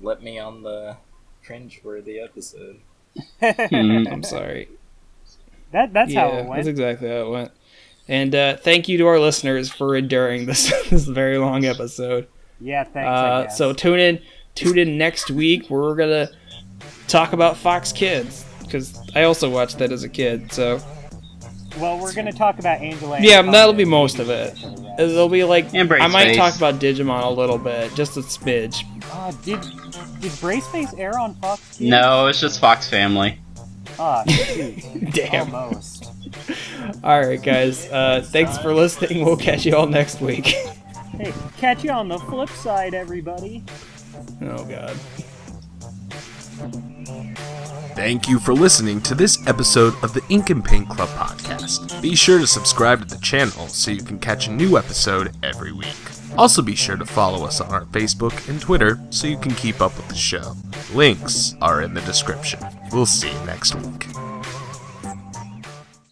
let me on the cringe-worthy episode. I'm sorry. That's how it went. That's exactly how it went. And thank you to our listeners for enduring this very long episode. Yeah, thanks. I guess. So tune in next week where we're gonna talk about Fox Kids, because I also watched that as a kid. So well, we're gonna talk about Angela. yeah, that'll be most of it. It'll be like I might Braceface. talk about Digimon a little bit, just a smidge. Did Braceface air on Fox Kids? No, it's just Fox Family. Ah, shoot. Damn. Almost. All right, guys. Thanks for listening. We'll catch you all next week. Hey, catch you on the flip side, everybody. Oh God. Thank you for listening to this episode of the Ink and Paint Club podcast. Be sure to subscribe to the channel so you can catch a new episode every week. Also be sure to follow us on our Facebook and Twitter so you can keep up with the show. Links are in the description. We'll see you next week.